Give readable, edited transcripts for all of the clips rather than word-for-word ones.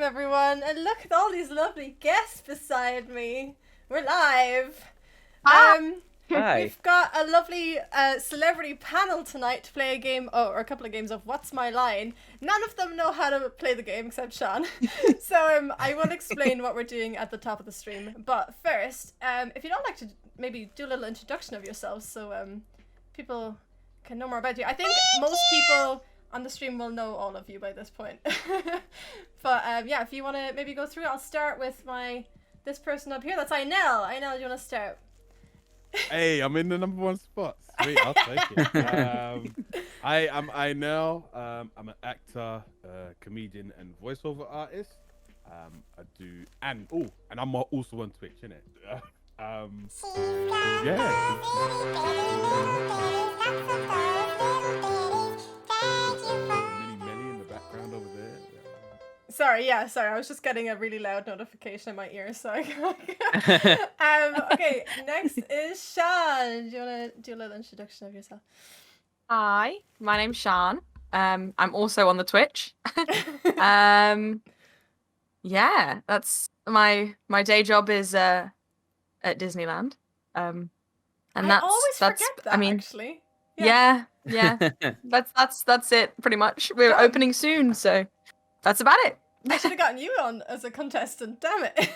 everyone, and look at all these lovely guests beside me. We're live. Hi. We've got a lovely celebrity panel tonight to play a game, or a couple of games of What's My Line. None of them know how to play the game except Sian. So I will explain what we're doing at the top of the stream. But first, if you'd all like to maybe do a little introduction of yourselves so people can know more about you. I think most people on the stream will know all of you by this point. But yeah, if you want to maybe go through, I'll start with this person up here. That's Inel. Inel, do you want to start? Hey, I'm in the #1 spot. Sweet, I'll take it. I'm Inel. I'm an actor, comedian, and voiceover artist. I do, and I'm also on Twitch, innit? Yeah. Many in the background over there. Sorry, I was just getting a really loud notification in my ear, so I okay, next is Sian. Do you want to do a little introduction of yourself? Hi, my name's Sian. I'm also on the Twitch. Yeah, that's my day job is at Disneyland. And I always forget that, I mean, actually. Yeah. That's it pretty much. We're opening soon, so that's about it. I should have gotten you on as a contestant, damn it.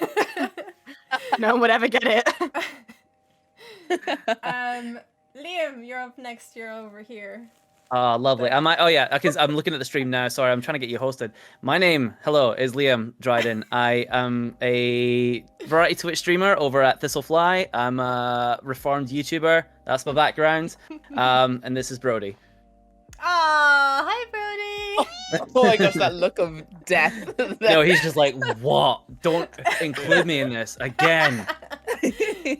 No one would ever get it. Liam, you're up next. You're over here. Oh, lovely. I'm looking at the stream now. Sorry, I'm trying to get you hosted. My name, is Liam Dryden. I am a variety Twitch streamer over at Thistlefly. I'm a reformed YouTuber. That's my background. And this is Brody. Ah, hi, Brody. Oh my gosh, that look of death. No, he's just like, what? Don't include me in this again.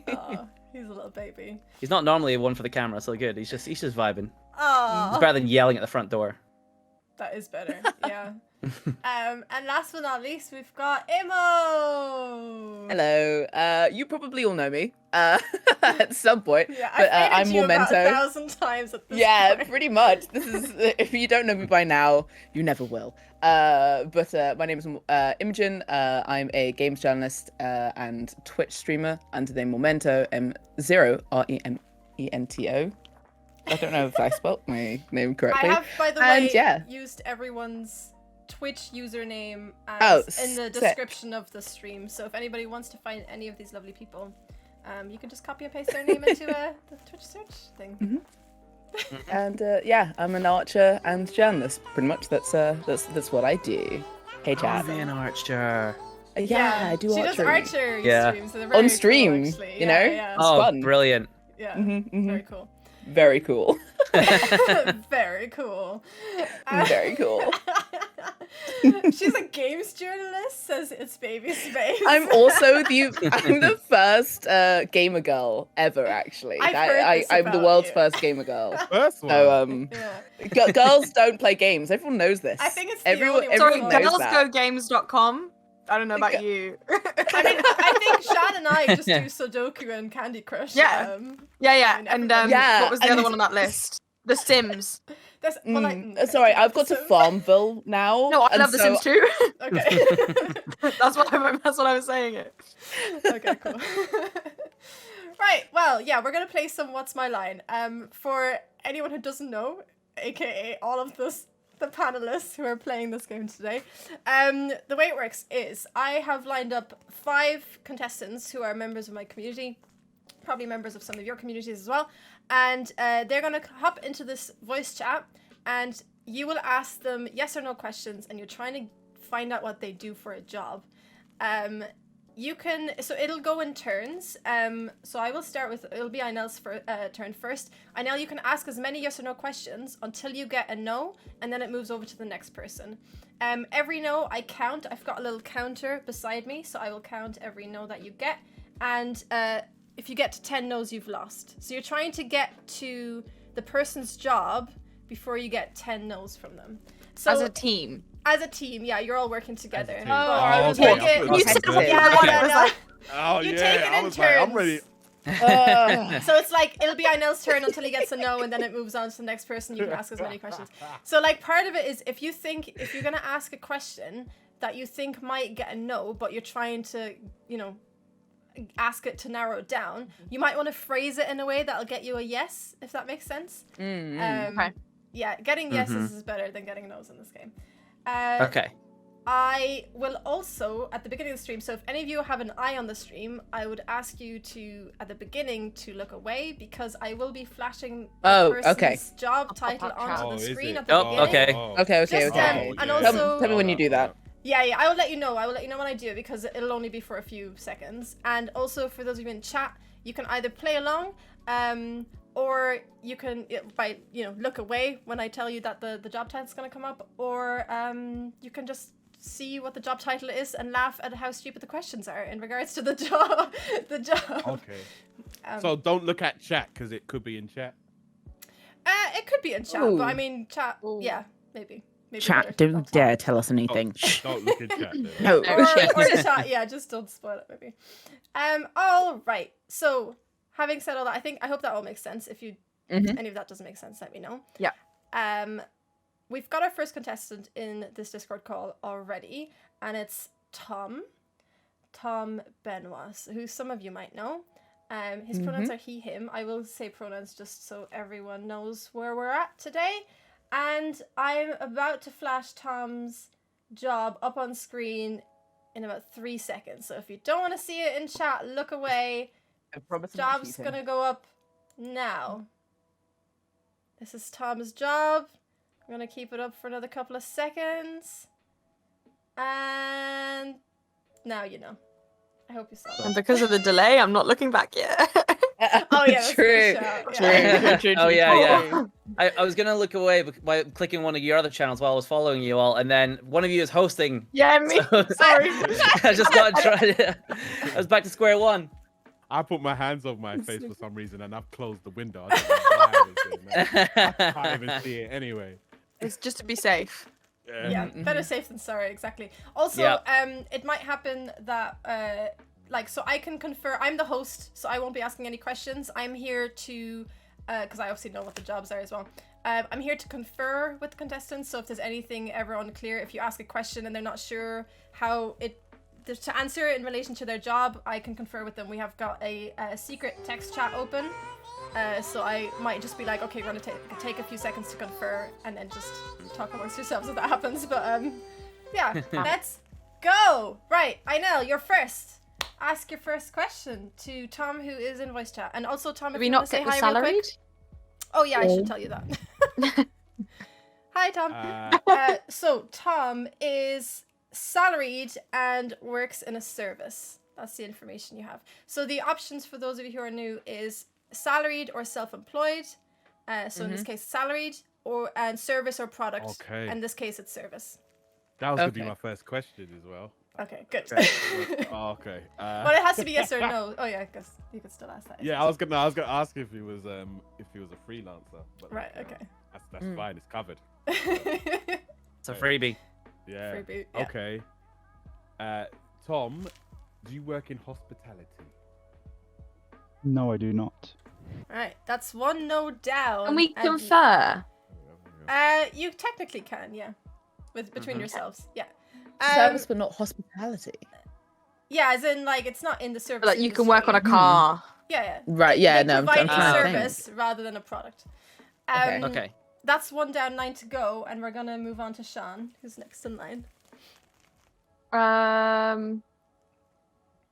Oh, he's a little baby. He's not normally one for the camera, so good. He's just vibing. Oh, It's better than yelling at the front door. that is better. Yeah. And last but not least, we've got Imo. Hello. You probably all know me at some point. Yeah, but I've I'm you about Memento. 1,000 times at this Yeah, point. pretty much. This is if you don't know me by now, you never will. But my name is Imogen. I'm a games journalist and Twitch streamer under the name Memento, M0 REMENTO. I don't know if I spelled my name correctly. I have, by the way, yeah. used everyone's Twitch username Oh, in the sick. description of the stream. So if anybody wants to find any of these lovely people, you can just copy and paste their name into the Twitch search thing. Mm-hmm. And yeah, I'm an archer and journalist. Pretty much, that's what I do. Hey, chat. I'm an archer. Yeah, I do She archery. does archery Yeah. streams. So they're very On stream, cool, actually. you know? Yeah. Oh, fun. brilliant. Yeah. Mm-hmm. Very cool. Very cool. Very cool. Very cool. She's a games journalist, says it's baby space. I'm also the first gamer girl ever, actually. I've heard this I'm the about world's you. first gamer girl. First one. So Yeah. girls don't play games. Everyone knows this. I think it's the everyone. only one. Everyone Sorry, knows that. girlsgogames.com. I don't know about you. I mean, I think Sian and I just do Sudoku and Candy Crush. Yeah. Yeah, And Yeah, what was the and other one on that list? The Sims. That's, Sorry, I've got to Farmville now. No, I and love The so- Sims too. Okay. That's what I was saying it. Okay, cool. Right, well, yeah, we're gonna play some What's My Line. For anyone who doesn't know, aka all of the panelists who are playing this game today, the way it works is I have lined up 5 contestants who are members of my community, probably members of some of your communities as well, and they're gonna hop into this voice chat, and you will ask them yes or no questions, and you're trying to find out what they do for a job. So it'll go in turns. So I will start with, it'll be Inel's turn first. Inel, you can ask as many yes or no questions until you get a no, and then it moves over to the next person. Every no I count. I've got a little counter beside me, so I will count every no that you get. And if you get to 10 no's, you've lost. So you're trying to get to the person's job before you get 10 no's from them. So As a team. As a team, yeah, you're all working together. As a team. I will okay. take it. You said Yeah, one Yeah, one, yeah, I was no. like, Oh You yeah, take it I in was like, I'm turns. ready. So it's like, it'll be Inel's turn until he gets a no, and then it moves on to the next person. You can ask as many questions. So like part of it is if you're going to ask a question, that you think might get a no, but you're trying to, ask it to narrow it down, you might want to phrase it in a way that'll get you a yes, if that makes sense. Okay. Yeah, getting yeses is better than getting no's in this game. Okay. I will also, at the beginning of the stream, so if any of you have an eye on the stream, I would ask you to, at the beginning, to look away, because I will be flashing the person's job title onto the screen at the beginning. Okay. Just, and also, tell me when you do that. Yeah, I will let you know. I will let you know when I do it, because it'll only be for a few seconds. And also, for those of you in chat, you can either play along, or you can, look away when I tell you that the job title is going to come up, or you can just see what the job title is and laugh at how stupid the questions are in regards to the job. Okay. So don't look at chat, because it could be in chat. It could be in chat, but I mean, chat. Yeah, maybe. Chat, don't dare tell us anything. Don't look in chat. Then. No. or chat. Yeah, just don't spoil it, maybe. All right. So, having said all that, I hope that all makes sense. If any of that doesn't make sense, let me know. Yeah. We've got our first contestant in this Discord call already, and it's Tom Benoit, who some of you might know. His pronouns are he, him. I will say pronouns just so everyone knows where we're at today. And I'm about to flash Tom's job up on screen in about 3 seconds. So if you don't want to see it in chat, look away. Job's gonna go up now. This is Tom's job. I'm gonna keep it up for another couple of seconds. And now you know. I hope you saw that. And because of the delay, I'm not looking back yet. Oh yeah, that's True. True. Oh yeah. I was gonna look away by clicking one of your other channels while I was following you all, and then one of you is hosting. Yeah, me. So, Sorry. I just got tried. I was back to square one. I put my hands over my face for some reason, and I've closed the window. I don't know why I was doing that. I can't even see it anyway. It's just to be safe. Yeah, better safe than sorry, exactly. Also, it might happen that, so I can confer, I'm the host, so I won't be asking any questions. I'm here to, because I obviously know what the jobs are as well. I'm here to confer with the contestants, so if there's anything ever unclear, if you ask a question and they're not sure how to answer it in relation to their job, I can confer with them. We have got a secret text chat open. So I might just be like, okay, we're gonna take a few seconds to confer, and then just talk amongst yourselves if that happens. But yeah, let's go. Right, Inel, you're first. Ask your first question to Tom, who is in voice chat, and also Tom, if you want to say hi real quick. Oh yeah, I should tell you that. Hi, Tom. So Tom is salaried and works in a service. That's the information you have. So the options for those of you who are new is salaried or self-employed. So in this case, salaried and service or product. Okay. In this case, it's service. That was gonna be my first question as well. Okay, good. Okay. But it has to be yes or no. Oh yeah, because you could still ask that. Yeah, I was gonna ask if he was a freelancer. But right. Okay. That's fine. It's covered. It's a freebie. Yeah. Freebie. Yeah. Okay. Tom, do you work in hospitality? No, I do not. Right, that's one no down. Can we confer? You technically can, yeah, between yourselves, yeah. Service, but not hospitality. Yeah, as in like it's not in the service. Like you can work on a car. Yeah. Right. Yeah. They I'm provide trying a service rather than a product. Okay. That's 1 down, 9 to go, and we're gonna move on to Sian, who's next in line.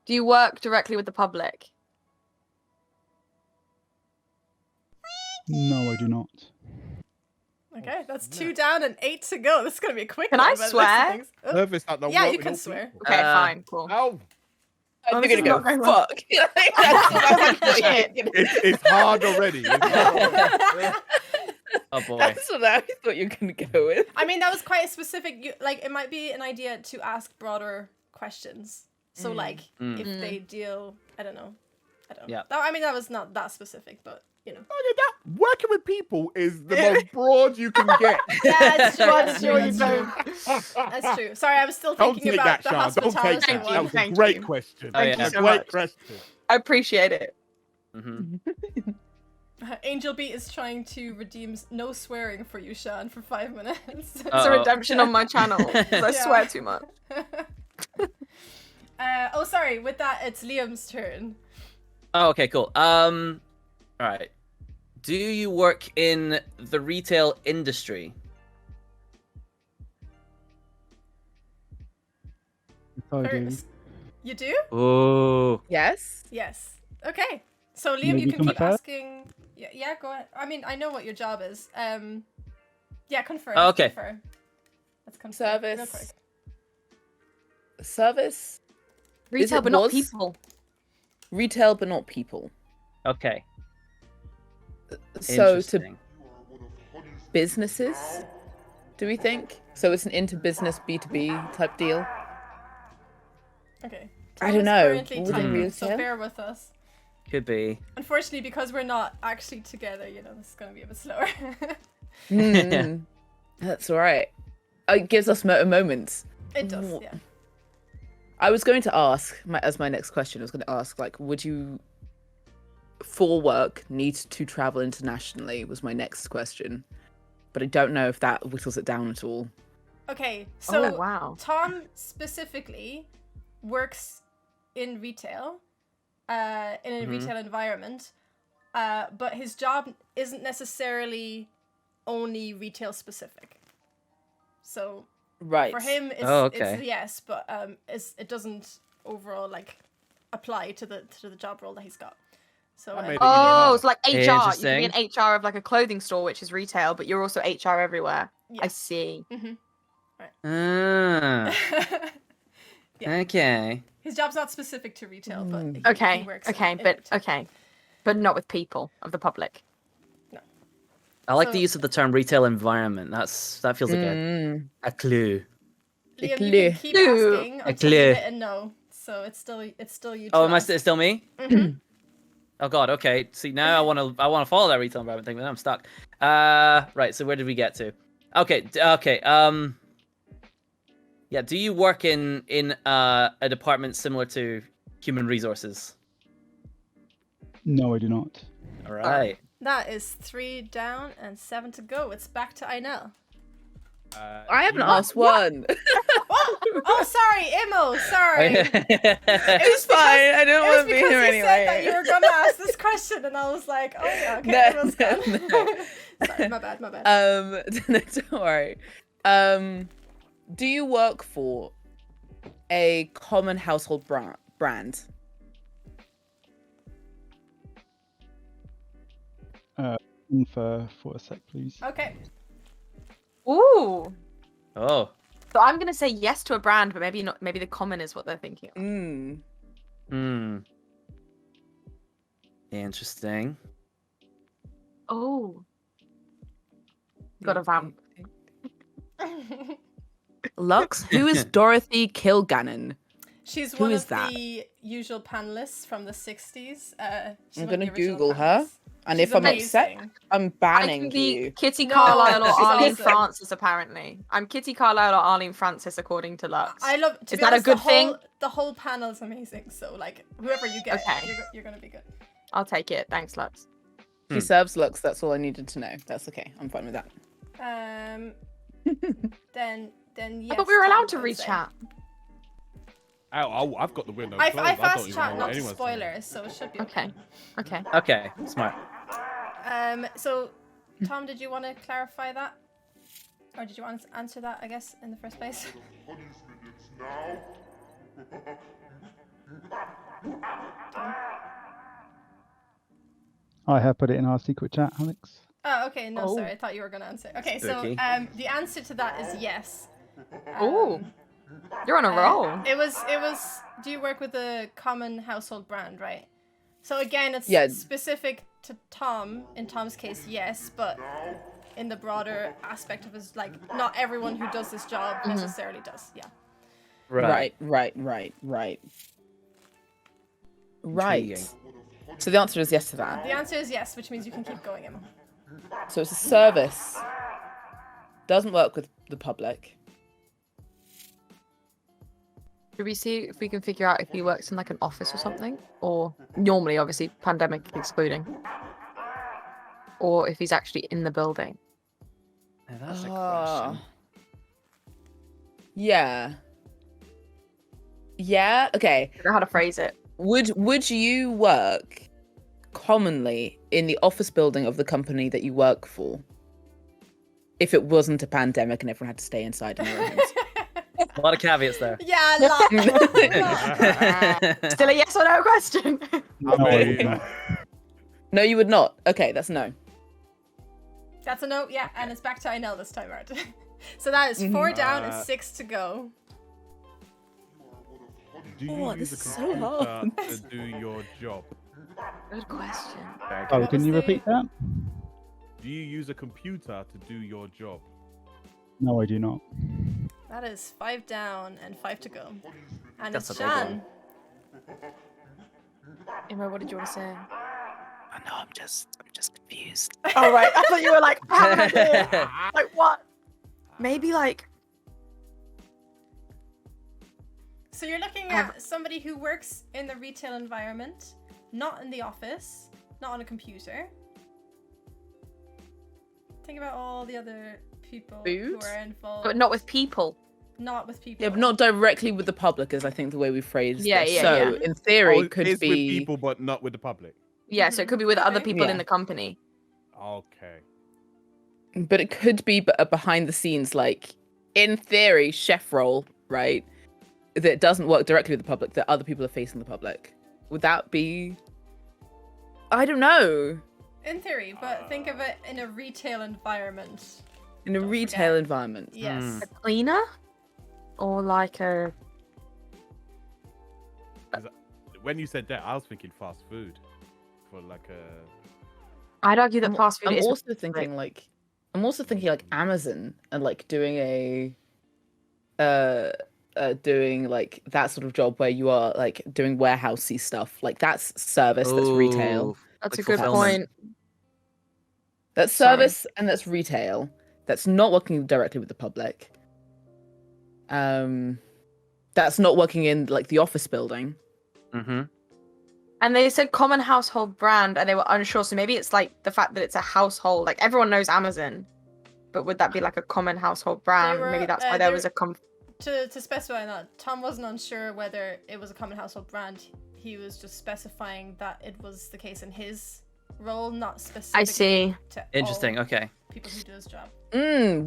Do you work directly with the public? No, I do not. Okay, that's 2 down and 8 to go. This is gonna be a quick Can one. I swear? Service at the Yeah, work you with can all swear. people. Okay, fine, cool. Oh, I'm this gonna is go. not going well. Fuck. That's it's hard already. Oh boy. That's what I thought you were gonna go with. I mean, that was quite a specific. Like, it might be an idea to ask broader questions. So, like, if they deal, I don't know. Yeah. I mean, that was not that specific, but you know. Oh, yeah, working with people is the most broad you can get. Yeah, that's true. That's true. That's true. Sorry, I was still Don't thinking take about that, the Sean. Don't take hospitality that. one. That was a Thank great you. question. Thank you A so great much. question. I appreciate it. Mm-hmm. Angel Beat is trying to redeem no swearing for you, Sian, for 5 minutes. It's a redemption on my channel. 'Cause I swear too much. Oh, sorry. With that, it's Liam's turn. Oh, okay, cool. All right. Do you work in the retail industry? I do. You do? Oh. Yes. Yes. Okay. So Liam, Maybe you can keep confirm? asking. Yeah, go ahead. I mean, I know what your job is. Yeah, confirm. Oh, okay. Confirm. Let's confirm. Service. Real quick. Service. Retail, it but not was? people. Retail, but not people. Okay. So to Interesting. businesses, do we think? So it's an inter-business B2B type deal? Okay. I Tom don't is know. currently Would it typing, be so retail? bear with us. Could be. Unfortunately, because we're not actually together, you know, this is going to be a bit slower. Hmm. That's all right. It gives us moments. It does, yeah. I was going to ask, as my next question, I was going to ask, like, would you, for work, need to travel internationally? Was my next question. But I don't know if that whittles it down at all. Okay, so Oh, wow. Tom specifically works in retail, in a retail environment, but his job isn't necessarily only retail specific. So Right. for him, it's, Oh, okay. it's yes, but it doesn't overall like apply to the job role that he's got. So That made it Oh, even it's like HR. You can be Interesting. an HR of like a clothing store, which is retail, but you're also HR everywhere. yeah. I see. Ah. Yeah. Okay. His job's not specific to retail, but he Okay, works okay, in but retail. okay, but not with people of the public. I like So- the use of the term retail environment. That feels like a clue. Liam, you Clue. can keep Clue. asking A until you clue. hit a no. So it's still you. Oh, to am I ask. still me? Oh God. Okay. See, now I want to follow that retail environment thing, but then I'm stuck. Right. So where did we get to? Okay. Okay. Yeah. Do you work in a department similar to human resources? No, I do not. All right. That is 3 down and 7 to go. It's back to Inel. I haven't asked one. Oh, sorry, Imo. Sorry. It's fine. I don't It was want to be because here you said that you anyway. were gonna ask this question, and I was like, oh yeah, okay, No, everyone's gone. no. Sorry, my bad. Don't worry. Do you work for a common household brand? For a sec, please. Okay. Ooh. Oh. So I'm gonna say yes to a brand, but maybe not. Maybe the common is what they're thinking. Mm. Hmm. Interesting. Oh. Got a vamp. Lux, who is Dorothy Kilgannon? She's Who one is of that? the usual panelists from the 60s. She's I'm one of gonna the original Google her, panelists. and She's if I'm upset, amazing. I'm I banning can be you. Kitty No, Carlisle or she's Arlene awesome. Francis, apparently. I'm Kitty Carlisle or Arlene Francis, according to Lux. I love. To Is be that a honest, good the thing? The whole panel's amazing. So like, whoever you get, Okay. you're gonna be good. I'll take it. Thanks, Lux. She serves Lux. That's all I needed to know. That's okay. I'm fine with that. Then yes. I thought we were Tom, allowed to I'd read say. chat. I've got the window I closed. I fast don't even chat, know not what to anyone's spoilers, so it should be Okay. Okay. Okay. Smart. So, Tom, did you want to clarify that? Or did you want to answer that, I guess, in the first place? I have put it in our secret chat, Alex. Oh, okay. No, Oh. sorry. I thought you were going to answer. Okay, Spooky. so the answer to that is yes. Ooh. You're on a roll. It was. Do you work with a common household brand, right? So again, it's Yeah. specific to Tom. In Tom's case, yes, but in the broader aspect of his, like, not everyone who does this job necessarily does. Yeah. Right. Intriguing. So the answer is yes to that. The answer is yes, which means you can keep going, Emma. So it's a service. Doesn't work with the public. Should we see if we can figure out if he works in like an office or something? Or normally, obviously, pandemic excluding. or if he's actually in the building. Now, that's a Ah. question. Yeah. Yeah. Okay. I don't know how to phrase it. Would you work commonly in the office building of the company that you work for? If it wasn't a pandemic and everyone had to stay inside in their own homes. A lot of caveats there. Yeah, Still a yes or no question. No, I mean, would not. No, you would not. Okay, that's no. That's a no, yeah, and it's back to Inel this time around. So that is 4 down and 6 to go. Do you Oh, use this a is so hard. computer to do your job? Good question. Oh, can you repeat that? Do you use a computer to do your job? No, I do not. That is 5 down and 5 to go. And That's it's a big Shan. Emma, what did you want to say? I know, I'm just confused. Oh right, I thought you were like, I have an idea. Like what? Maybe like So you're looking at somebody who works in the retail environment, not in the office, not on a computer. Think about all the other people who Food? are involved. but not with people. Not with people. Yeah, but not directly with the public, is I think the way we phrased Yeah, this. yeah, So yeah. in theory, Oh, it could it's be. with people, but not with the public. Yeah, so it could be with other Okay. people Yeah. in the company. Okay. But it could be a behind the scenes, like in theory, chef role, right? That doesn't work directly with the public. That other people are facing the public. Would that be? I don't know. In theory, but think of it in a retail environment. In a Don't retail forget. environment. Yes. Hmm. A cleaner? Or like a When you said that, I was thinking fast food for like a. I'd argue that I'm, fast food I'm is also thinking like Amazon and like doing doing like that sort of job where you are like doing warehousey stuff. Like that's service, that's retail. Ooh, that's like a good fulfillment. point. That's Sorry. service and that's retail. That's not working directly with the public. That's not working in like the office building. Mm-hmm. And they said common household brand and they were unsure, so maybe it's like the fact that it's a household, like everyone knows Amazon. But would that be like a common household brand? were, Maybe that's why they there were- was a To specify that, Tom wasn't unsure whether it was a common household brand. He was just specifying that it was the case in his role, not specifically I see. to Interesting. all Okay. people who do his job.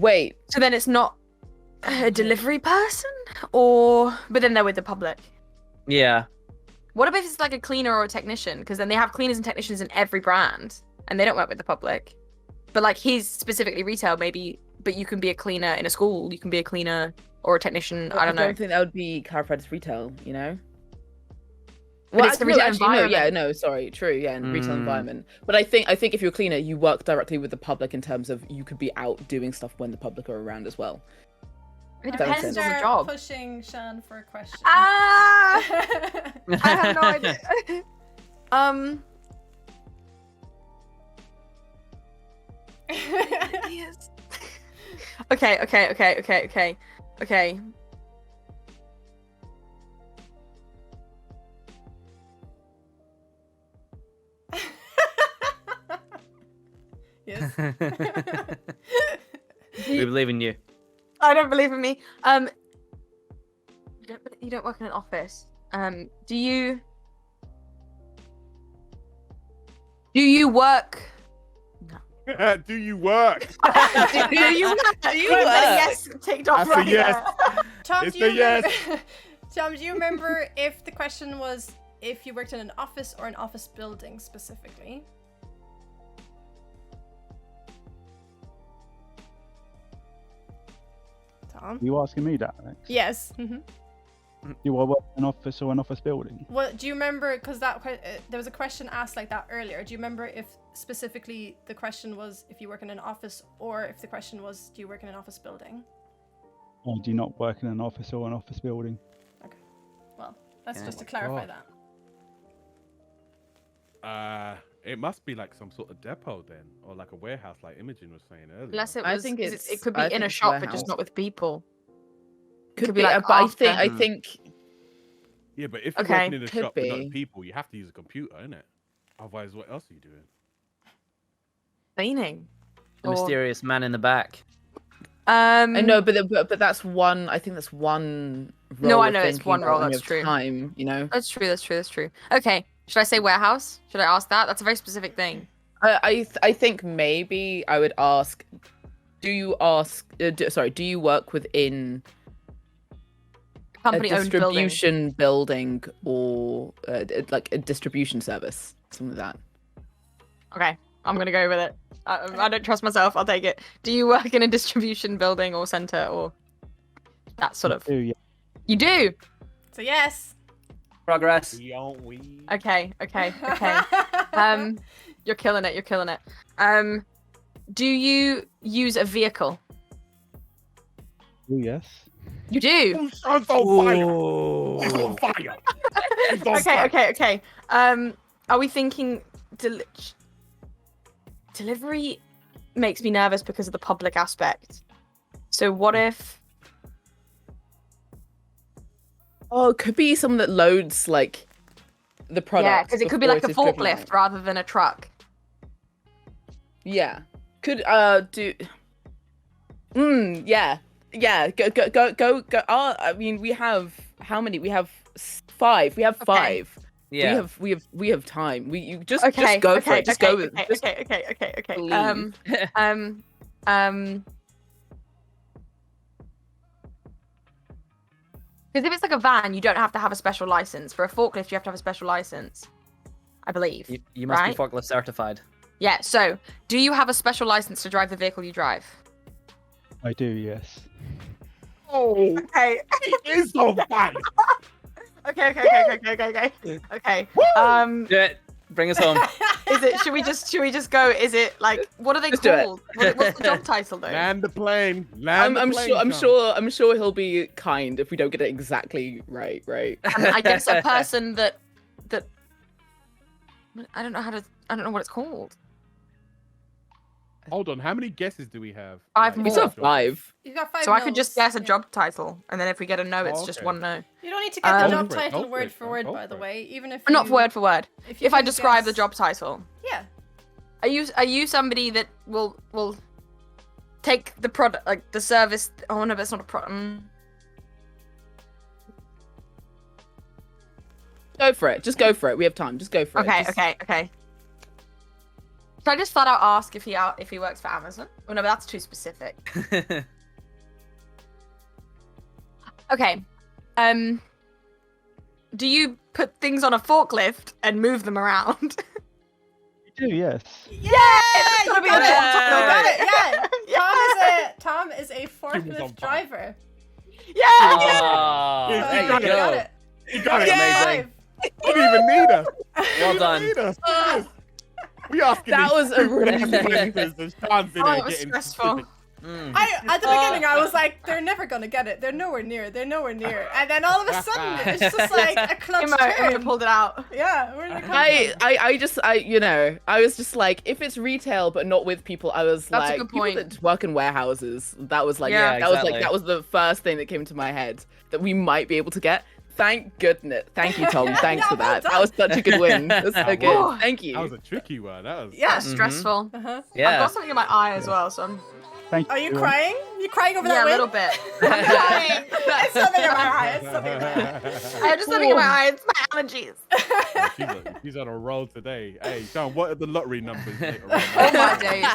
Wait. So then it's not a delivery person, or but then they're with the public. Yeah. What about if it's like a cleaner or a technician? Because then they have cleaners and technicians in every brand, and they don't work with the public. But like he's specifically retail, maybe. But you can be a cleaner in a school. You can be a cleaner or a technician. I don't know. I don't think that would be clarified as retail, you know? But it's the retail actually, no, yeah, environment. no, sorry, true, yeah, in retail Mm. environment. But I think if you're a cleaner, you work directly with the public in terms of you could be out doing stuff when the public are around as well. It That depends makes on sense. the Start job. pushing Shan for a question. Ah! I have no idea. Yes. Okay. Yes. We believe in you. I don't believe in me. You don't work in an office. Do you work? Do you work? Do you work? Yes, ticked off That's a right yes. there. Tom, It's do you a yes. remember? Tom, do you remember if the question was if you worked in an office or an office building specifically? Tom? Are you asking me that, Alex? Yes. Do I work in an office or an office building? Well, do you remember? Because there was a question asked like that earlier. Do you remember if specifically the question was if you work in an office, or if the question was do you work in an office building? I do not work in an office or an office building. Well, that's Yeah. just to clarify God. that. It must be like some sort of depot then, or like a warehouse, like Imogen was saying earlier. Unless it I was, think it it's- could be I in think a it's shop, but warehouse. just not with people. Could be be, like but I after. think Yeah, but if you're Okay. working in a Could shop with be. other people, you have to use a computer, innit? Otherwise, what else are you doing? cleaning. The Or- mysterious man in the back. I know, but that's one. I think that's one. No, role I of know it's thinking one about role, when we that's have true. Time, you know. That's true. Okay, should I say warehouse? Should I ask that? That's a very specific thing. I think maybe I would ask. Do you work within a Company owned building. distribution building or like a distribution service, something like that? Okay, I'm gonna go with it. I don't trust myself. I'll take it. Do you work in a distribution building or center or that sort of? Do, yeah. You do. So yes. Progress. Okay. You're killing it. Do you use a vehicle? Do, yes. You do. Sean's on fire. He's on fire. He's on fire. Okay. Are we thinking delivery makes me nervous because of the public aspect. So what if? Oh, it could be someone that loads like the product. Yeah, because it could be before like a it is driven forklift out. rather than a truck. Yeah. Could do. Yeah. Go. I mean, we have how many? We have 5. We have 5. Yeah. We have time. You just Okay. go for it. Just go with. Okay. Just Okay. leave. Because if it's like a van, you don't have to have a special license. For a forklift, you have to have a special license, I believe. You must right? be forklift certified. Yeah. So, do you have a special license to drive the vehicle you drive? I do, yes. Oh, Okay. he is on fire. Okay. Okay. Do it. Bring us home. Is it? Should we just go? Is it like what are they Let's do it. called? What's the job title though? Land the plane. I'm sure he'll be kind if we don't get it exactly right. I guess a person that I don't know what it's called. Hold on. How many guesses do we have? 5 We more. still have 5. You got 5 So I could just no's. guess a job title, and then if we get a no, it's just okay. 1 no. You don't need to get the job Go for it, title go for word it, for word, go by for the it. way. Even if Not you, word for word. you If I can describe the guess- job title, Yeah. are you somebody that will take the product, like the service? Oh no, that's not a product. Go for it. Just go for it. We have time. Just go for it. Okay, Just- okay. Should I just flat out ask if he works for Amazon? Oh no, but that's too specific. Okay. Do you put things on a forklift and move them around? You do, yes. Yeah, It's you gotta be got a it. job You got it. title. Yeah. Tom is a He was on forklift fire. driver. Yeah. Oh, Yeah, So there you you got you it. got go. it. He got it. Yeah. Amazing. He didn't even need us. Well done. He didn't need us. We asking That these was a really favors and Sean's in Oh, there it was getting stressful. specific. At the beginning, I was like, they're never gonna get it. They're nowhere near. And then all of a sudden, it's just like a clutch Imo turn. pulled it out. Yeah, where did it come I was just like, if it's retail but not with people, I was That's a like, good people point. that work in warehouses. That was like, Yeah, exactly. that was the first thing that came to my head that we might be able to get. Thank goodness. Thank you, Tom. Thanks for well that. done. That was such a good win. That's so good. Whoa. Thank you. That was a tricky one. That was. Yeah. That's stressful. Uh-huh. I've Yeah. got something in my eye as well, so I'm Thank you. Are you everyone. crying? You crying over yeah, that a little win? bit. I'm crying. It's something in my eye. It's something in my eye. I have just something in my eye. It's my allergies. She's on a roll today. Hey, Sean, what are the lottery numbers later on? Oh my days.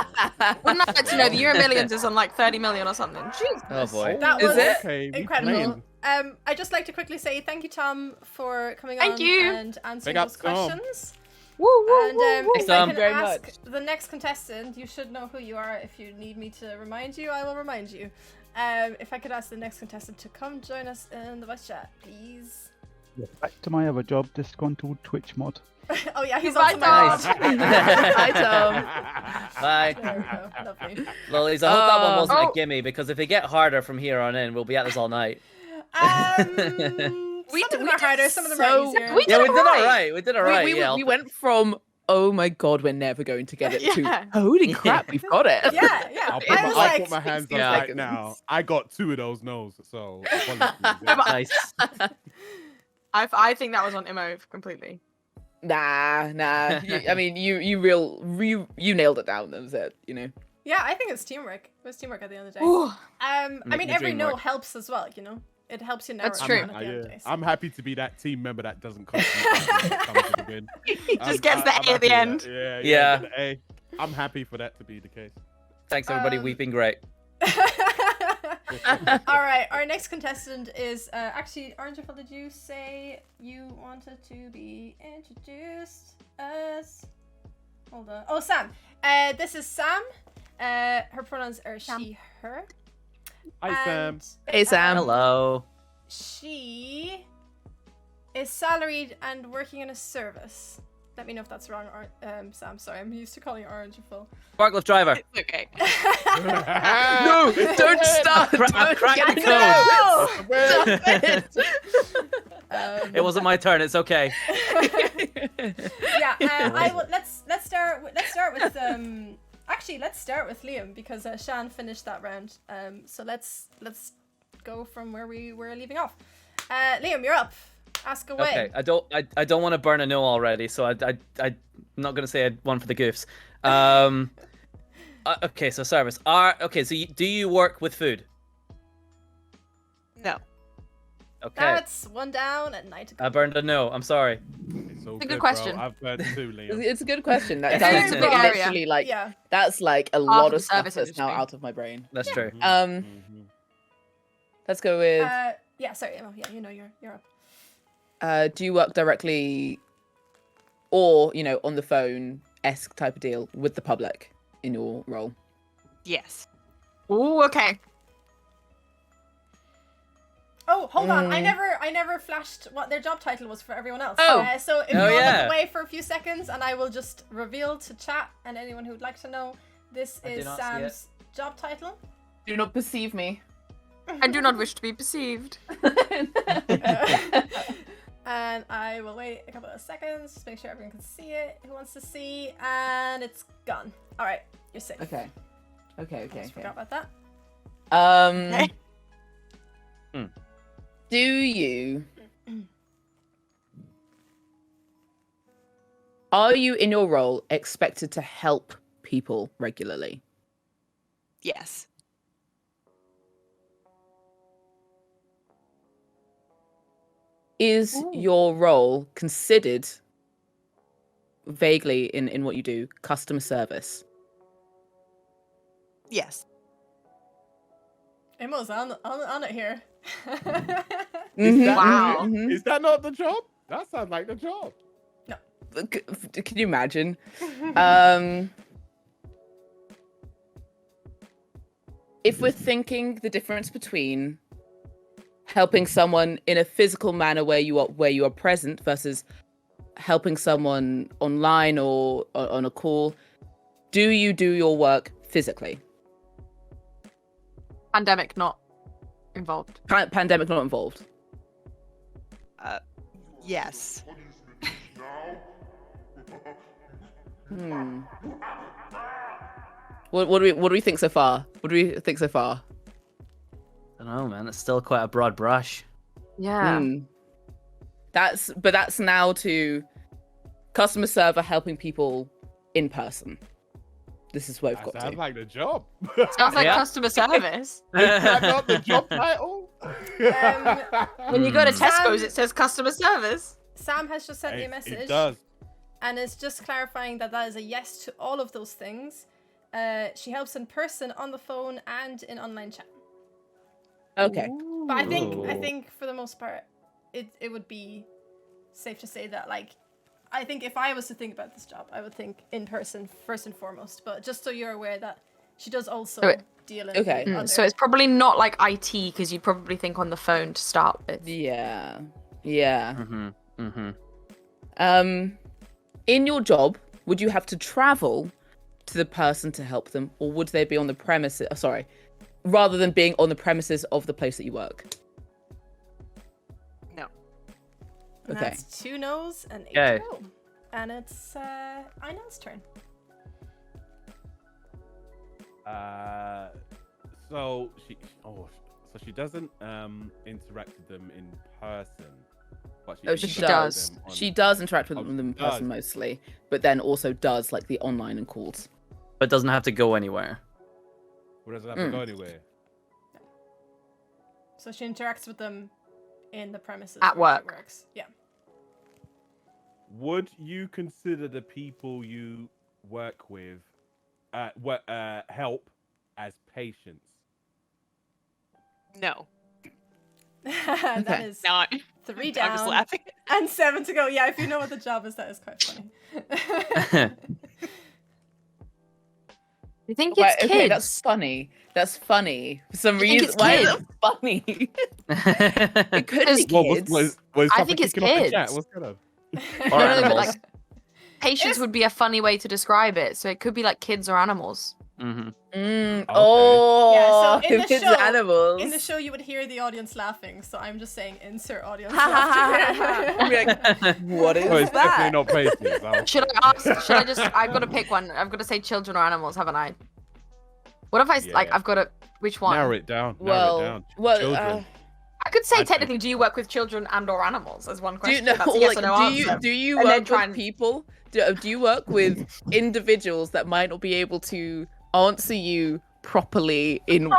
Wouldn't I like to know the Euro Millions is on like 30 million or something? Jesus. Oh boy. That Is was it? Okay, we incredible. playing. I'd just like to quickly say thank you, Tom, for coming Thank on you. and answering Big up, those Tom. questions. Woo, woo, And woo, if woo. I Tom. can Very ask much. the next contestant, you should know who you are. If you need me to remind you, I will remind you. If I could ask the next contestant to come join us in the voice chat, please. Yeah, back to my other job, disgruntled Twitch mod. Oh yeah, he's Goodbye, also my Tom. mod. Hi, Tom. Bye. There we go. Lovely. Lolies, I hope that one wasn't Oh. a gimme, because if they get harder from here on in, we'll be at this all night. Some of them are harder, some of them so- are easier. We Yeah, did we did alright. alright. We did alright. we, Yeah. we went from, oh my god, we're never going to get it, Yeah. to, holy crap, we've got it. Yeah. I'll put, I my, was I'll like, put my hands on Yeah. it right now. I got 2 of those no's, so apologies. Yeah. Nice. I think that was on Imo completely. Nah. I mean, you nailed it down. That was it. You know. Yeah, I think it's teamwork. It was teamwork at the end of the day. Ooh. I Make mean, the every dream no work. helps as well. You know, it helps you narrow That's it true. down at the end of the day. I'm happy to be that team member that doesn't cost me comes to the win. Just gets the A at happy the with end. that. Yeah. The A. I'm happy for that to be the case. Thanks, everybody. We've been great. All right, our next contestant is actually, Orangeful, did you say you wanted to be introduced as? Hold on. Oh, Sam. This is Sam. Her pronouns are she, her. Hi, Sam. And, Hey, Sam. Hello. She is salaried and working in a service. Let me know if that's wrong, Sam. Sorry, I'm used to calling you Orangeful. Forklift driver. It's okay. No, don't start. I'm cracking the code. It wasn't my turn. It's okay. Yeah, I will. Let's start with actually let's start with Liam because Sian finished that round. So let's go from where we were leaving off. Liam, you're up. Ask away. Okay, I don't want to burn a no already, so I'm not gonna say one for the goofs. Okay, so service. Do you work with food? No. Okay, That's one down and 9 to go. I burned a no. I'm sorry. It's all a good good, question. Bro. I've heard two, Liam. It's a good question. That It's a sounds very big area. literally like Yeah. that's like a Half lot of the of stuff service that's now industry. out of my brain. That's true. Let's go with. Yeah, sorry, Emma. Yeah, you know you're up. Do you work directly, or on the phone-esque type of deal with the public in your role? Yes. Ooh, okay. Oh, hold on. I never flashed what their job title was for everyone else. Oh. So if Oh, you all yeah. look away for a few seconds, and I will just reveal to chat and anyone who would like to know, this I do is not see Sam's job title. Do not perceive me. I do not wish to be perceived. And I will wait a couple of seconds, just make sure everyone can see it who wants to see, and it's gone. All right, you're safe. Okay. Just forgot about that. Do you? Are you in your role expected to help people regularly? Yes. Is your role considered vaguely in what you do customer service? Yes. Emo's on it here. Wow. Is that not the job? That sounds like the job. Can you imagine? If we're thinking the difference between helping someone in a physical manner where you are present versus helping someone online or on a call, do you do your work physically? Pandemic not involved. Pandemic not involved. Yes. What do we think so far? What do we think so far? I don't know, man. It's still quite a broad brush. Yeah. That's now to customer server helping people in person. This is where we've That got sounds to. like the job. Sounds like Yeah. customer service. Is that not the job title? When you go to Sam- Tesco's, it says customer service. Sam has just sent me a It message. does. And is just clarifying that is a yes to all of those things. She helps in person, on the phone, and in online chat. Okay. But I Ooh. think for the most part, it would be safe to say that, like, I think if I was to think about this job, I would think in person first and foremost. But just so you're aware that she does also Okay. deal in Okay. the other. So it's probably not like IT because you'd probably think on the phone to start with. Yeah. In your job, would you have to travel to the person to help them, or would they be on the premises? Rather than being on the premises of the place that you work. No. And Okay. that's 2 no's and 8 Okay. to go. And it's Inel's turn. So she doesn't interact with them in person. But Oh, she She interacts does. with them on- She does interact with Oh, them in she does. person mostly, but then also does like the online and calls. But doesn't have to go anywhere. Or doesn't have to go anywhere. So she interacts with them in the premises At where she work. works. Yeah. Would you consider the people you work with, help as patients? No. That Okay. is No. 3 I'm just down laughing. and 7 to go. Yeah, if you know what the job is, that is quite funny. You think Right, it's okay, kids? that's funny. That's funny. For some You think reason, it's why is kids? it funny? It could Because- be Well, kids. what's I something think it's kicking off the chat? kids. What's going on? Or No, no, but, animals. like, patients would be a funny way to describe it. So it could be like kids or animals. Mm-hmm. Oh, Yeah, so in if the it's show- animals. In the show, you would hear the audience laughing, so I'm just saying insert audience Ha, ha, ha, laughter. I'd be like, what is Oh, it's that? definitely not patients. Should I ask? Should I just? I've got to pick one. I've got to say children or animals, haven't I? What if I like? Yeah. I've got to. Which one? Narrow it down. Narrow it down. Children. I could say I'd say- technically, do you work with children and or animals? As one Do you question. know? That's a yes Like, or no do answer. you And then work try with and- people? Do you work with individuals that might not be able to answer you properly in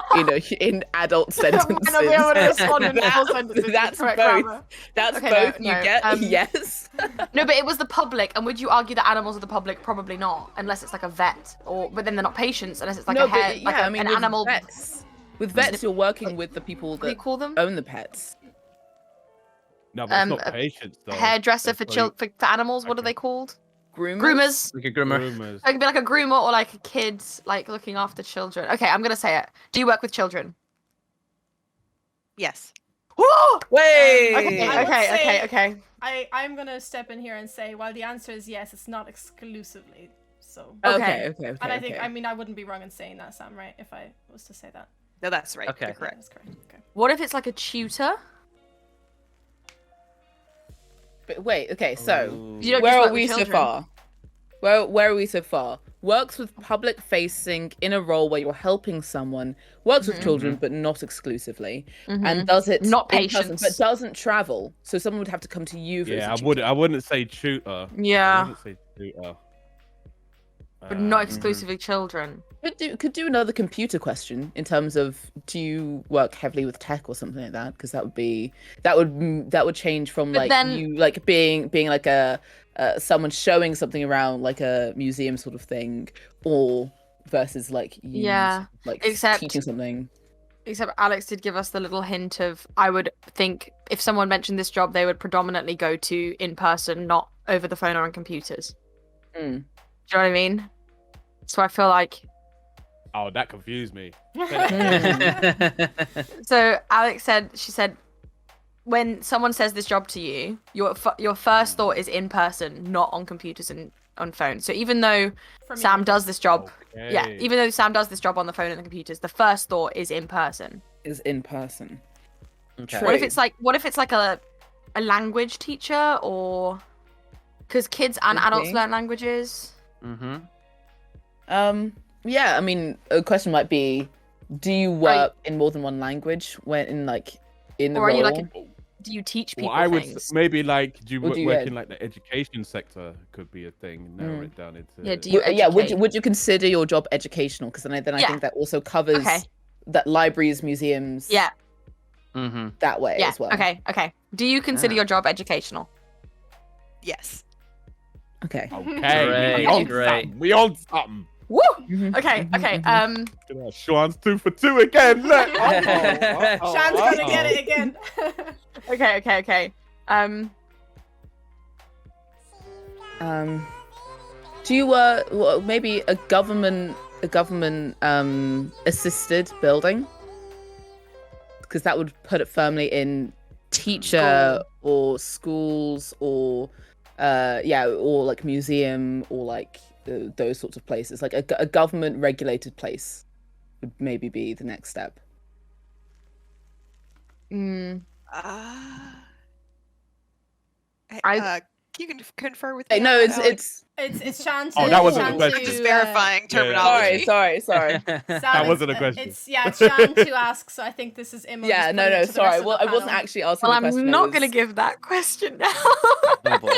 adult sentences? Might not be able to respond in full sentences with That's correct both. grammar. That's Okay, both. no, You no, get yes. No, but it was the public, and would you argue that animals are the public? Probably not, unless it's like a vet, or but then they're not patients, unless it's like no, a hair, but like yeah, a, I mean, an with animal. vets, with vets, you're working with the people What do you that call them? own the pets. No, but it's not a patients though. Hairdresser for That's why for animals. What are Okay. they called? Groomers. Groomers. Like a you- groomer. Groomers. So it could be like a groomer or like a kid, like looking after children. Okay, I'm gonna say it. Do you work with children? Yes. Way. Okay, I would okay, say- okay. I'm gonna step in here and say, while the answer is yes, it's not exclusively so. Okay. Okay. And I think, I mean, I wouldn't be wrong in saying that, Sam, right? If I was to say that. No, that's right. Okay. You're correct. That's correct. Okay. What if it's like a tutor? But wait, okay, so You don't where just are work we with so children. far? Where are we so far? Works with public facing in a role where you're helping someone. Works with children, but not exclusively. And does it Not in person, patients. but doesn't travel. So someone would have to come to you. For Yeah, I wouldn't say tutor. I Yeah, wouldn't say tutor. but not Um, exclusively children. Could do another computer question in terms of do you work heavily with tech or something like that? Because that would change from But like then- you like being like a someone showing something around like a museum sort of thing, or versus like you Yeah, like except- teaching something. Except Alex did give us the little hint of I would think if someone mentioned this job, they would predominantly go to in person, not over the phone or on computers. Mm. Do you know what I mean? So I feel like Oh, that confused me. so Alex said she said when someone says this job to you, your first thought is in person, not on computers and on phones. So even though For me, Sam does this job, yeah, Okay. even though Sam does this job on the phone and the computers, the first thought is in person. Is in person. Okay. What if True. it's like a language teacher, or because kids and Could adults be. learn languages? Mm-hmm. Yeah, I mean, a question might be, do you work in more than one language when in the Or are role? you like do you teach people Well, I would things? maybe like do you Or work do you work ed- in like the education sector could be a thing. Narrow it down into Yeah, do you Yeah, educate? would you consider your job educational? Because then I Yeah. think that also covers Okay. that libraries, museums, Yeah, Mm-hmm. that way yeah. as well. Okay. Do you consider Ah. your job educational? Yes. Okay. Okay, Great, we on great. something. We on something. Woo! Mhm, Okay, mhm, okay. mhm. Sean's 2 for 2 again. Look. Sean's gonna get it again. Okay. Do you well, maybe a government assisted building? Because that would put it firmly in teacher or schools or or like museum or like those sorts of places. Like a government regulated place would maybe be the next step. Mm, Uh, I- You can confer with Hey, me. no, on that, Alex. It's Shan to. Oh, that wasn't Shan the question. to, Just verifying terminology. Sorry. Sam, That wasn't a question. It's Shan to ask, so I think this is Imo. Yeah, just no, putting it no, to the sorry. rest of Well, the I wasn't panel. actually asking Well, the question. I'm not going to give that question now. Oh boy.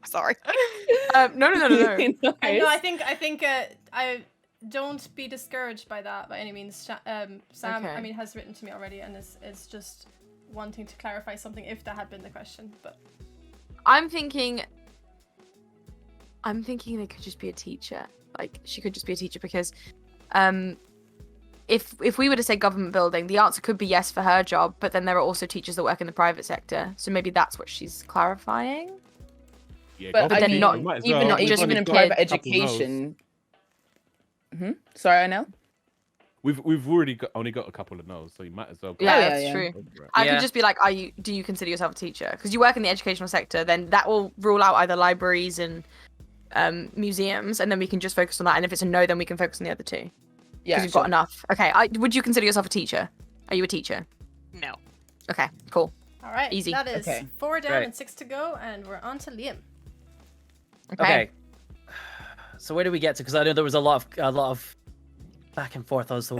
Sorry. No. Nice. I think I don't be discouraged by that by any means. Sam, Okay. I mean, has written to me already and is just wanting to clarify something if that had been the question. But I'm thinking they could just be a teacher. Like, she could just be a teacher because, if we were to say government building, the answer could be yes for her job, but then there are also teachers that work in the private sector. So maybe that's what she's clarifying. Yeah, But then you not- might as even well. not We've just only in got private a couple no's. education. Sorry, Inel? We've already only got a couple of no's, so you might as well. go Yeah, yeah, that's yeah. true. over it. I Yeah. could just be like, do you consider yourself a teacher? Because you work in the educational sector, then that will rule out either libraries and museums, and then we can just focus on that. And if it's a no, then we can focus on the other two. Because Yeah, we've got enough. Okay, would you consider yourself a teacher? Are you a teacher? No. Okay, cool. all right, Easy. That is Okay. 4 down Right. and 6 to go, and we're on to Liam. Okay. So where do we get to? Because I know there was a lot of back and forth as to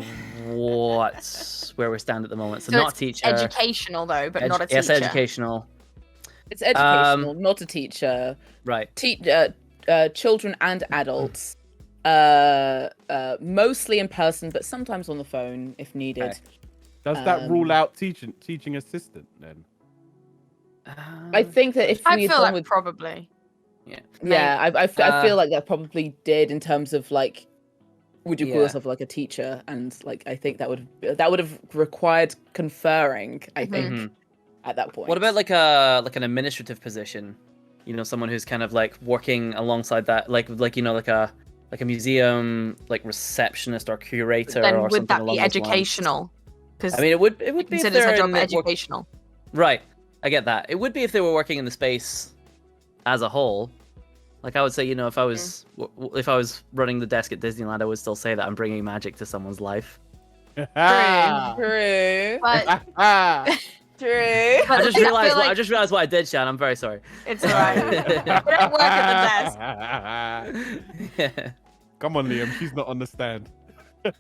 where we stand at the moment. So, So not it's teacher. educational though, but not a teacher. Yes, educational. It's educational, not a teacher. Right. Children and adults. Mostly in person, but sometimes on the phone if needed. Okay. Does that rule out teaching assistant then? I think that if I we had feel gone like with probably. yeah, I feel like that probably did in terms of like, would you call Yeah. yourself like a teacher? And like, I think that would have required conferring. I think Mhm. at that point. What about like an administrative position? You know, someone who's kind of like working alongside that, like you know, like a museum like receptionist or curator Then or would something that along be those lines. educational? Because I mean, it would be if considers her they're job in the work- educational. Right, I get that. It would be if they were working in the space as a whole. Like I would say, you know, if I was running the desk at Disneyland, I would still say that I'm bringing magic to someone's life. True. But True. But I just I feel realized like- I just realized what I did, Shan. I'm very sorry. it's alright. We don't work at the desk. Come on, Liam. She's not on the stand.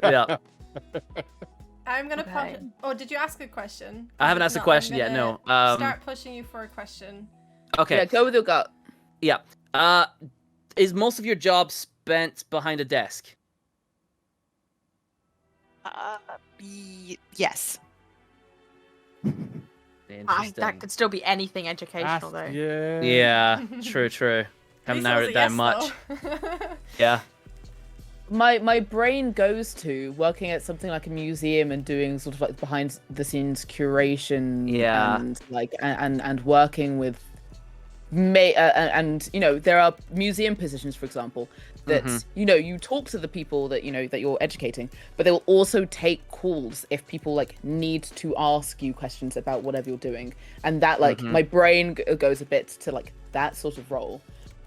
Yeah. I'm gonna pop. Okay. Oh, did you ask a question? I haven't If asked a not, question I'm yet. No. gonna Start pushing you for a question. Okay. Yeah, go with your gut. Yeah. Is most of your job spent behind a desk? Yes. Interesting. That could still be anything educational though. Yeah. Yeah. True. At Haven't least that was narrowed a it down yes, much. though. Yeah. My brain goes to working at something like a museum and doing sort of like behind the scenes curation. Yeah. And like and working with and you know, there are museum positions, for example, that you know, you talk to the people that you know that you're educating, but they will also take calls if people like need to ask you questions about whatever you're doing, and that like my brain goes a bit to like that sort of role.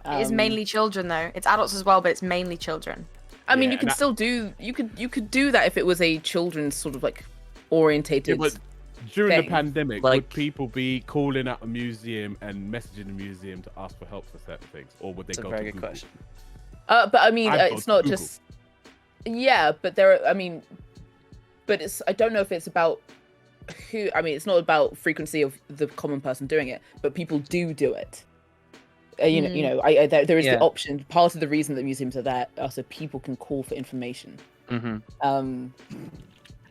It is mainly children though. It's adults as well, but it's mainly children. I mean, Yeah, you can and still do you could do that if it was a children's sort of like orientated. Yeah, but during the thing. pandemic, Like- would people be calling at a museum and messaging the museum to ask for help for certain things, or would they That's a go very to good Google? question. But I mean, I've got it's not Google. just. Yeah, but there are. I mean, but it's. I don't know if it's about who. I mean, it's not about frequency of the common person doing it, but people do it. You know, there is Yeah. the option. Part of the reason that museums are there are so people can call for information.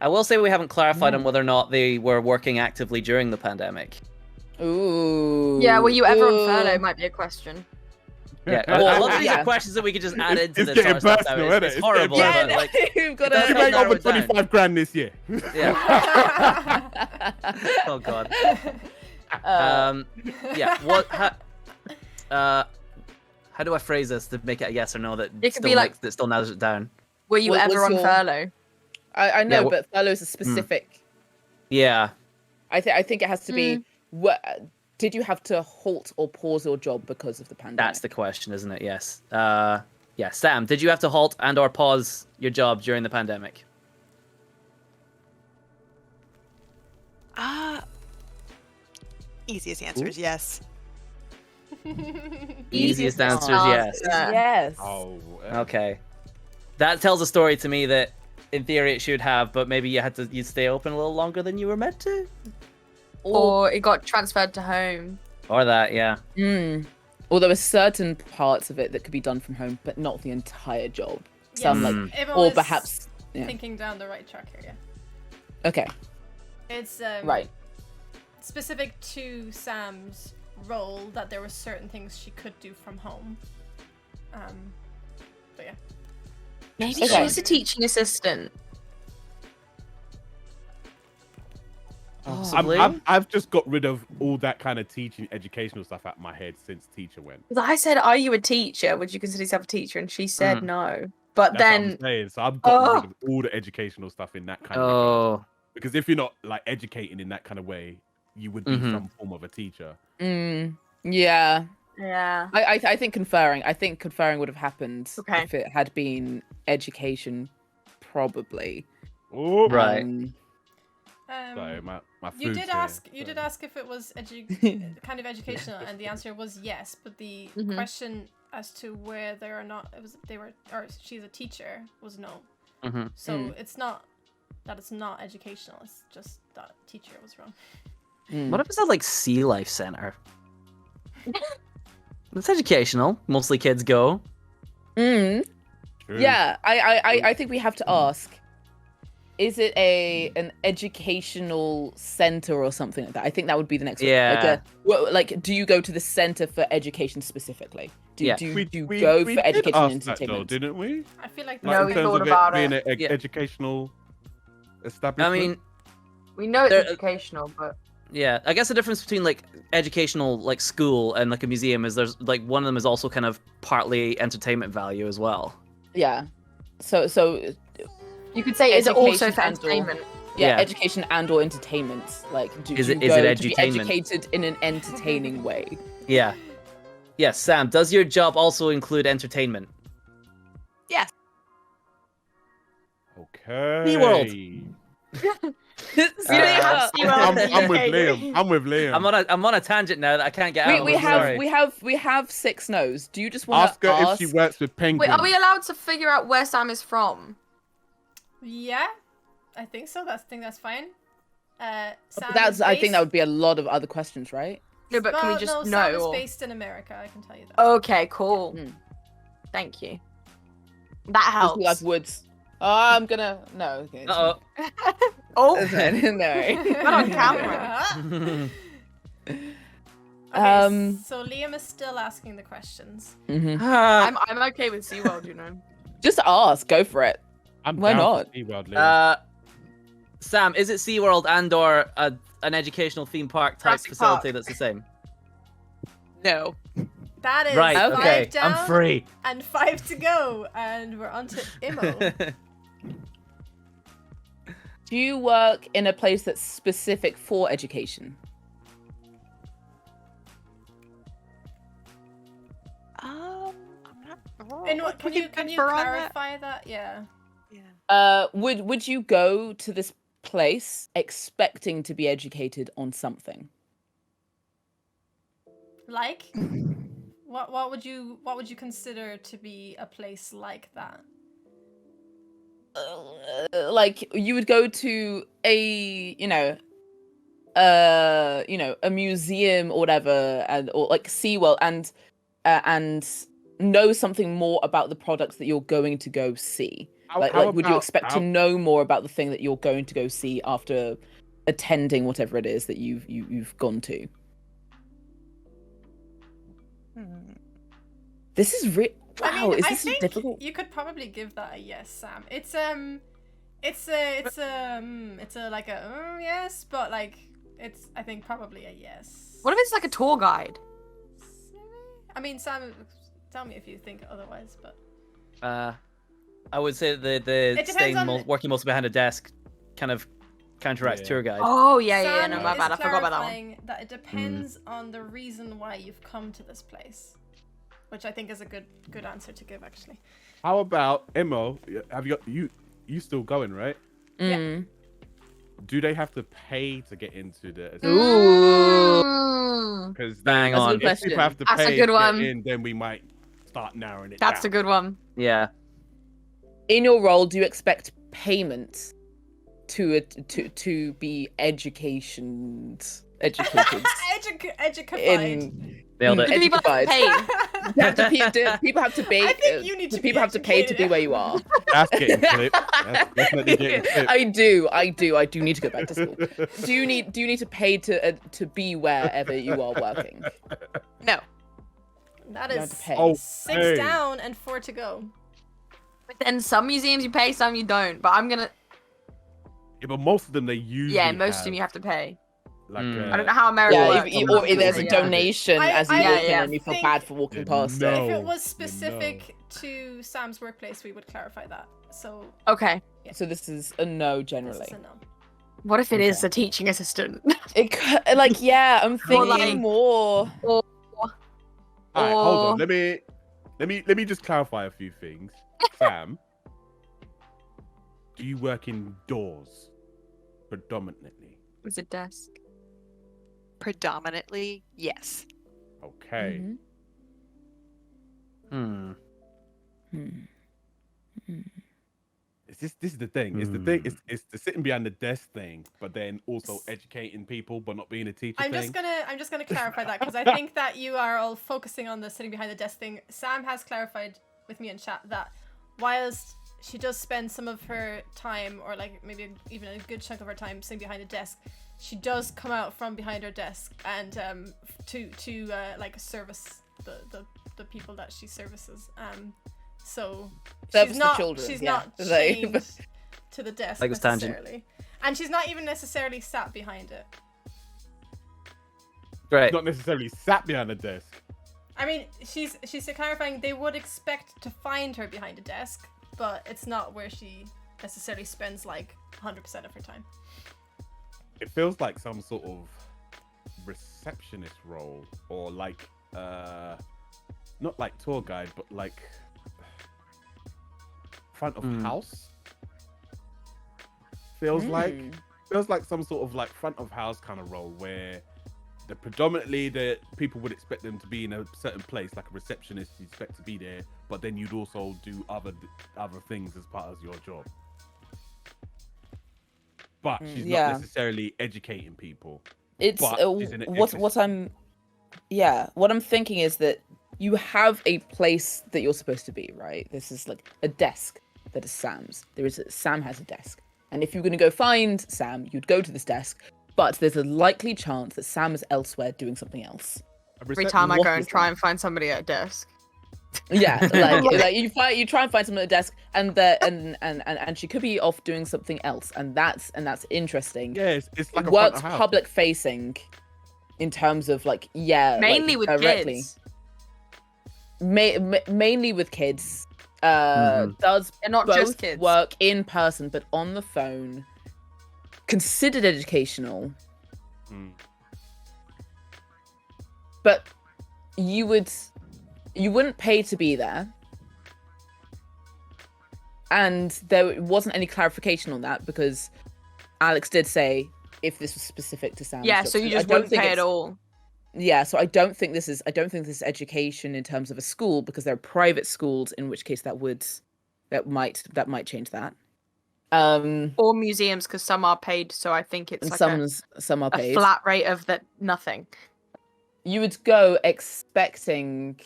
I will say we haven't clarified on whether or not they were working actively during the pandemic. Ooh. Yeah, were you ever on Ooh. furlough? Might be a question. Yeah. Well, a lot of these Yeah. are questions that we could just add into It's this getting sort of stuff. personal, Now. isn't It's it? It's horrible. getting Yeah, But, like, you've got You That's to. make narrow over it down. 25 grand this year. yeah. Oh god. Yeah. What? How do I phrase this to make it a yes or no that It could still be like- that still narrows it down? Were you What ever was on your- furlough? I know, Yeah, but furloughs are specific. Yeah. I think it has to be. Did you have to halt or pause your job because of the pandemic? That's the question, isn't it? Yes. Yeah. Sam, did you have to halt and/or pause your job during the pandemic? Easiest answer is yes. Easiest answer is yes. Yes. Oh. Okay. That tells a story to me that, in theory, it should have, but maybe you'd stay open a little longer than you were meant to. Or it got transferred to home. Or that, yeah. Or there were certain parts of it that could be done from home, but not the entire job. Some Emma or was perhaps thinking down the right track here. Okay. It's Right. specific to Sam's role that there were certain things she could do from home. But yeah. Maybe Okay. she's a teaching assistant. Possibly. I've just got rid of all that kind of teaching, educational stuff out of my head since teacher went. Because I said, "Are you a teacher? Would you consider yourself a teacher?" And she said no. But That's then, what I'm saying. So I've got rid of all the educational stuff in that kind of regard. Because if you're not like educating in that kind of way, you would be some form of a teacher. Yeah. yeah. I think conferring. I think conferring would have happened Okay. if it had been education, probably. Oh, Right. Sorry, my You food's did here, ask. You so- did ask if it was kind of educational, and the answer was yes. But the question as to whether or not it was she's a teacher was no. So it's not that it's not educational. It's just that teacher was wrong. What if it's at like Sea Life Center? It's educational. Mostly kids go. True. Yeah. I think we have to ask. Is it an educational center or something like that? I think that would be the next Yeah. one. Like, do you go to the center for education specifically? Do you We go for did education ask and that, though, entertainment? didn't we? I feel like No, in we terms thought of about being it. an Yeah. educational I establishment. mean, We know it's There- educational, but yeah. I guess the difference between like educational, like school, and like a museum is there's like one of them is also kind of partly entertainment value as well. Yeah. So you could say, is it also Education for and/or- entertainment? yeah, Yeah. education and/or entertainment. Like, do Is you it go to be edutainment? educated in an entertaining way? Yeah. Yes, Sam. Does your job also include entertainment? Okay. SeaWorld. Yeah. I'm with Liam. I'm with Liam. I'm on a tangent now that I can't get out. We of. Sorry. we have 6 no's. Do you just want Ask to her ask? if she works with penguins. Wait, are we allowed to figure out where Sam is from? Yeah, I think so. I think that's fine. Sam That's. is I think that based- would be a lot of other questions, right? No, but can we Well, just no, know? Sam is or- based in America. I can tell you that. Okay, cool. Mm. Thank you. That Just helps. like woods. Oh, I'm gonna no. Okay. Uh Oh, no. not on camera. Okay, so Liam is still asking the questions. Mhm. I'm okay with SeaWorld, you know. Just ask. Go for it. I'm Why down not? for SeaWorld, Liam. Sam, is it SeaWorld and/or an educational theme park type Jurassic facility Park. that's the same? No. That is Right. 5 Okay. down I'm free. and 5 to go, and we're on to Imo. Do you work in a place that's specific for education? I'm not. And what, can you confer on that? clarify that? Yeah. Would you go to this place expecting to be educated on something? Like, what would you consider to be a place like that? Like you would go to a a museum or whatever, or like SeaWorld, and know something more about the products that you're going to go see. Like would you expect to know more about the thing that you're going to go see after attending whatever it is that you've gone to? This is wow. I mean, Is I this think difficult? you could probably give that a yes, Sam. It's a like a yes, but like it's I think probably a yes. What if it's like a tour guide? I mean, Sam, tell me if you think otherwise, but I would say the depends staying on- working mostly behind a desk kind of counteracts Yeah. tour guide. Oh yeah, Sam no, my is bad. I forgot about that one. clarifying that it depends on the reason why you've come to this place, which I think is a good answer to give actually. How about Imo? Have you got you still going, right? Yeah. do they have to pay to get into the? Ooh. Because Bang That's a on. good if people question. have to That's a pay good to one. get in, then we might start narrowing it That's a down. good one. Yeah. In your role, do you expect payment to be educated? Educated. Nailed it. Do people have to pay? Do people have to pay? I think you need to do be people have to pay to be educated. where you are? That's getting clipped. That's definitely getting clipped. I do need to go back to school. Do you need to pay to be wherever you are working? No. That You have is to pay. Oh, 6 hey. down and 4 to go. But then some museums you pay, some you don't. But I'm gonna. Yeah, but most of them they usually Yeah, most of them you have to pay. like I don't know how America Yeah, works. or if there's a Yeah. donation as you I walk in yeah. and you feel think- bad for walking past No. it. If it was you specific to Sam's workplace, we would clarify that. So Okay. So this is a no this generally. is a no. What if it is Okay. a teaching assistant? It like yeah, I'm thinking like- more. All right, hold Or- on. Let me just clarify a few things. Sam, do you work indoors predominantly? It's a desk. Predominantly, yes. Okay. Mhm. Hmm. This is the thing. It's the thing. It's the sitting behind the desk thing, but then also educating people, but not being a teacher I'm thing. just gonna clarify that because I think that you are all focusing on the sitting behind the desk thing. Sam has clarified with me in chat that whilst she does spend some of her time, or like maybe even a good chunk of her time sitting behind a desk, she does come out from behind her desk and to like service the people that she services. So Service she's the not children, she's yeah. not Like- chained to the desk Like this tangent. necessarily, and she's not even necessarily sat behind it. Great. Not necessarily sat behind a desk. I mean, she's clarifying they would expect to find her behind a desk, but it's not where she necessarily spends like 100% of her time. It feels like some sort of receptionist role, or like not like tour guide, but like front of house. Feels like some sort of like front of house kind of role where predominantly the people would expect them to be in a certain place, like a receptionist, you expect to be there, but then you'd also do other things as part of your job. But she's Yeah. not necessarily educating people. It's But she's in an what I'm thinking is that you have a place that you're supposed to be, right? This is like a desk that is Sam's. Sam has a desk, and if you're going to go find Sam, you'd go to this desk. But there's a likely chance that Sam is elsewhere doing something else. Every time I What go and is try that? and find somebody at a desk. Yeah, like you try and find someone at the desk, and she could be off doing something else, and that's interesting. Yeah, it's like It a front works of house. public facing, in terms of like Mainly like, with directly. kids. Mainly with kids. Does And not both just kids. work in person, but on the phone. Considered educational, but you wouldn't pay to be there, and there wasn't any clarification on that because Alex did say if this was specific to Sam's Yeah, job. so you I just don't wouldn't think pay at it's- all. Yeah, so I don't think this is education in terms of a school, because there are private schools, in which case that might change that. Or museums, because some are paid, so I think it's And like some are a paid. flat rate of that nothing. You would go expecting,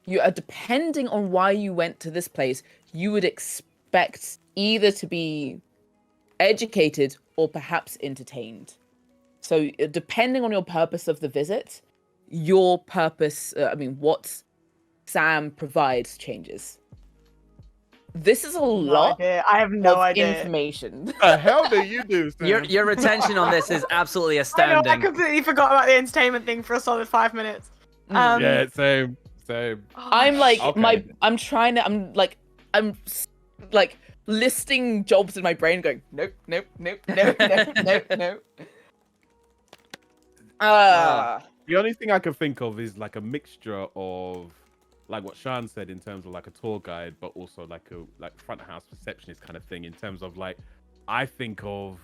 depending on why you went to this place, you would expect either to be educated or perhaps entertained. So depending on your purpose of the visit, your purpose, what Sam provides changes. This is a lot I have of information. What the hell do you do, Sam? Your retention on this is absolutely I know, astounding. I completely forgot about the entertainment thing for a solid 5 minutes. Yeah, same. I'm like Okay. I'm listing jobs in my brain, going nope. The only thing I can think of is like a mixture of like what Sian said in terms of like a tour guide, but also like a front of house receptionist kind of thing in terms of like I think of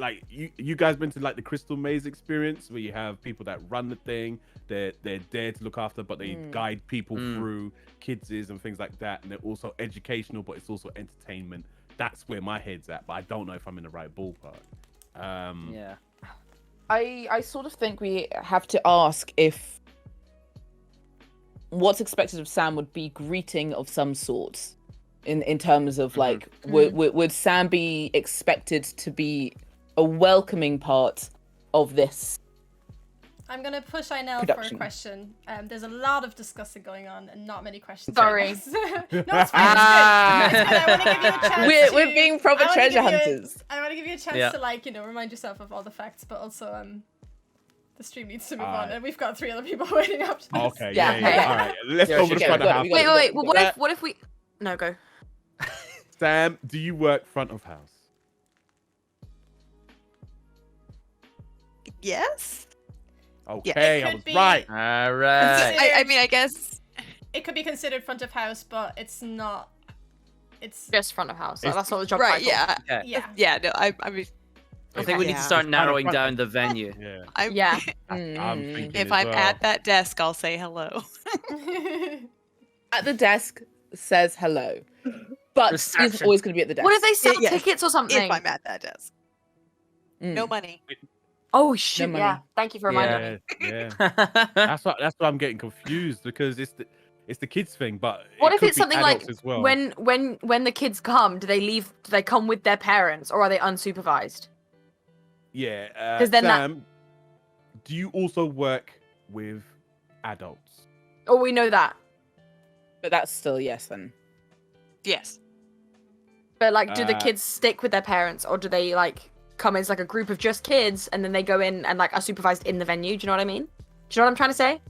like you guys been to like the Crystal Maze experience where you have people that run the thing, they're there to look after, but they guide people through kidses and things like that, and they're also educational, but it's also entertainment. That's where my head's at, but I don't know if I'm in the right ballpark. Yeah. I sort of think we have to ask if what's expected of Sam would be greeting of some sort, in terms of like, would Sam be expected to be a welcoming part of this? I'm gonna push Inel for a Production. question. There's a lot of discussing going on and not many questions. Sorry. no, it's fine. It's good. I want to give you a chance. We're being proper treasure hunters. I want to give you a chance to like, remind yourself of all the facts, but also the stream needs to move on, and we've got 3 other people waiting up. Okay. Yeah. Yeah. All right. Let's Yeah, go over the okay, front of house. Wait. Well, what if we? No, go. Sam, do you work front of house? Yes. Okay, it I could was be- right. All right. I mean, I guess. It could be considered front of house, but it's not. It's Just front of house. Like, that's not the job Right. title. Yeah. Okay. yeah. Yeah. No. I mean, I think we need to Yeah. start It's kind of narrowing front- down the venue. Yeah. I'm, Yeah. I'm thinking If as I'm well. at that desk, I'll say hello. At the desk says hello, but he's Reception. always going to be at the desk. What if they sell Yeah. tickets or something? If I'm at that desk, no money. Oh shoot! money. Yeah. Thank you for reminding me. Yeah. That's what I'm getting confused, because it's the kids thing, but What it if could it's be something like adults as well. when the kids come, do they leave? Do they come with their parents, or are they unsupervised? Yeah. 'Cause then that- Sam, do you also work with adults? Oh, we know that. But that's still yes then. Yes. But like, do the Uh, kids stick with their parents, or do they like come as like a group of just kids, and then they go in and like are supervised in the venue? Do you know what I mean? Do you know what I'm trying to say?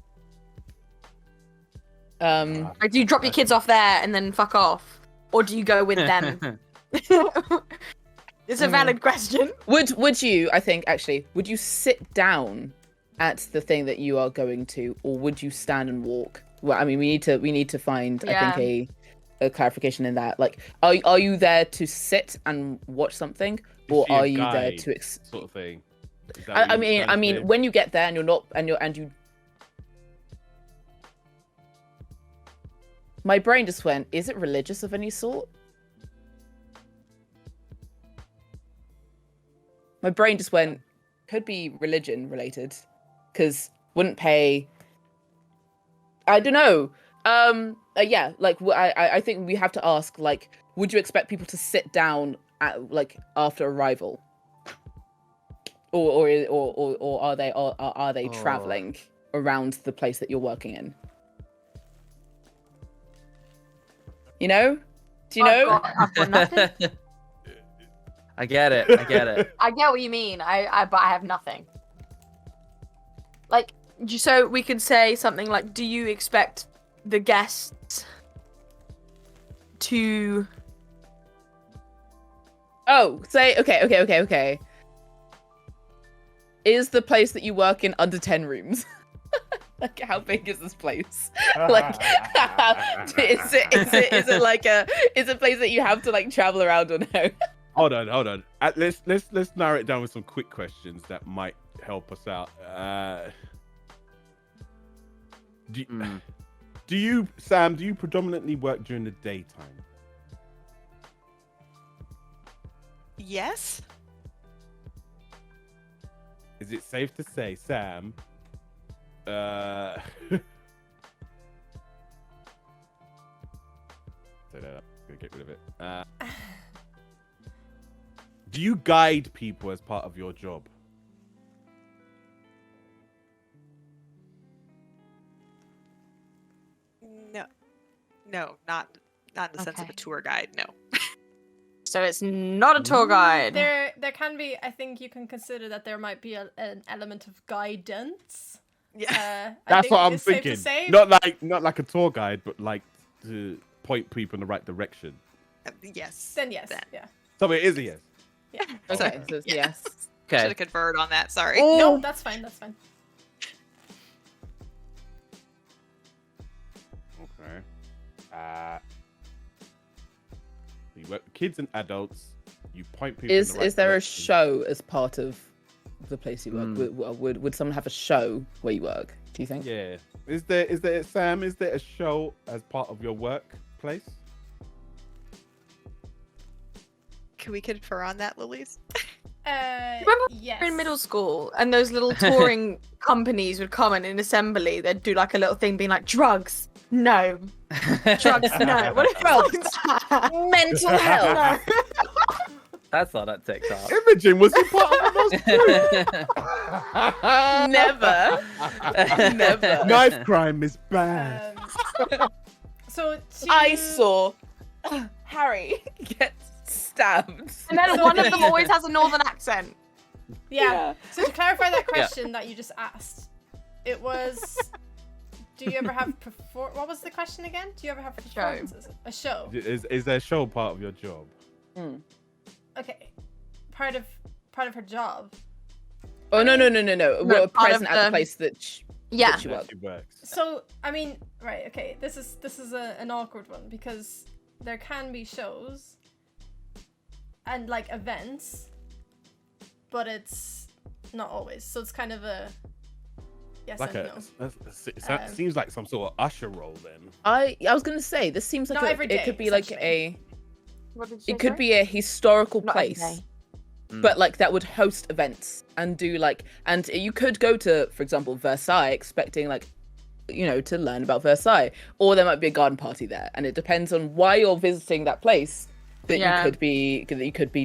Like, do you drop your kids off there and then fuck off, or do you go with them? It's a valid question. Would you? I think actually, would you sit down at the thing that you are going to, or would you stand and walk? Well, I mean, we need to find I think a clarification in that. Like, are you there to sit and watch something, or Is she a are you there guide to? Sort of thing. Is that what I you're mean, trying to say? when you get there and you're not, and you. My brain just went. Is it religious of any sort? My brain just went. Could be religion related, because wouldn't pay. I don't know. Yeah, like I think we have to ask. Like, would you expect people to sit down at like after arrival, or are they traveling around the place that you're working in? You know? Do you know? I've got nothing. I get it. I get what you mean. But I have nothing. Like, so we could say something like, do you expect the guests to... Oh, say okay. Is the place that you work in under 10 rooms? Like, how big is this place? Like, is it like is it a place that you have to like travel around or no? Hold on. Let's narrow it down with some quick questions that might help us out. Do you, Sam? Do you predominantly work during the daytime? Yes. Is it safe to say, Sam? Say that. I'm gonna get rid of it. Do you guide people as part of your job? No, not in the sense of a Okay. tour guide. No. So it's not a tour guide. There can be. I think you can consider that there might be an element of guidance. Yeah. I That's think what I'm it's safe to thinking. say. Not like a tour guide, but like to point people in the right direction. Yes. Then yes, Then. yeah. So it is a yes. Yeah. Okay, so it's yes. Should Okay. have conferred on that. Sorry. No, that's fine. That's fine. Okay. You work with kids and adults. You point people. in the right Is there a direction. show as part of the place you work? Would someone have a show where you work? Do you think? Yeah. Is there Sam? Is there a show as part of your workplace? Can we confer on that, Lolies? Remember yes. we were in middle school and those little touring companies would come in assembly, they'd do like a little thing being like, drugs, no. Drugs, no. What is Drugs. that? Mental health. That's not at TikTok. Imogen, was you part of those two? Never. Never. Knife crime is bad. So I saw Harry get stabbed. And then one of them always has a northern accent. Yeah. So to clarify that question that you just asked, it was, do you ever have what was the question again? Do you ever have performances? A show. Is there a show part of your job? Okay. Part of her job. Oh no! We're part present of at the the- place that she Yeah. works. She works. So I mean, right? Okay. This is an awkward one because there can be shows and like events, but it's not always. So it's kind of a yes Like and no. seems like some sort of usher role then. I was gonna say this seems like Not every day, it could be like essentially. What did she it could say? be a historical Not every place. day. But like that would host events and do like, and you could go to, for example, Versailles expecting like, you know, to learn about Versailles, or there might be a garden party there, and it depends on why you're visiting that place that Yeah. you could be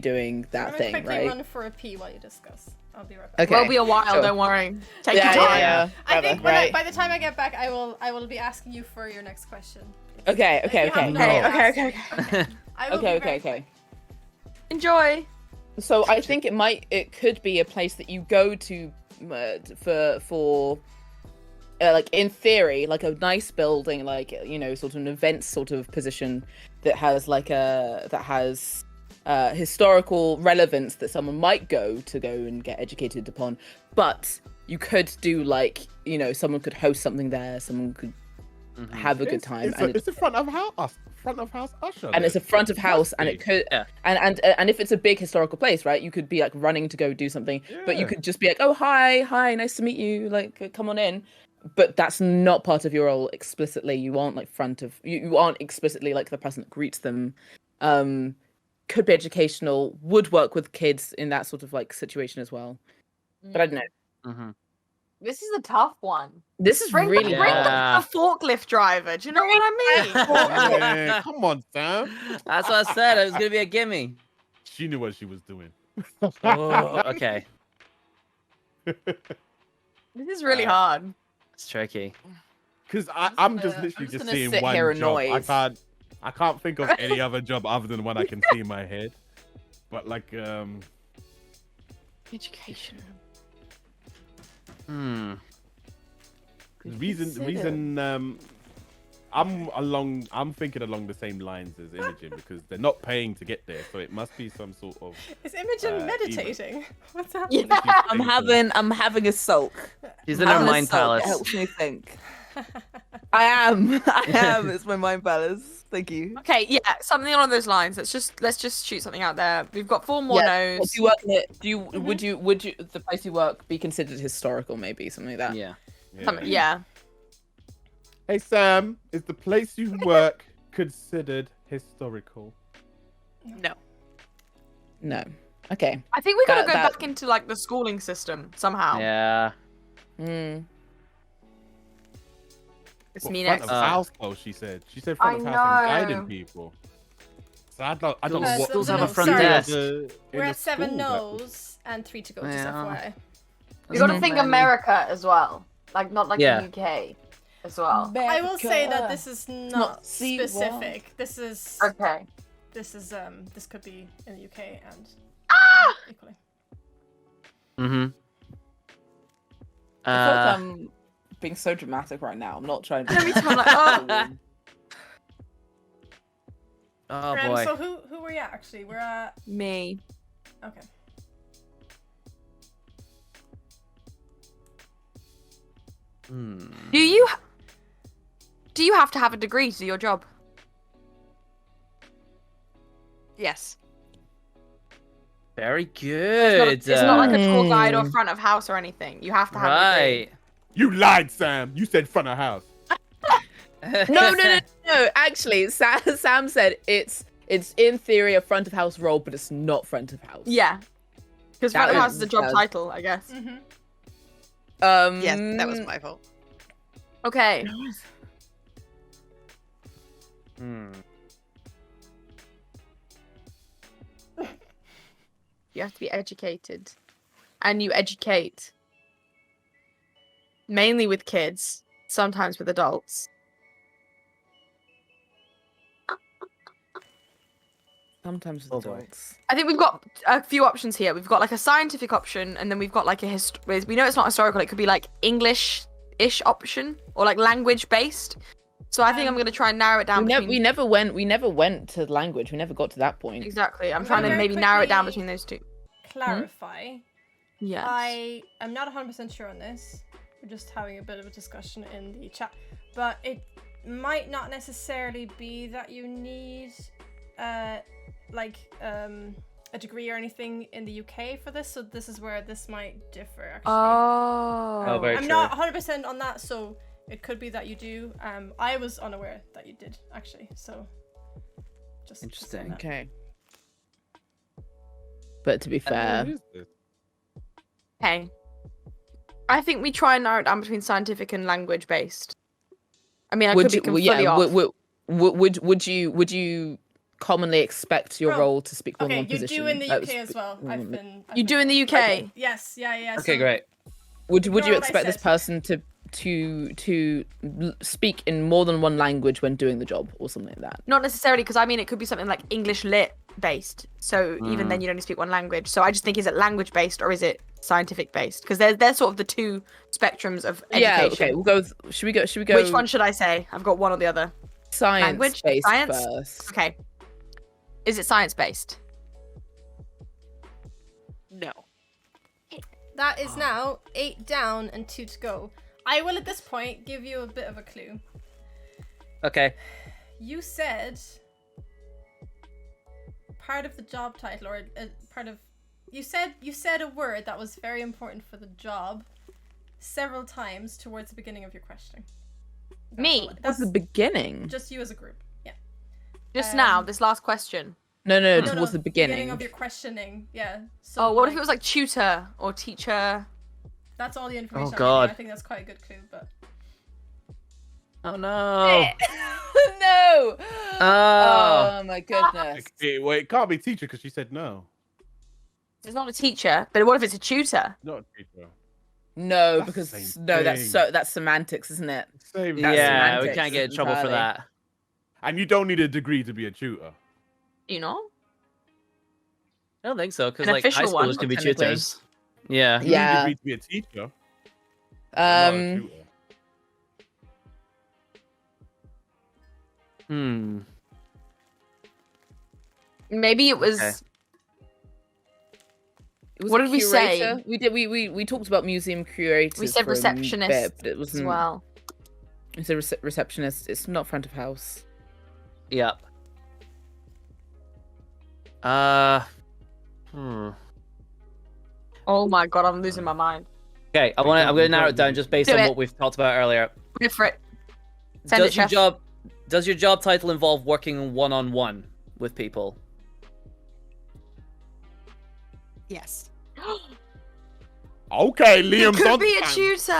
doing I'm that gonna thing, quickly right? run for a pee while you discuss. I'll be right back. Okay. Will be a while, sure. don't worry. Take Yeah, your time. yeah. I think Right. by the time I get back, I will be asking you for your next question. Okay. If you haven't No. already Okay. asked. I will be Okay. very Okay. Enjoy. So I think it could be a place that you go to for like in theory, like a nice building, like, you know, sort of an event sort of position that has historical relevance that someone might go and get educated upon. But you could do like, you know, someone could host something there, someone could have a good time, It's a front of house usher. and it's a front of house, and it could Yeah. and if it's a big historical place, right, you could be like running to go do something, but you Yeah. could just be like, oh hi, nice to meet you, like come on in. But that's not part of your role explicitly. You aren't like you aren't explicitly like the person that greets them. Could be educational, would work with kids in that sort of like situation as well. But I don't know. This is a tough one. This is Bring, really bring hard. the forklift driver. Do you know what I mean? Yeah, come on, Sam. That's what I said. It was gonna be a gimme. She knew what she was doing. Oh, okay. This is really hard. It's tricky. Because I'm just I'm literally just just gonna seeing sit one here job. annoyed. I can't think of any other job other than one I can see in my head. But like Education. reason I'm thinking along the same lines as Imogen because they're not paying to get there, so it must be some sort of Is Imogen Eva. meditating? What's happening? I'm having a sulk. She's in her Having a mind sulk. palace. It helps me think. I am. It's my mind palace. Thank you. Okay, yeah, something along those lines. Let's just shoot something out there. We've got 4 more Yeah. no's. Do you work in it? Would you the place you work be considered historical? Maybe something like that. Yeah. Yeah. Hey Sam, is the place you work considered historical? No. No. Okay. I think we gotta go That- back into like the schooling system somehow. Yeah. Mm. It's What, me front next. of house though, she said. She said front I of house and know. guiding people. So I don't know Schools- what schools have a the front school desk. in We're a at 7 school that no's and 3 to go. Just Yeah. FYI. You gotta Mhm. think America as well. Like not like Yeah. the UK as well. I will say that this is not sea specific. This is Okay. this could be in the UK and equally. Mm-hmm. I feel like I'm being so dramatic right now. I'm not trying to. Every time I'm like, oh. Oh boy. So who were you at, actually? We're at Me. okay. Do you have to have a degree to do your job? Yes. Very good. It's not like a tour guide or front of house or anything. You have to have a degree. right. You lied, Sam. You said front of house. No. Actually, Sam said it's in theory a front of house role, but it's not front of house. Yeah. Because That front of house is- is a job that- title, I guess. Yes, that was my fault. Okay. Hmm. You have to be educated. And you educate. Mainly with kids. Sometimes with adults. Sometimes Oh, with boy. adults. I think we've got a few options here. We've got like a scientific option, and then we've got like a we know it's not historical. It could be like English-ish option or like language-based. So I think I'm gonna try and narrow it down. We never went to language. We never got to that point. Exactly. I'm I'm trying to gonna maybe very narrow it down quickly between those two. Clarify. Yes. I am not 100% sure on this. We're just having a bit of a discussion in the chat. But it might not necessarily be that you need a degree or anything in the UK for this. So this is where this might differ, actually. Oh. very I'm true. not 100% on that, so it could be that you do. I was unaware that you did, actually. So just Interesting. saying that. Okay. But to be fair, What is this? Okay. I think we try and narrow it down between scientific and language-based. I mean, I could be completely off. would you commonly expect your Bro, role to speak more than Okay, one you position? do in the UK as well. mm, You do in the UK? Okay. Yes, yeah. Okay, so- great. Would Ignore you what I expect this said. person to speak in more than one language when doing the job or something like that? Not necessarily, because I mean, it could be something like English lit based. So even then, you only speak one language. So I just think, is it language based or is it scientific based? Because they're sort of the two spectrums of education. Yeah. Okay. We'll go. Should we go? Which one should I say? I've got one or the other. Science Language? based Science? first. Okay. Is it science based? No. That is now 8 down and 2 to go. I will at this point give you a bit of a clue. Okay. You said part of the job title, or part of you said a word that was very important for the job several times towards the beginning of your question. Me? That's the beginning. Just you as a group. Yeah. Just now, Um, this last question. No, No, towards the beginning. of your questioning. Yeah. So Oh, what if it was like tutor or teacher? That's all the information. Oh, I'll give you. God. I think that's quite a good clue, but Oh no. No. Oh. Oh my goodness. It can't be teacher because she said no. It's not a teacher, but what if it's a tutor? Not teacher. No, That's the because same no, thing. that's semantics, isn't it? Same. That's Yeah, we semantics can't get in trouble for entirely. that. And you don't need a degree to be a tutor. Do you know? I don't think so, because An like high official one, schoolers can be technically. tutors. Yeah. You Yeah. need a degree to be a teacher. Not a Um. tutor. Hmm. Maybe it was. Okay. It was What a did we say? curator. We did. We talked about museum curators. We said for a receptionist bit, but it as wasn't. well. We said receptionist. It's not front of house. Yep. Hmm. Oh my god, I'm losing my mind. Okay, I'm gonna narrow it down just based Do on it. what we've talked about earlier. Go for it. Send it, chef. Does your job title involve working one-on-one with people? Yes. Okay, It Liam's could on be a time. tutor.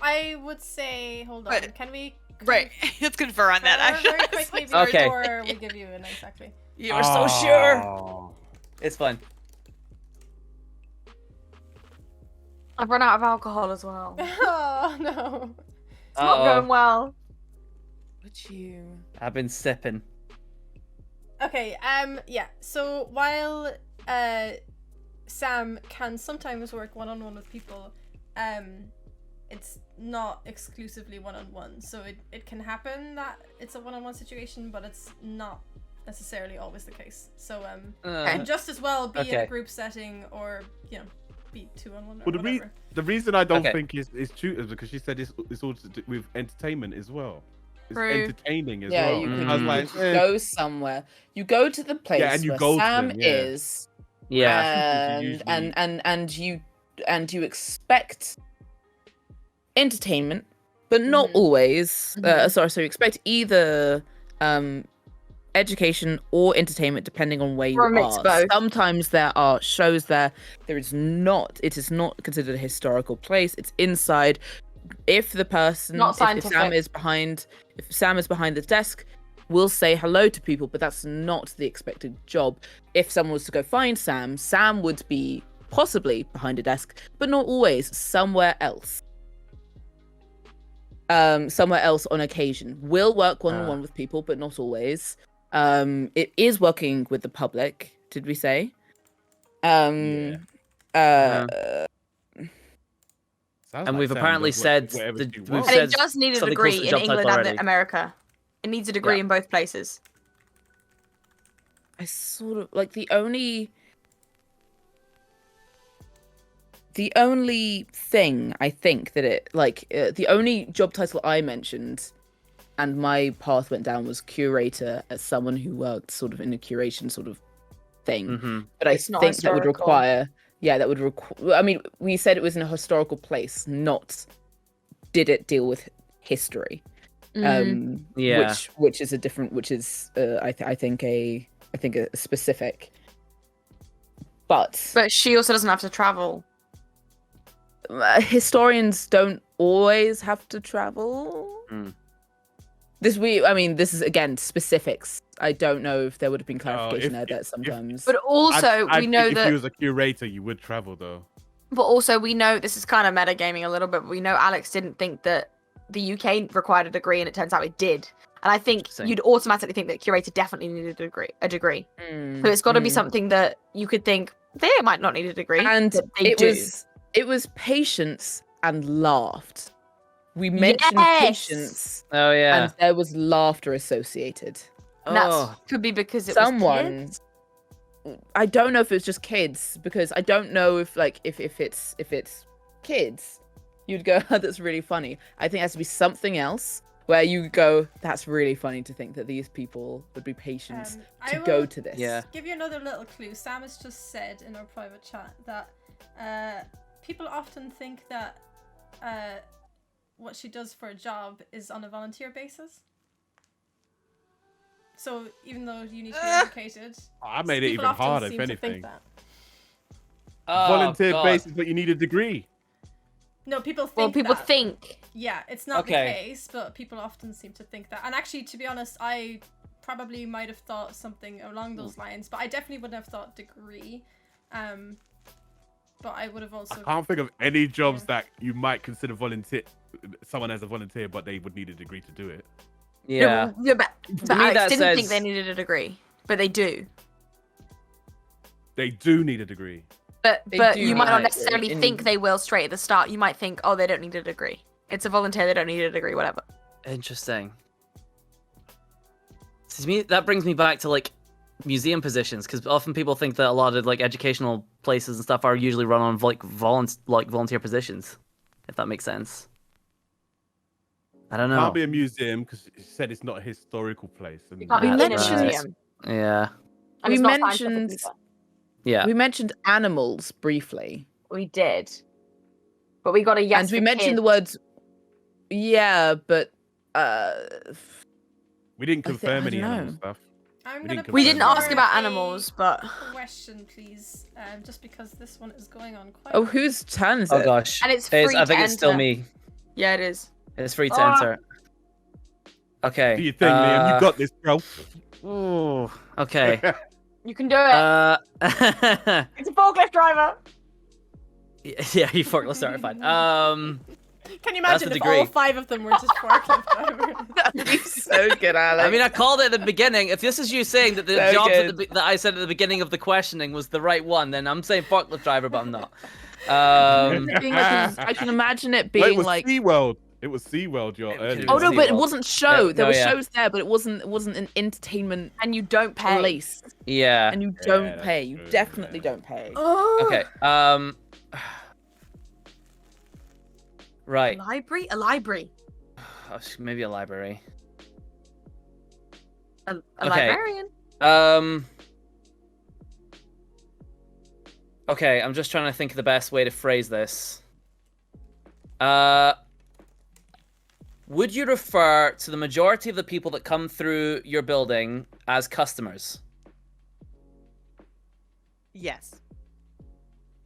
I would say, hold on. But- Can we? Right. Let's confer on that. Very Actually, quickly Sorry. Okay. before we give you an exactly. You were so sure. Oh. It's fine. I've run out of alcohol as well. It's Oh no. not going well. Would you? I've been sipping. Okay, yeah. So while Sam can sometimes work one-on-one with people, it's not exclusively one-on-one. So it can happen that it's a one-on-one situation, but it's not necessarily always the case. So can just as well be in a Okay. group setting or, you know, be 2-on-1 or Well, whatever. the reason I don't Okay. think is tutors because she said it's all to do with entertainment as well. It's True. entertaining as Yeah, well. you Mm. I was could like, you could go somewhere. You go to the place and you where go to Sam them, yeah. is, Yeah. and you expect entertainment, but not always. So you expect either education or entertainment, depending on where you Or a mix are. of both. Sometimes there are shows there. It is not considered a historical place. It's inside. If the person, Not if scientific. if Sam is behind the desk, we'll say hello to people, but that's not the expected job. If someone was to go find Sam, Sam would be possibly behind a desk, but not always, somewhere else. Somewhere else on occasion. Will work one-on-one with people, but not always. It is working with the public, did we say? Sounds And like we've Sam apparently does said whatever that she we've wants. And said it does need a something close to degree in job title England and already. America. It needs a degree Yeah. in both places. I sort of like the only thing I think that it the only job title I mentioned and my path went down was curator, as someone who worked sort of in a curation sort of thing. Mm-hmm. But It's I not think that would historical. require I mean, we said it was in a historical place, not did it deal with history. Yeah. Which is a different, which is I think a specific. But she also doesn't have to travel. Historians don't always have to travel. This is again specifics. I don't know if there would have been clarification there that sometimes. But also, I we know think that. if you was a curator, you would travel though. But also, we know this is kind of metagaming a little bit. But we know Alex didn't think that the UK required a degree, and it turns out it did. And I think Interesting. you'd automatically think that curator definitely needed a degree. So it's got to be something that you could think they might not need a degree, And but they it do. was patience and laughed. We mentioned Yes! patience, Oh yeah. and there was laughter associated. And that Oh. could be because it Someone, was kids. I don't know if it's just kids, because I don't know if it's kids, you'd go, oh, that's really funny. I think it has to be something else where you go, that's really funny to think that these people would be patient to go to this. Yeah. Give you another little clue. Sam has just said in our private chat that people often think that what she does for a job is on a volunteer basis. So even though you need to be educated, I made it people even often harder, if seem to think anything. that. Volunteer God. basis, but you need a degree. No, people think Well, people that. think. Yeah, it's not Okay. the case, but people often seem to think that. And actually, to be honest, I probably might have thought something along those lines, but I definitely wouldn't have thought degree. But I would have also. I can't think of any jobs that you might consider someone as a volunteer, but they would need a degree to do it. Yeah. Yeah, but To me, Alex that didn't think says- they needed a degree, but they do. They do need a degree. But They do you might not like, necessarily in- think they will straight at the start. You might think, oh, they don't need a degree. It's a volunteer, they don't need a degree, whatever. Interesting. To me, that brings me back to like museum positions, because often people think that a lot of like educational places and stuff are usually run on like volunteer positions, if that makes sense. I don't know. Can't be a museum because it said it's not a historical place. And You can't be We in a mentioned- museum. Yeah. And We it's not mentioned- scientific Yeah. We mentioned animals briefly. either. We did. But we got a yes and we for mentioned the kids. words, yeah, but we didn't I thi- confirm I any don't animal know. stuff. I'm We gonna didn't We confirm didn't that. ask about a animals, but question, please, just because this one is going on quite. oh, whose turn is Oh it? gosh. and it's It free is- I think to it's still enter. me. Yeah, it is. It's free to Ah. enter. Okay. Do you think, Liam? You got this, bro. Ooh. Okay. You can do it. Yeah, It's a forklift driver. you forklift certified. Can you That's imagine the if all degree. 5 of them were just forklift drivers? That'd be so good, Alex. I mean, I called it at the beginning. If this is you saying that the So job good. that I said at the beginning of the questioning was the right one, then I'm saying forklift driver, but I'm not. Being like, I can imagine it Wait, being it was like. SeaWorld. It was SeaWorld, your It earlier. Oh no, but it SeaWorld. wasn't show. Yeah, There no, were yeah. shows there, but it wasn't an entertainment And you don't pay. place, Yeah. and you Yeah, don't that's pay. You true, definitely yeah. don't pay. Oh. Okay. Right. Library? A library. Maybe a library. A Okay. librarian. Okay, I'm just trying to think of the best way to phrase this. Would you refer to the majority of the people that come through your building as customers? Yes.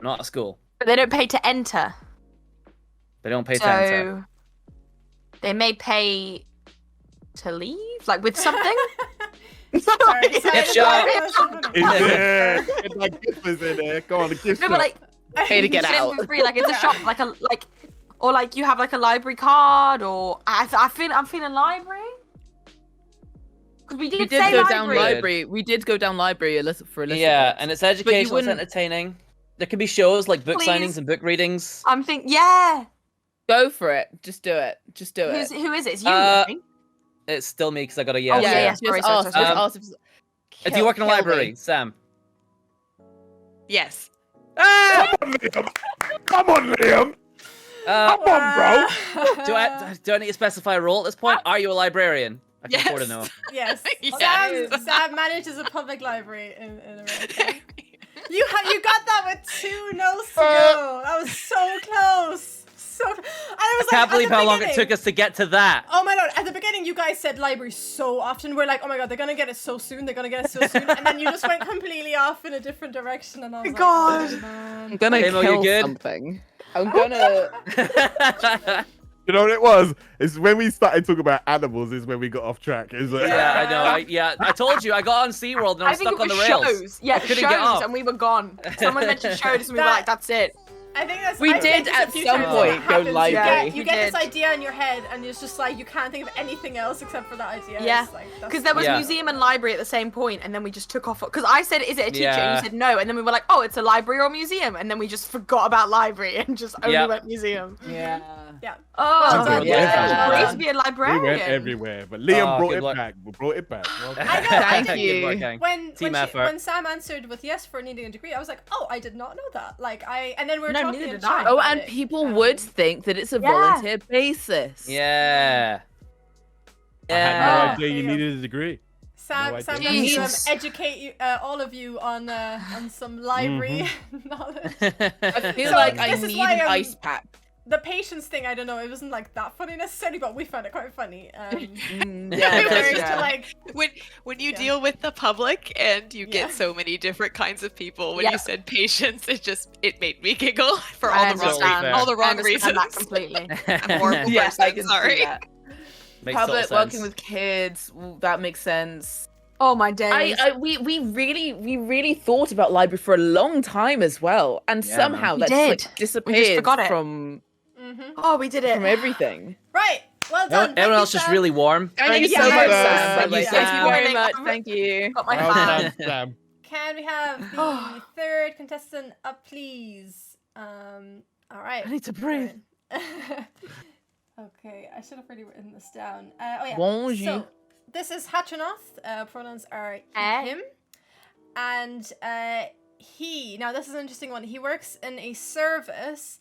Not a school. But they don't pay to enter. They don't pay to enter. So they may pay to leave, like with something. Sorry, Gift shop. In there. Get that gift is in there. Go on, the gift No, shop. but like Pay to get you out. for free. Like it's a shop, or like you have like a library card, or I'm feeling library. Because we did say go down library. library. We did go down library a little for a little Yeah, bit. and it's educational, it's wouldn't- entertaining. There could be shows like book Please. signings and book readings. I'm thinking, yeah. Go for it. Just do it. Just do it. Who is it? It's you. Uh, I think. It's still me because I got a yes. Oh, yeah, there. yeah. Just Sorry, ask. sorry. Just ask if Do you work in a kill me. library, Sam? Yes. Ah! Come on, Liam. Come on, Liam. Come on, bro. Do I need to specify a role at this point? Are you a librarian? I can afford to know. Yes. Yes. Sam manages a public library in America. You got that with 2 no's to go. That was so close. And I I was like, can't believe at the how long it beginning- took us to get to that. Oh my god, at the beginning you guys said library so often. We're like, oh my god, they're gonna get it so soon, they're gonna get it so soon. And then you just went completely off in a different direction and I was God. like, oh, man. I'm gonna Amo, you kill good? something. I'm gonna. You know what it was? It's when we started talking about animals is when we got off track. Is it? Yeah, I know. I told you I got on SeaWorld and I I was think stuck it on the was rails. shows. Yeah, couldn't shows, get off. and we were gone. Someone mentioned shows, and we were That- like, "That's it." I think that's We I did think it's at a few some times point that go happens. library. You We get did. this idea in your head and it's just like you can't think of anything else except for that idea. Yeah. It's like, that's- Because there was Yeah. museum and library at the same point, and then we just took off. Because I said, "Is it a teacher?" And Yeah. you said no, and then we were like, "Oh, it's a library or museum," and then we just forgot about library and just only Yeah. went museum. Yeah. Oh, Well done. Yeah. it's great Yeah. to be a We librarian. went everywhere, but Liam Oh, brought good it luck. back. We brought it back. Well done. I know, Thank Good you. work, gang. Team effort. When Sam answered with yes for needing a degree, I was like, oh, I did not know that. And then we were No, talking neither in did I. chat Oh, about and it. people would think that it's a Yeah. volunteer basis. Yeah. I had no Yeah. idea There you you go. needed a degree. Sam, No Sam idea. can Jesus. educate you, all of you on some library knowledge. I feel So, like I this is need why, an ice pack. The patience thing, I don't know, it wasn't like that funny necessarily, but we found it quite funny. Yeah, Whereas that's to, true. like, When you Yeah. deal with the public and you Yeah. get so many different kinds of people, when Yeah. you said patience, it made me giggle for I all the wrong understand. all the I wrong understand reasons. that completely. I'm a horrible Yes, person. I can Sorry. see that. Makes Public total working sense. with kids, that makes sense. Oh my days. We really thought about library for a long time as well, and Yeah, somehow man. that's We like did. disappeared forgot it. from Oh, we did it. everything. right, well done. Thank Everyone you, else just Sam. really warm. Thank you you, so much, Sam. Sam. Thank you, Thank Sam. you very much. Thank you. Got my Well fan. done, Sam. Can we have the third contestant up, please? All right. I need to breathe. Okay, I should have really written this down. Oh yeah. Bonjour. So this is Hatchanoth. Pronouns are he, Eh? him, and he. Now this is an interesting one. He works in a service.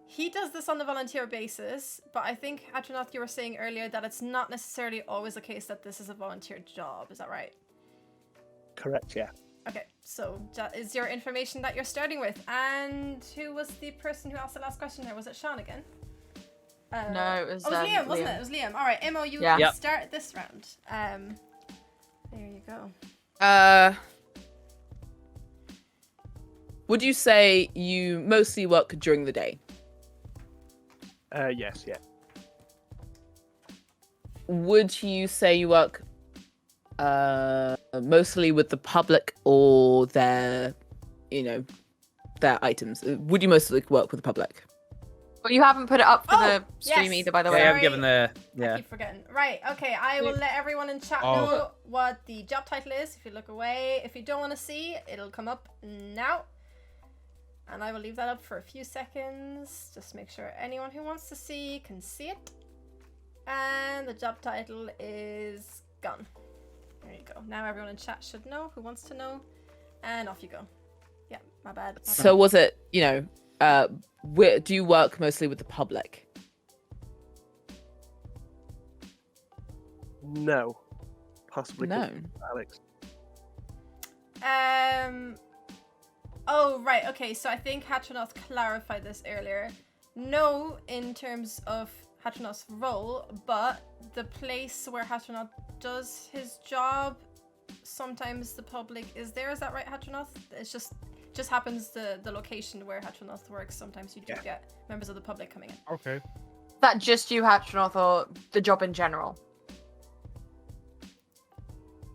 He does this on a volunteer basis, but I think Hatchanoth, you were saying earlier that it's not necessarily always the case that this is a volunteer job. Is that right? Correct, yeah. Okay, so that is your information that you're starting with. And who was the person who asked the last question there? Was it Sean again? No, it was, Liam, wasn't Liam. it? It was Liam. All right, Emo, you Yeah. Yep. start this round. There you go. Would you say you mostly work during the day? Yes, yeah. Would you say you work mostly with the public or their items? Would you mostly work with the public? But you haven't put it up for Oh, the stream yes. either, by the Yeah, way. I haven't given the I keep forgetting. Right, okay, I will let everyone in chat know what the job title is. If you look away, if you don't want to see, it'll come up now. And I will leave that up for a few seconds. Just make sure anyone who wants to see can see it. And the job title is gone. There you go. Now everyone in chat should know who wants to know. And off you go. Yeah, my bad. So was it, do you work mostly with the public? No. Possibly No. could be Alex. Oh, right. Okay, so I think Hatronoth clarified this earlier. No, in terms of Hatronoth's role, but the place where Hatronoth does his job, sometimes the public is there. Is that right, Hatronoth? It's just happens the location where Hatronoth works. Sometimes you do get members of the public coming in. Okay. That just you, Hatronoth, or the job in general?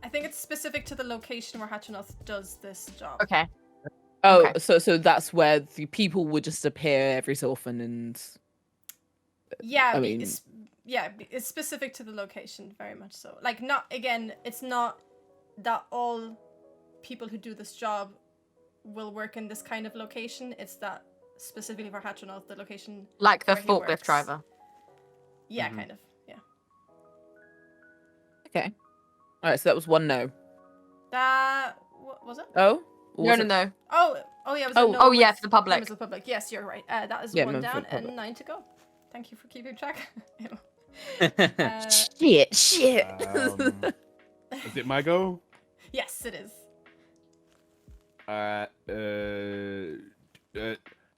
I think it's specific to the location where Hatronoth does this job. Okay. Oh, Okay. so that's where the people would just appear every so often and. Yeah, I mean- it's specific to the location, very much so. Like, it's not that all people who do this job will work in this kind of location. It's that specifically for Hatronoth, the location. Like the where he forklift works. driver. Yeah, Mhm. kind of. Yeah. Okay. All right, so that was one no. What was it? Oh. Or No, was no, it- no. Oh, yeah. Was Oh, it no Oh, yeah, with for the public. members of the public. Yes, you're right. That is Yeah, one members of down the public. and 9 to go. Thank you for keeping track. Shit. Is it my go? Yes, it is.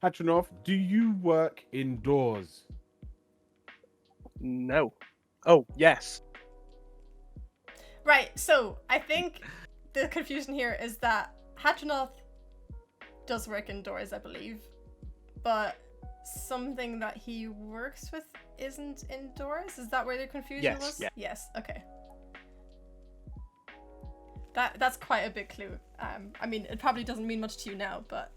Hatronoth, do you work indoors? No. Oh, yes. Right, so I think the confusion here is that Hatronoth does work indoors, I believe, but something that he works with isn't indoors. Is that where the confusion Yes, was? yeah. Yes. Okay. That's quite a big clue. I mean, it probably doesn't mean much to you now, but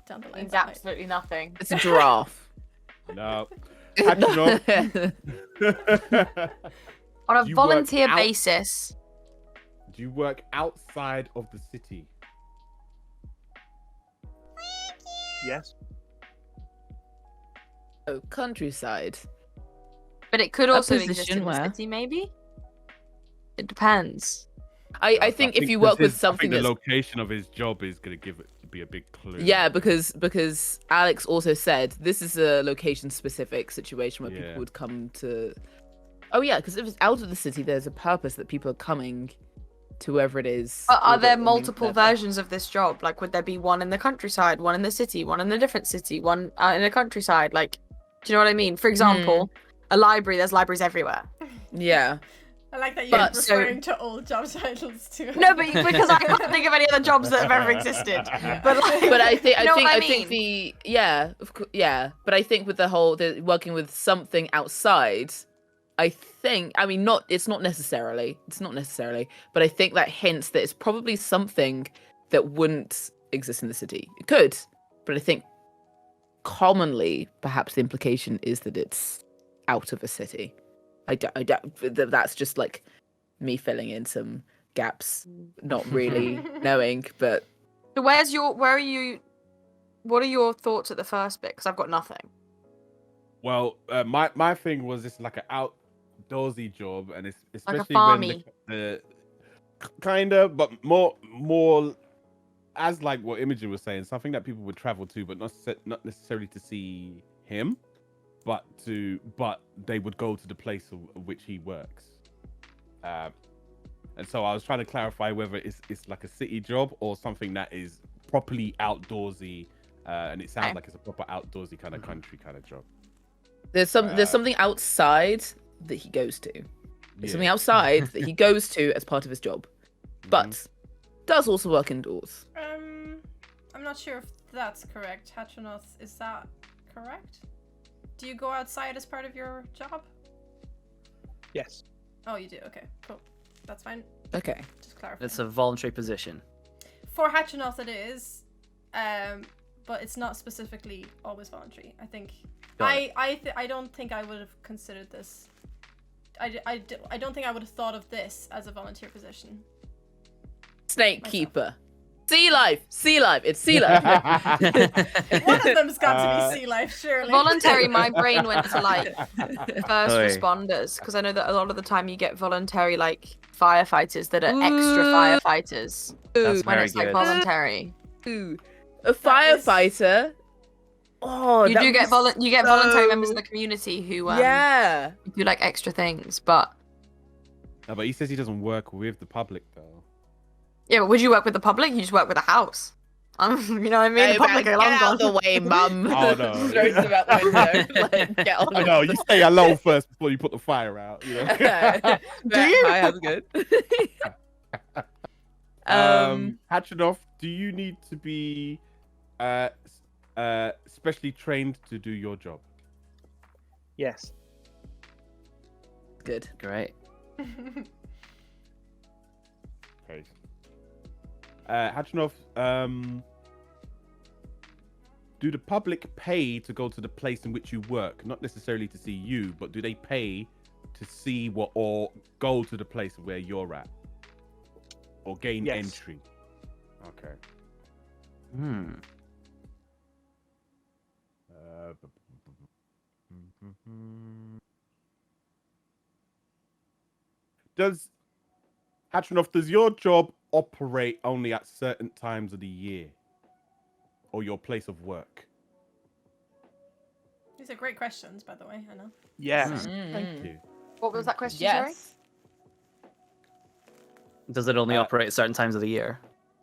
down the line. Means that might. absolutely nothing. It's a giraffe. No. Hatronoth, On a You work volunteer out- basis. do you work outside of the city? Yes. Oh, countryside. But it could A also exist position in the where- city, maybe? It depends. I think if you work with something the that's location of his job is going to be a big clue. yeah, because Alex also said this is a location specific situation where Yeah. people would come to. Oh yeah, because if it's out of the city, there's a purpose that people are coming to wherever it is. But are or there I mean, multiple whatever. versions of this job? Like, would there be one in the countryside, one in the city, one in a different city, one out in the countryside? Like, do you know what I mean? For example, a library, there's libraries everywhere. Yeah. I like that you're But- referring to old job titles too. No, but because I can't think of any other jobs that have ever existed. But like, But I think you know what I think mean? But I think with the working with something outside, it's not necessarily, but I think that hints that it's probably something that wouldn't exist in the city. It could, but I think commonly perhaps the implication is that it's out of a city. I doubt that's just like me filling in some gaps, not really knowing, but So what are your thoughts at the first bit? Because I've got nothing. Well, my thing was it's like an outdoorsy job, and it's Like a especially when farmy. the kind of, but more as like what Imogen was saying, something that people would travel to, but not necessarily to see him, but they would go to the place of which he works. And so I was trying to clarify whether it's like a city job or something that is properly outdoorsy, and it sounds Okay. like it's a proper outdoorsy kind of country kind of job. there's something outside that he goes to. There's Yeah. something outside that he goes to as part of his job, but does also work indoors. I'm not sure if that's correct. Hatronoth, is that correct? Do you go outside as part of your job? Yes. Oh, you do. Okay, cool. That's fine. Okay. Just clarify. It's a voluntary position. For Hatronoth, it is, but it's not specifically always voluntary. I think. Got I don't think I would have considered this. I don't think I would have thought of this as a volunteer position. Snake Myself. keeper. Sea life. It's sea life. One of them's got to be sea life, surely. Voluntary, my brain went to like first Oi. responders, because I know that a lot of the time you get voluntary like firefighters that are extra Ooh. firefighters That's when very it's like good. voluntary. Ooh. A firefighter. Oh, You that do get was voluntary members so- of the community who yeah. do like extra things, but No, but he says he doesn't work with the public though. yeah, but would you work with the public? You just work with the house. You know what I mean? Hey, The public man, are get long out gone. the way, mum. Oh, no. Throws them out the window. Like, get on I know, you say hello first before you put the fire out, you know. Do you? Hi, how's it good? Hatchinoff, do you need to be specially trained to do your job? Yes. Good. Great. Okay. Hatchinoff, do the public pay to go to the place in which you work? Not necessarily to see you, but do they pay to see or go to the place where you're at? Or gain Yes. entry? Okay. Does your job operate only at certain times of the year? Or your place of work? These are great questions, by the way. I know. Yes. Thank you. What was that question, sorry? Yes. Does it only operate at certain times of the year?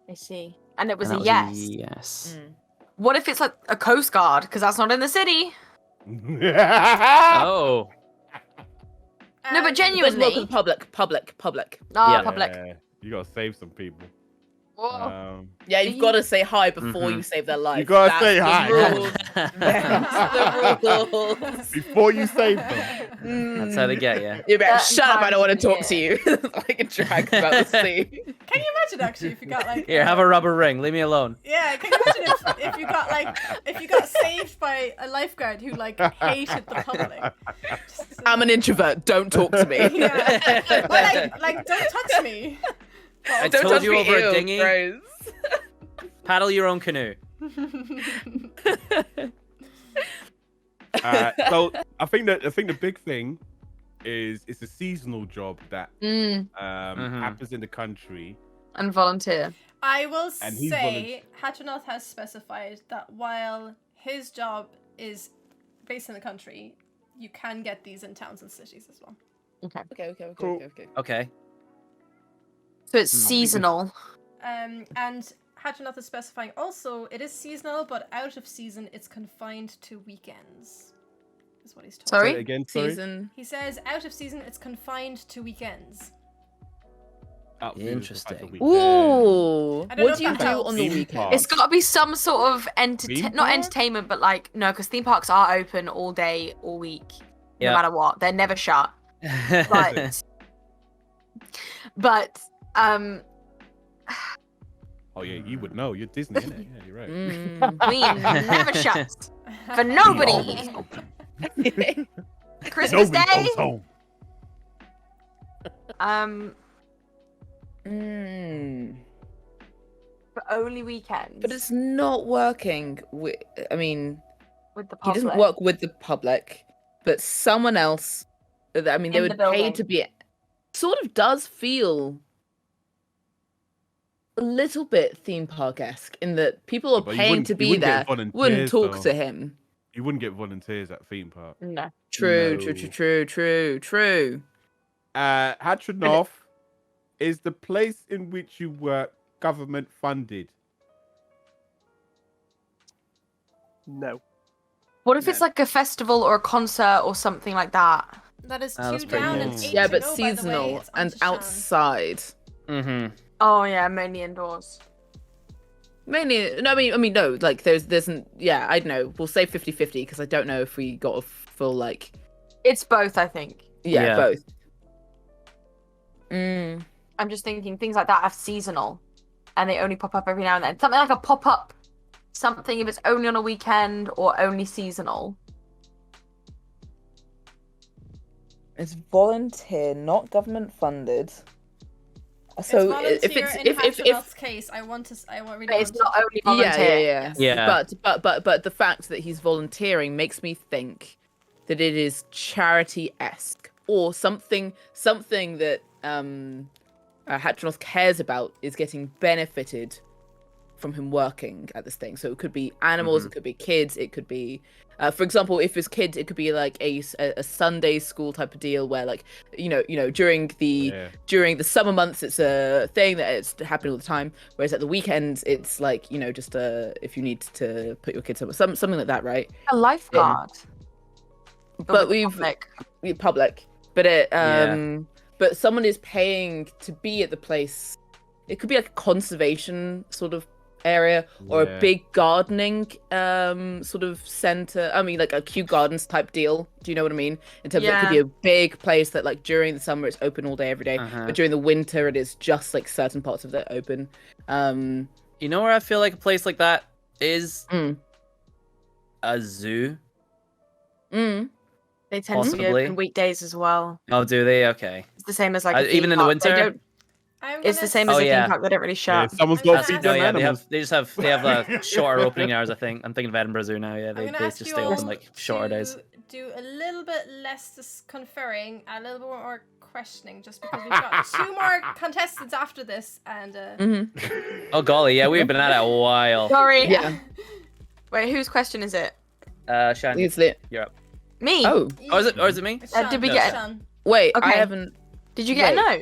I see. And it was And a that yes. Yes. What if it's like a coast guard? Because that's not in the city. Oh. No, but But genuinely. public. Oh, Yeah. public. You gotta save some people. Whoa. Yeah, you've got to say hi before you save their life. You gotta That's say the hi. rules. That's the rules. Before you save them. That's how they get you. You better Certain shut up. I don't want to times talk to you. Like a drag about the sea. Can you imagine actually if you got like Here, have a rubber ring. Leave me alone. Yeah, can you imagine if you got like if you got saved by a lifeguard who like hated the public? I'm an introvert. Don't talk to me. Yeah. like don't touch me. I Don't told touch you me, over ew, a dinghy. gross. Paddle your own canoe. So I think the big thing is it's a seasonal job that happens in the country. And volunteer. I will And he's say Hatchinoth has specified that while his job is based in the country, you can get these in towns and cities as well. Okay. Okay. Okay. So it's seasonal. And Hatchinoth is specifying also it is seasonal, but out of season it's confined to weekends. Is what he's told. Sorry? Say it again, sorry. Season. He says out of season it's confined to weekends. Interesting. Ooh. I don't know What if do you that do helps. on the Theme weekend? park. It's got to be some sort of Theme not park? entertainment, but like no, because theme parks are open all day, all week, Yeah. no matter what. They're never shut. But Oh yeah, you would know. You're Disney, innit? Yeah, you're right. we never shut for nobody. Christmas Nobody Day. goes home. But only weekends. But it's not working with. I mean, with the he public. doesn't work with the public, but someone else. I mean, they In the would pay building. to be. Sort of does feel a little bit theme park esque in that people are But you paying wouldn't- to you be wouldn't get there, wouldn't volunteers, talk though. to him. You wouldn't get volunteers at theme park. No. True. Hatchinoff, is the place in which you work government funded? No. What if it's like a festival or a concert or something like that? That is that's 2 pretty down cool. and 8 Yeah, to but go, by the way. seasonal It's and onto Shan. outside. Mm-hmm. Oh yeah, mainly indoors. Mainly, no, I mean, no. Like, there's, yeah, I don't know. We'll say 50-50 because I don't know if we got a full like. It's both, I think. Yeah, Yeah. both. I'm just thinking things like that are seasonal, and they only pop up every now and then. Something like a pop up, something if it's only on a weekend or only seasonal. It's volunteer, not government funded. It's So volunteer if it's in if Hatchinoth's case, I really But it's want not only volunteer. yeah. Yeah. But the fact that he's volunteering makes me think that it is charity-esque or something that Hatchinoth cares about is getting benefited from him working at this thing. So it could be animals, it could be kids, it could be, for example, if it's kids, it could be like a Sunday school type of deal where like, during the summer months, it's a thing that it's happening all the time. Whereas at the weekends, it's like, just if you need to put your kids somewhere, something like that, right? A lifeguard. But public. But it but someone is paying to be at the place. It could be like a conservation sort of area or a big gardening sort of center. I mean, like a Kew Gardens type deal. Do you know what I mean? In terms of it could be a big place that like during the summer it's open all day every day, but during the winter it is just like certain parts of it open. You know where I feel like a place like that is? A zoo. They tend to be open weekdays as well. Oh, do they? Okay. It's the same as like a even in the park. winter. It's the same as a theme park. They don't really shut. Yeah, someone's got to feed them animals. They have like shorter opening hours. I think. I'm thinking of Edinburgh Zoo now. Yeah, they just stay open like shorter days. Do a little bit less conferring, a little bit more questioning, just because we've got 2 more contestants after this, and. Oh golly, yeah, we've been at it a while. Sorry. Yeah. Wait, whose question is it? Shan, you're up. Me. Oh, is it me? Did we get? Wait, okay. I haven't. Did you get a no?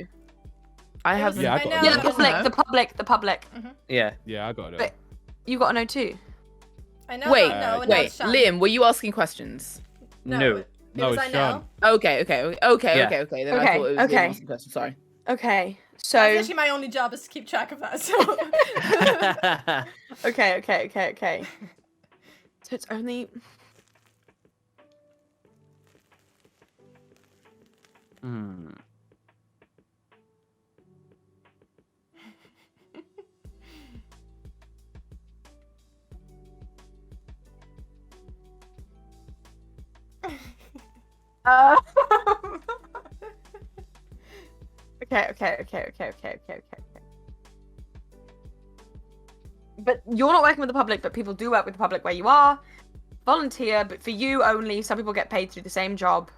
I haven't. Yeah, I got Yeah, the public. Yeah, I got it. But you got a no too. I know. Wait, no, Liam, were you asking questions? No. Was I know? Okay. Then I thought it was Liam asking questions. Sorry. Okay, so. That's actually my only job is to keep track of that. So. Okay. So it's only. Okay. But you're not working with the public, but people do work with the public where you are. Volunteer, but for you only. Some people get paid through the same job.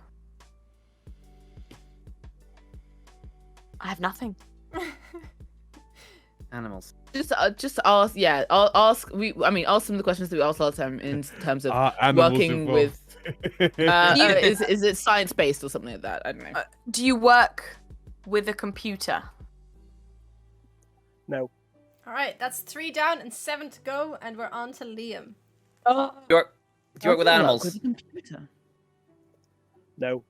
I have nothing. Animals. Just ask. Yeah, I'll ask. Ask some of the questions that we asked last time in terms of working with. Is it science based or something like that? I don't know. Do you work with a computer? No. All right, that's 3 down and 7 to go, and we're on to Liam. Do you work with animals? With a computer? No.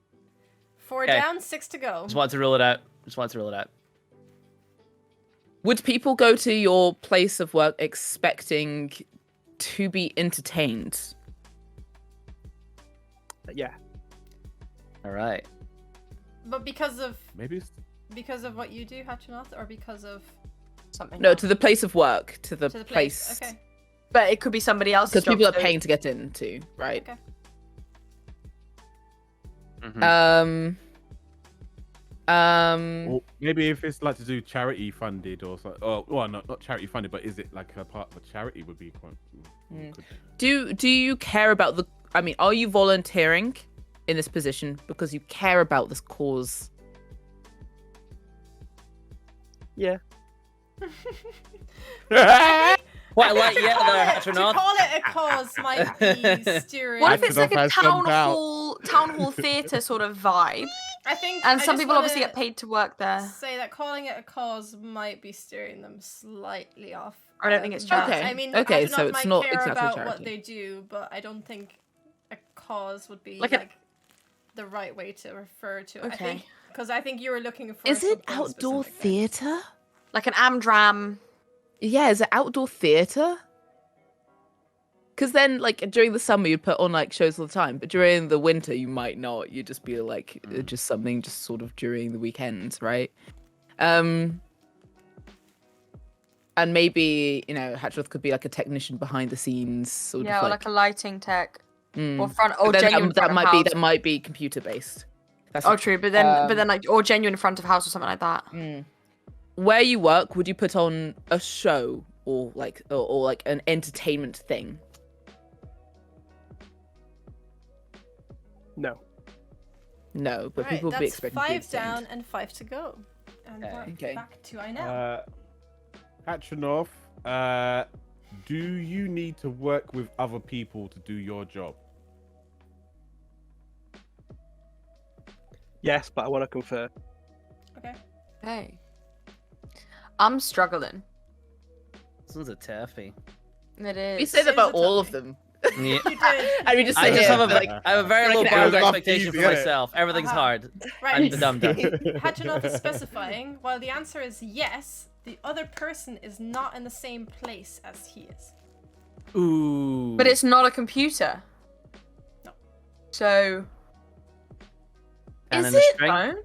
4 down, 6 to go. Just wanted to rule it out. Would people go to your place of work expecting to be entertained? Yeah. All right. But because of what you do, Hatchinoth, or because of something? No, else? to the place of work, to the place. Okay. But it could be somebody else's Because people job, are paying to get into, right? Okay. Or maybe if it's like to do charity funded or something. Oh, well, not charity funded, but is it like a part of a charity would be quite. Do you care about the? I mean, are you volunteering in this position because you care about this cause? Yeah. Quite like there, To Hatchinoth. call it a cause might be steering. What if it's like a has town jumped out. hall theatre sort of vibe? I think. And I some just people wanna obviously get paid to work there. Say that calling it a cause might be steering them slightly off. I don't think it's charity. Okay. I mean, Okay, Hatchinoth so it's might not care exactly about charity. what they do, but I don't think a cause would be Like the right way to refer to it. Okay. I think because I think you were looking for. Is it something outdoor specific. theatre? Like an Amdram. Yeah, is it outdoor theatre? Because then, like, during the summer, you'd put on, like, shows all the time. But during the winter, you might not. You'd just be, like, just something just sort of during the weekends, right? And maybe, Hatchworth could be, like, a technician behind the scenes. Sort Yeah, of, or like a lighting tech. Mm. Or front, or But then genuine front of house. that might be computer-based. Oh, true. But then, like, or genuine front of house or something like that. Where you work, would you put on a show or like an entertainment thing? No. No, but All right, people would be expecting to be 5 down entertained. and 5 to go. And we're Okay. back to Inel. Hatchinoff, Do you need to work with other people to do your job? Yes, but I want to confer. Okay. Hey. I'm struggling. This one's a toughie. It is. We say that It is about a all of toughie. them. Yeah. You did. And we just I sit just here, have a like, I have a very like low an bar of hour. expectation for Easy, innit? myself. Everyth's Uh-huh. hard. Right. I'm the dum dum. Hutchinoff is specifying, while the answer is yes, the other person is not in the same place as he is. Ooh. But it's not a computer. No. So. And Is in the it string?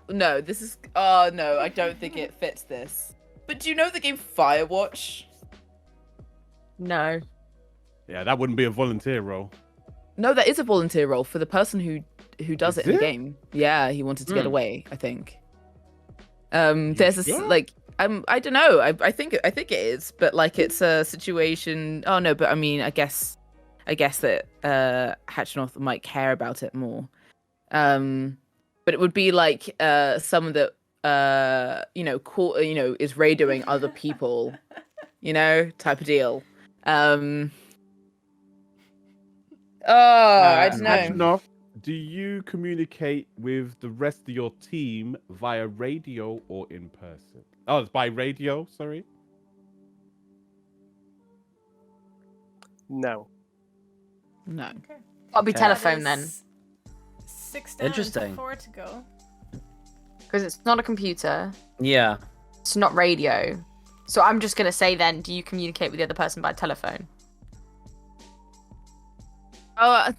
though? This is no, I don't think it fits this. But do you know the game Firewatch? No. Yeah, that wouldn't be a volunteer role. No, that is a volunteer role for the person who does Is it in the it? game. Yeah, he wanted to get Hmm. away, I think. There's this sure? like I don't know. I think it is, but like it's a situation. Oh no, but I mean, I guess that Hatchnorth might care about it more. But it would be like someone that is radioing other people, type of deal. I don't know. Hutchinoff, do you communicate with the rest of your team via radio or in person? Oh, it's by radio, sorry. No. No. I'll be Okay. telephone That then. is 6 down Interesting. to 4 to go. Because it's not a computer. Yeah. It's not radio. So I'm just going to say then, do you communicate with the other person by telephone? Or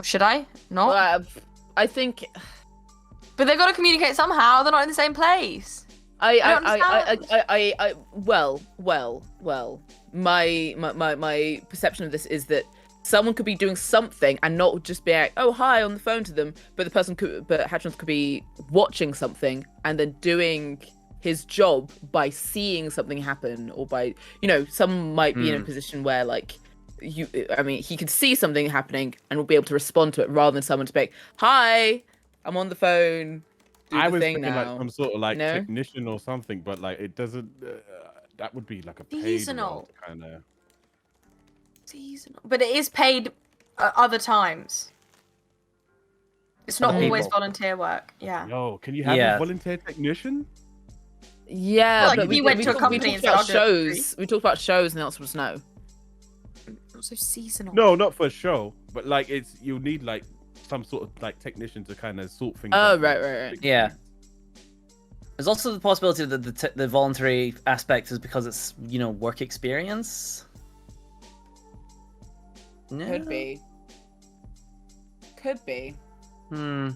should I? Not? I think But they've got to communicate somehow. They're not in the same place. well, my perception of this is that someone could be doing something and not just be like, oh hi on the phone to them, but Hatchnorth could be watching something and then doing his job by seeing something happen, or by someone might be in a position where he could see something happening and will be able to respond to it rather than someone to be like, hi, I'm on the phone. I was thing thinking now. like some sort of like No? technician or something, but like it doesn't. That would be like a paid Seasonal. kind of. Seasonal. But it is paid other times. It's not Other always people. volunteer work. Yeah. Yo, can you have Yeah. a volunteer technician? Yeah, Well, like, but if you went to a company we and talked said, about "I'll do it for shows. We talked about shows, and the answer was no. Also seasonal. No, not for a show, but like you'll need like some sort of like technician to kind of sort things. Oh, out. right. Yeah. There's also the possibility that the voluntary aspect is because it's work experience. No. Could be. Hmm.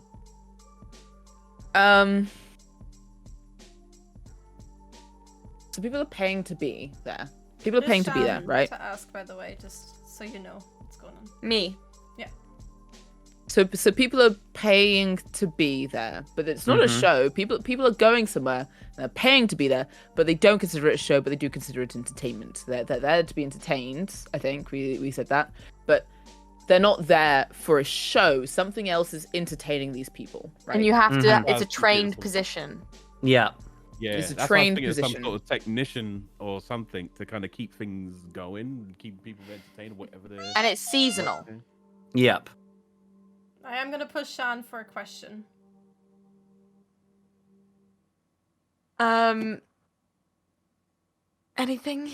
So people are paying to be there. People are paying to be there, Shan right? To ask, by the way, just so you know what's going on. Me. So people are paying to be there, but it's not a show. People are going somewhere. They're paying to be there, but they don't consider it a show. But they do consider it entertainment. They're there to be entertained. I think we said that, but they're not there for a show. Something else is entertaining these people, right? And you have to. Mhm. It's a That's trained beautiful. position. Yeah. Yeah, It's a that's what I was trained thinking, some position. sort of technician or something to kind of keep things going, keep people entertained, whatever they're. And it's seasonal. Yep. I am gonna push Shan for a question. Anything?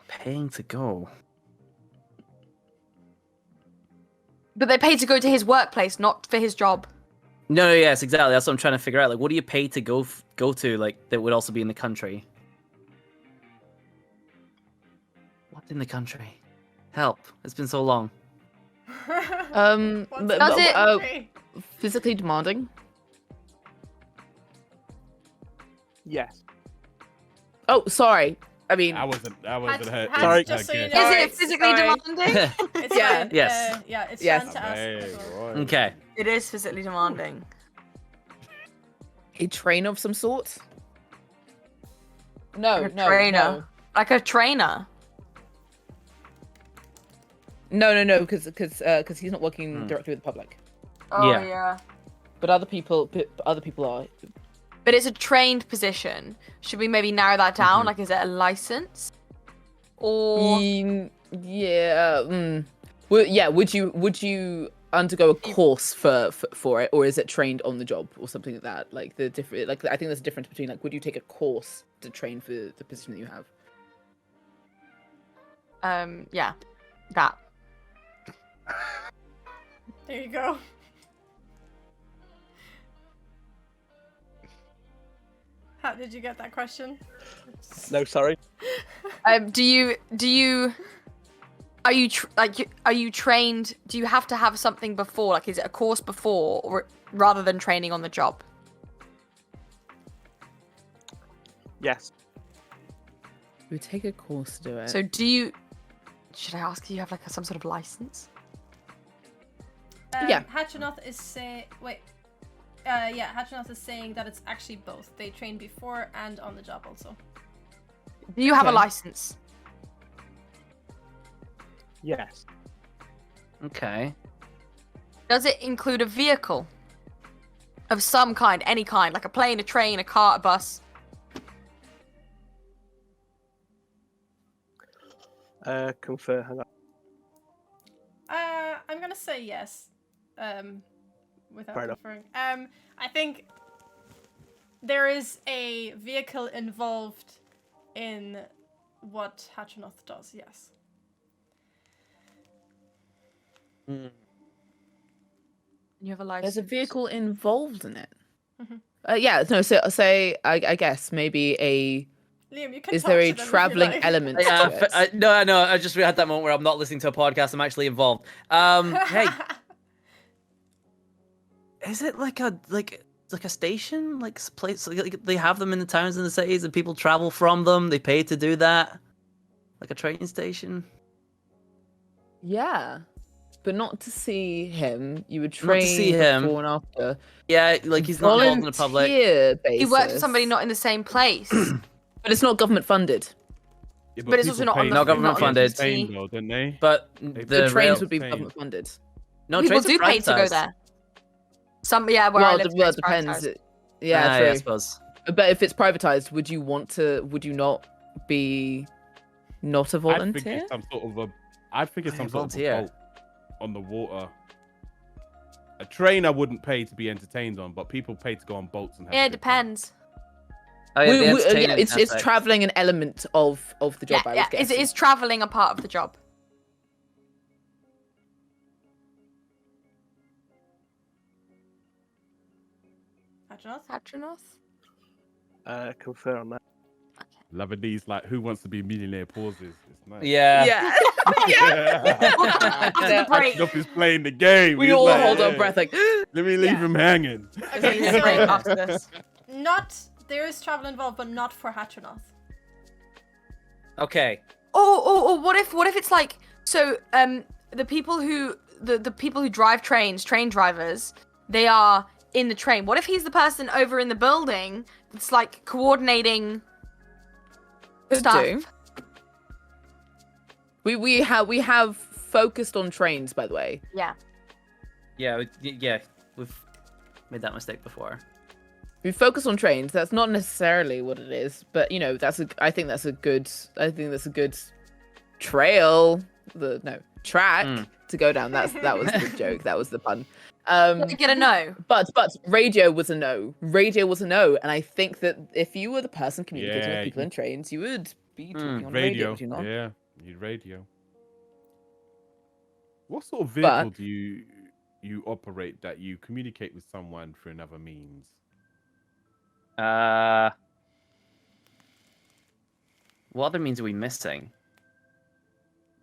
Paying to go. But they pay to go to his workplace, not for his job. No, yes, exactly. That's what I'm trying to figure out. Like, what do you pay to go to? Like, that would also be in the country. What's in the country? Help! It's been so long. What's Does it- country? Physically demanding. Yes. Oh, sorry. I mean, I wasn't her. Hatch, Sorry. just so you guess. know, Is it it's- physically sorry. demanding? It's Yeah. fine. Yes. Yeah, it's Yes. Shan to ask. Hey, as well. right. Okay. It is physically demanding. a trainer of some sort. No, Like a trainer. Like a trainer. No, because he's not working directly with the public. Oh Yeah. yeah. But other people are. but it's a trained position. Should we maybe narrow that down? Like, is it a license? Or Yeah. Would you undergo a course for it, or is it trained on the job or something like that? Like the different, like I think there's a difference between like, would you take a course to train for the position that you have? yeah, that. There you go. How did you get that question? No, sorry. Are you trained? Do you have to have something before? Like, is it a course before, or rather than training on the job? Yes. We would take a course to do it. So do you? Should I ask? Do you have like some sort of license? Yeah. Hutchinoth is saying. Wait. Yeah, Hutchinoth is saying that it's actually both. They train before and on the job also. Do you have a Okay. license? Yes. Okay. Does it include a vehicle of some kind, any kind, like a plane, a train, a car, a bus? Confer. Hang on. I'm gonna say yes. Without Fair enough. conferring. I think there is a vehicle involved in what Hutchinoth does. Yes. You have a license. There's a vehicle involved in it. Mhm. Yeah. No. So say I guess maybe a. Liam, you can. Is talk there to a them if you traveling like. element Yeah, to it? no. I just had that moment where I'm not listening to a podcast. I'm actually involved. Hey, is it like a station, like place? Like they have them in the towns and the cities, and people travel from them. They pay to do that, like a train station. Yeah, but not to see him. You would Not train to see him. before and after. Yeah, like he's not involved in the public. Volunteer He works for basis. somebody not in the same place. But it's not government funded. Yeah, But it's also people not on pay the- to Not government be funded. entertained though, don't they? But The The the trains rail, would be train. government funded. no People trains do are pay to go privatised. there. Some, yeah, where I live, Well, it it's depends. privatised. Yeah, I true. suppose. But if it's privatized, would you not be not a I think volunteer? it's some sort of a. I think it's Hey, some sort of volunteer. a boat on the water. A train I wouldn't pay to be entertained on, but people pay to go on boats and have. Yeah, a it good time. depends. Oh, yeah, the Yeah, entertainment it's aspect. traveling an element of the job. Yeah, I yeah. was guessing. Is traveling a part of the job? Hutchinoth? Patronos? Confer on that. Loving these like who wants to be a millionaire pauses. It's nice. Yeah. Yeah. After the break. Hutchinoth is playing the game. We He's all like, hold our "Hey, breath like. Let me leave Yeah. him hanging. Okay, After the break so after this. there is travel involved, but not for Hutchinoth. Okay. Oh, what if it's like, so the people who the people who drive trains, train drivers, they are in the train. What if he's the person over in the building that's like coordinating Could stuff? do. We have focused on trains, by the way. Yeah. Yeah, we've made that mistake before. We focus on trains. That's not necessarily what it is, but you know, I think that's a good trail. Track Mm. to go down. That was the joke. That was the pun. You get a no. But radio was a no. Radio was a no, and I think that if you were the person communicating Yeah, with people in trains, you would be talking on radio. Radio. Would you not? Yeah, you radio. What sort of vehicle do you operate that you communicate with someone through another means? What other means are we missing?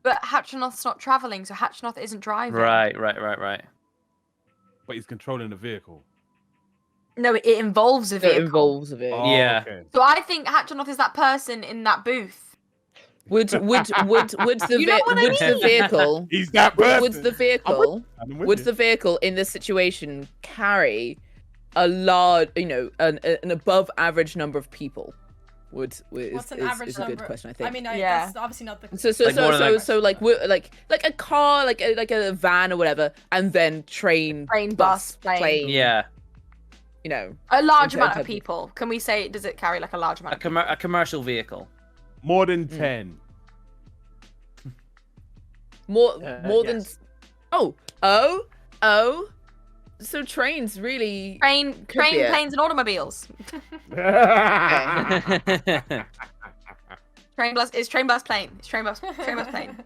But Hutchinoth's not traveling, so Hutchinoth isn't driving. Right. But he's controlling the vehicle. No, it involves a It vehicle. involves a vehicle. Oh, Yeah. Okay. So I think Hutchinoth is that person in that booth. Would the You know what I would the mean? vehicle He's that person. would the vehicle I'm with would you. the vehicle in this situation carry a large, an above average number of people? What's an average is a number? good question, I think. I mean, Yeah. that's obviously not the. So Like more than like a car, like a van or whatever, and then train, Train, bus, plane. plane. Yeah. you know. A large in amount terms of people. Can we say, does it carry like a large amount A, of people? a commercial vehicle. More than 10. More than. Yes. Oh. So trains really. Train, Could be it. planes, and automobiles. Train bus is train bus plane. It's train bus plane.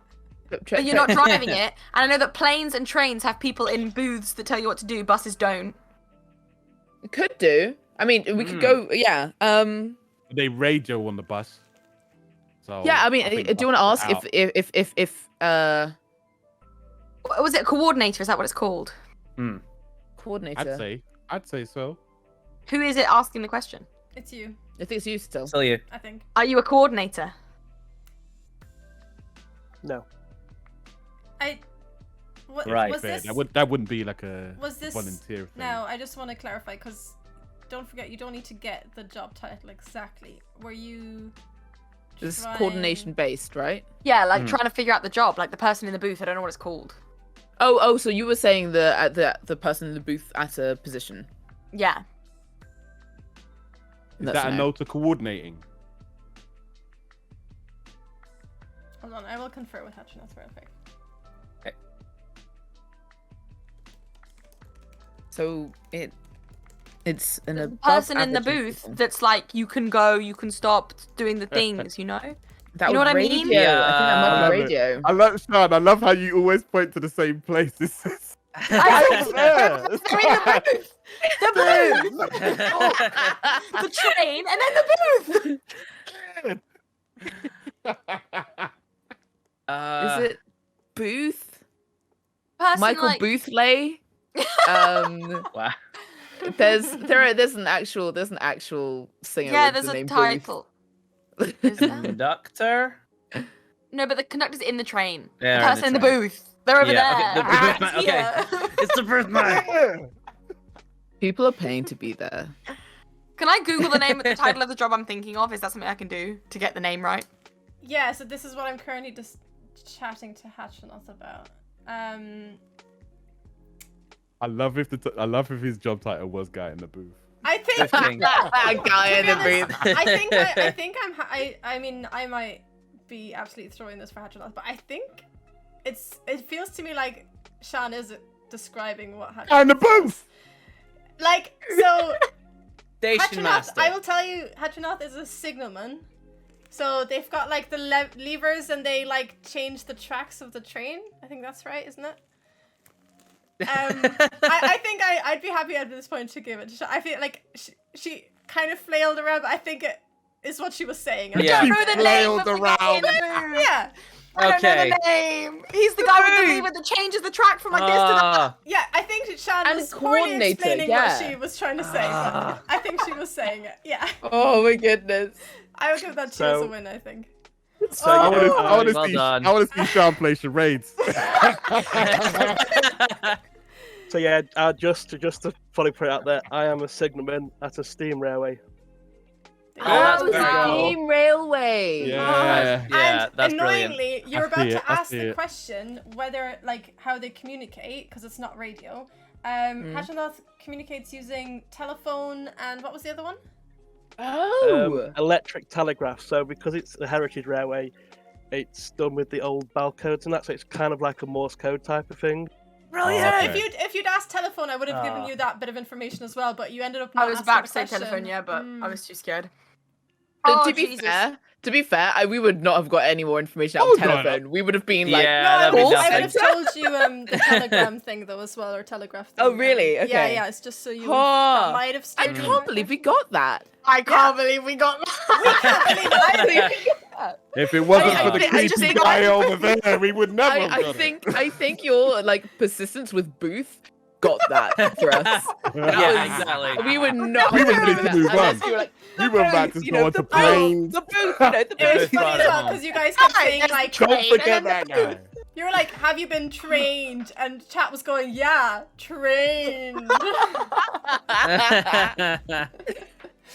But you're not driving it. And I know that planes and trains have people in booths that tell you what to do. Buses don't. Could do. I mean, we could go. Yeah. They radio on the bus. So Yeah. I mean, think do you want to buses ask out. if Was it a coordinator? Is that what it's called? coordinator? I'd say so. Who is it asking the question? It's you, I think it's you still. Still you. I think. Are you a coordinator? No. Right. Was Fair. this? That wouldn't be like a Was this? volunteer thing. No, I just want to clarify because don't forget you don't need to get the job title exactly. Were you? This is trying- coordination based, right? Yeah, like trying to figure out the job, like the person in the booth. I don't know what it's called. Oh. So you were saying the person in the booth at a position. Yeah. Is That's that a no. no to coordinating? Hold on, I will confer with Hutchinson real quick. So it's an The above person in the average booth people. that's like, you can go, you can stop doing the things, you know? That you know was what I radio. mean? I think that might Yeah. be radio. I love Sean. I love how you always point to the same places. I think they're in the booth. The booth. The train and then the booth. Is it Booth? Person, Michael like, Boothley? Wow. There's an actual singer. Yeah, with there's the a name title. Is there? Conductor. No, but the conductor's in the train. They are The in person in the train. booth. They're over Yeah, there. okay, the booth man, okay. Yeah. It's the birth man. People are paying to be there. Can I Google the name, the title of the job I'm thinking of? Is that something I can do to get the name right? Yeah, so this is what I'm currently just chatting to Hutchinson about. I love if his job title was guy in the booth. I think. Drifting. Guy in the booth. I mean, I might be absolutely throwing this for Hutchinson, but I think it feels to me like Sian is describing what Hutchinson. Guy in the booth. Like, so Station Hutchinson, master. I will tell you, Hutchinson is a signalman. So they've got like the levers and they like change the tracks of the train. I think that's right, isn't it? I think I'd be happy at this point to give it to Sian. I feel like she kind of flailed around, but I think it is what she was saying. I Yeah. don't know the name of Flailed the guy in the around. booth. Yeah. I don't know Okay. the name. He's the guy with the lever that changes the track from like this to that. Ah, Yeah, I think Sian And was poorly coordinator, explaining yeah. what she was trying to say. But I think she was saying it. Yeah. Oh my goodness. I would give that to you as a So- win, I think. So I yeah, want to well see. done. I want to see Sean play charades. so yeah, just to fully put it out there, I am a signalman at a steam railway. Oh, that's very Steam Railway. Yeah. Yeah, And that's brilliant. annoyingly, you're I about see to it, I ask see the it. question whether, like, how they communicate, because it's not radio. Hutchinson communicates using telephone and what was the other one? Oh. Electric telegraph. So because it's a heritage railway, it's done with the old bell codes and that. So it's kind of like a Morse code type of thing. Brilliant! Okay. If you'd asked telephone, I would have given you that bit of information as well, but you ended up not I was asking about the to say question. telephone, yeah, but I was too scared. But Oh, to be Jesus. fair, we would not have got any more information out Oh, of no, telephone. We would have been like, Yeah, No, that'd be I would nothing. have told you the telegram thing though as well, or telegraph thing. Oh, really? Yeah, Okay. yeah, it's just so you Huh. that might have I steered you can't right. believe we got that. I can't believe we got that. If it wasn't I for the think- I just creepy think- guy over there, we would never. have I got it. think your like persistence with Booth got that for us. Yeah, exactly. We would not. We have were done ready to that move unless on. you were like, We were about to you go know, on to the Booth, planes. the Booth, you know, the It was Booth. funny brought as it well home. because you guys kept saying like Don't forget that guy. you were like, "Have you been trained?" And chat was going, "Yeah, trained."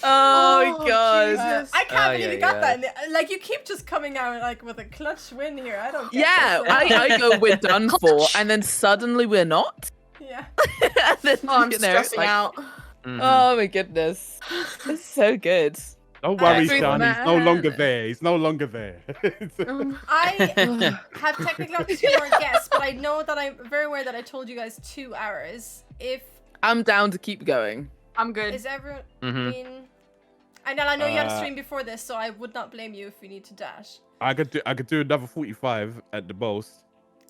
Oh my god. Jesus. I can't Oh, believe yeah, you got yeah. that. Like you keep just coming out like with a clutch win here. I don't. Get Yeah, this. I go, we're done for, and then suddenly we're not. Yeah. And then, Oh, I'm you know, stressing like, out. Mhm. Oh my goodness. It's so good. Don't worry, Smooth Sean. He's no man. longer there. He's no longer there. I have technically got 2 more guests, but I know that I'm very aware that I told you guys 2 hours. If I'm down to keep going. I'm good. is everyone, Mhm. I mean, and then I know you had a stream before this, so I would not blame you if you need to dash. I could do another 45 at the most.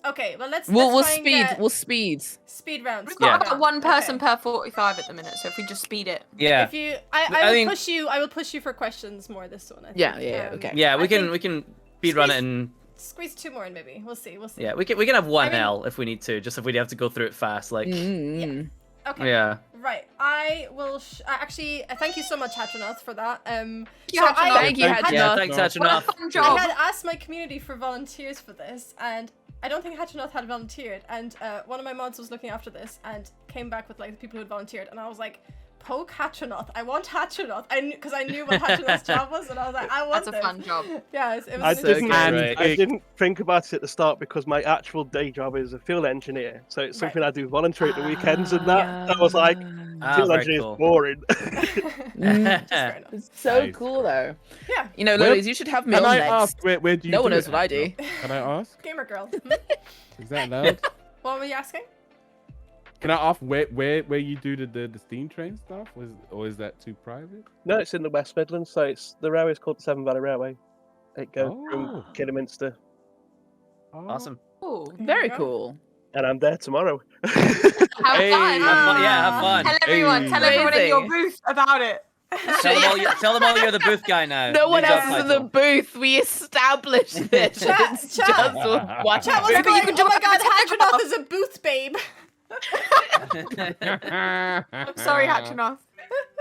Okay, well let's We'll try and speed. get We'll speed. speed round. We've speed got round. about 1 person Okay. per 45 at the minute, so if we just speed it. Yeah. If you, I I will mean- push you. I will push you for questions more this one. I think. Yeah, okay. Yeah, I we can think speed run it squeeze- and Squeeze 2 more in, maybe. We'll see. We'll see. yeah, we can have one I mean- L if we need to, just if we have to go through it fast, like Mm. Okay. yeah. Right. I will. Actually, thank you so much, Hatronath, for that. you, so Hatronath. Thank you, Thank Hadja. Yeah, thanks, Well, Hatronath. Fun I job. had asked my community for volunteers for this, and I don't think Hatronath had volunteered. And one of my mods was looking after this and came back with like the people who had volunteered, and I was like, "Poke Hatronath! I want Hatronath!" Because I knew what Hatronath's job was, and I was like, "I want That's a this." fun job. Yeah, it was. I an so didn't, interesting- good. I didn't think about it at the start because my actual day job is a field engineer, so it's something I do voluntary at the weekends and that. I was like, field very engineer cool. is boring. Just fair enough. It's so Nice. cool though. Yeah, You know, Where- Lolies, you should have me Can on I next. ask where do you No do one knows it what I at, do. though? Can I ask? gamer girl. Is that allowed? What were you asking? Can I ask where you do the steam train stuff? Or is that too private? No, it's in the West Midlands, so it's the railway is called the Severn Valley Railway. It goes Oh. from Kidderminster, Oh. Awesome. Ooh. Very Yeah. cool. and I'm there tomorrow. Have Hey. fun. Have fun. Yeah, have fun. Tell everyone, Hey. tell everyone in your Amazing. booth about it. Tell them all you're the booth guy now. No New one job else is in the title. booth. We established this. Chat, It's chat. just one. Chat was Yeah, but you going, can do oh my it god, every Hatronath is a booth babe. I'm sorry, Hatronath.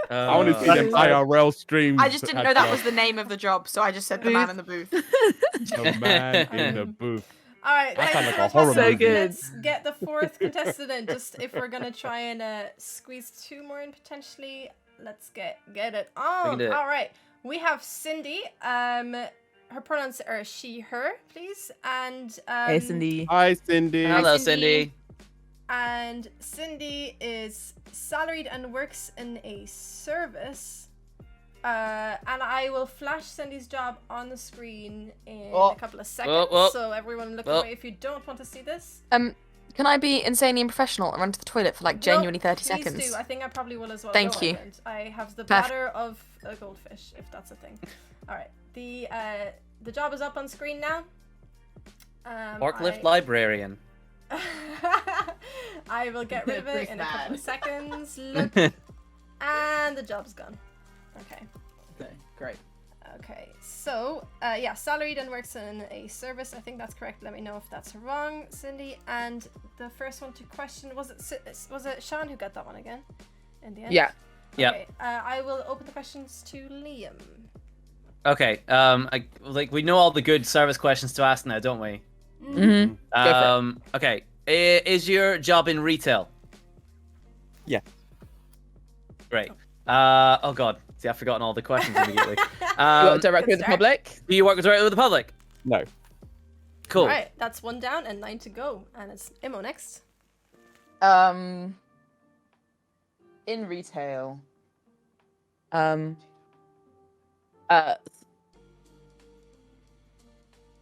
I want to see them IRL streams. I just didn't know that was the name of the job, so I just said the man in the booth. the man in the booth. All right, That thank sounds you like a so much. horror So movie. good. Let's get the 4th contestant in. Just if we're gonna try and squeeze 2 more in potentially. Let's get it on. do it. All right, we have Cindy. Her pronouns are she, her, please. And Hey, Cindy. Hi, Cindy. Hello, Cindy. Cindy. And Cindy is salaried and works in a service. And I will flash Cindy's job on the screen in Oh. a couple of seconds. oh. So everyone look Oh. away if you don't want to see this. Can I be insanely unprofessional and run to the toilet for like genuinely 30 Please seconds? do. I think I probably will as well. Thank No, you. I don't. I have the Perf- bladder of a goldfish, if that's a thing. All right. The job is up on screen now. Forklift librarian. I will get rid of it Brief in a couple man. of seconds. Look, and the job's gone. Okay. Okay, great. Okay. So, yeah, salaried and works in a service. I think that's correct. Let me know if that's wrong, Cindy. And the first one to question was it Sean who got that one again? In the end. Yeah. Yeah. Okay. I will open the questions to Liam. Okay. We know all the good service questions to ask now, don't we? Mm-hmm. for it. Okay. Is your job in retail? Yeah. Great. Oh god. See, I've forgotten all the questions immediately. You work directly with the start. public? Do you work directly with the public? No. Cool. All right, that's 1 down and 9 to go, and it's Imo next. In retail.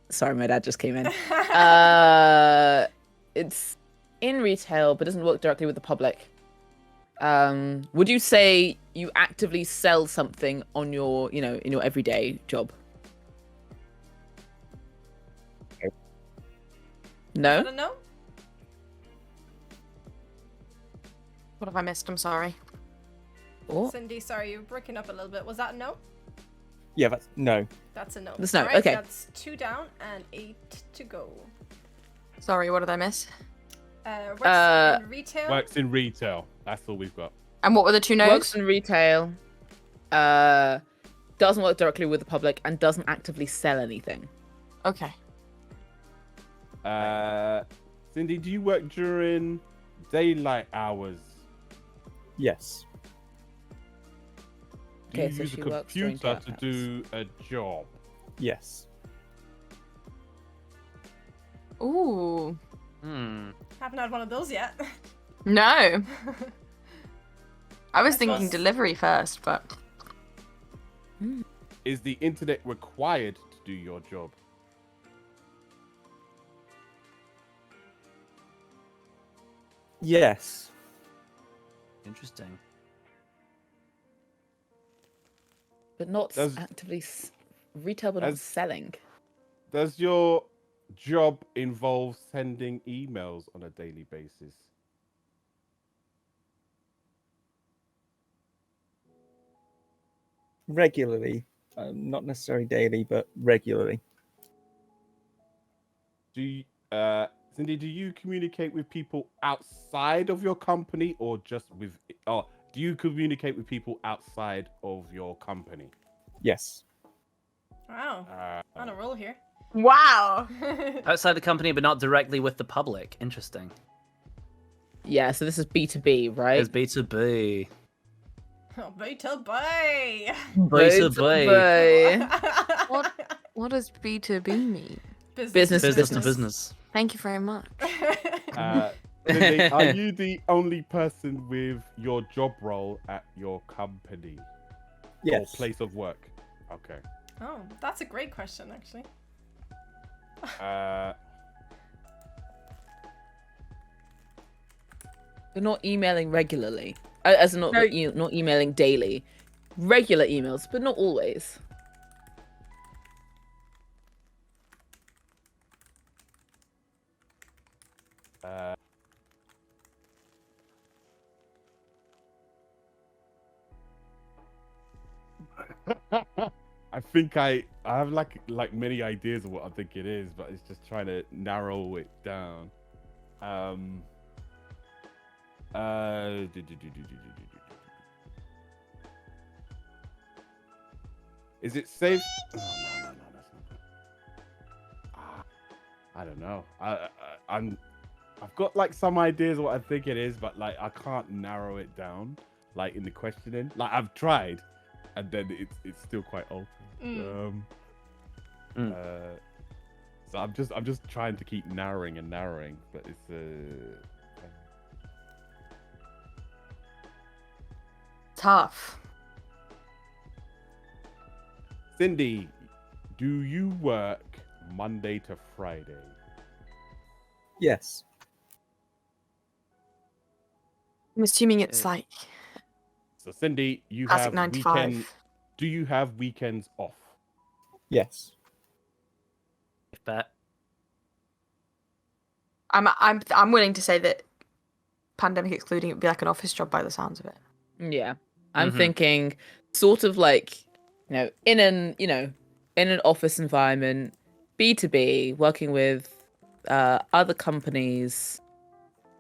Sorry, my dad just came in. It's in retail, but doesn't work directly with the public. Would you say you actively sell something on your, in your everyday job? I No? don't know. What have I missed? I'm sorry. Oh, Cindy, sorry, you're breaking up a little bit. Was that a no? Yeah, that's no. That's a no. That's no, All right, okay. That's 2 down and 8 to go. Sorry, what did I miss? Works in retail. Works in retail. That's all we've got. And what were the 2 no's? works in retail. Doesn't work directly with the public and doesn't actively sell anything. Okay. Cindy, do you work during daylight hours? Yes. Do Okay, you so use a she works during computer to daylight do a job? Yes. Ooh. Haven't had one of those yet. No. I was thinking That's- delivery first, but Is the internet required to do your job? Yes. Interesting. But not Does- actively retail, but not Does- selling. Does your job involve sending emails on a daily basis? Regularly. Not necessarily daily, but regularly. Do you, Cindy, do you communicate with people outside of your company or just with? Oh, do you communicate with people outside of your company? Yes. Wow, on a roll here. wow. Outside the company, but not directly with the public. Interesting. Yeah, so this is B2B, right? It's B2B. Oh, B2B. B2B. What does B2B mean? Business to Business to business. Thank you very much. Cindy, are you the only person with your job role at your company? Yes. Or place of work? Okay. Oh, that's a great question, actually. You're not emailing regularly. As in not, No. not emailing daily. Regular emails, but not always. I think I have like many ideas of what I think it is, but it's just trying to narrow it down. Is it safe? Oh, no, that's not. I don't know. I've got like some ideas of what I think it is, but like I can't narrow it down. Like in the questioning, like I've tried, and then it's still quite open. So I'm just trying to keep narrowing, but it's Tough. Cindy, do you work Monday to Friday? Yes. I'm assuming it's like So Cindy, you classic have 9 to weekend. 5. Do you have weekends off? Yes. Bet. I'm willing to say that pandemic excluding, it would be like an office job by the sounds of it. Yeah. I'm Mhm. thinking sort of like, in an office environment, B2B, working with other companies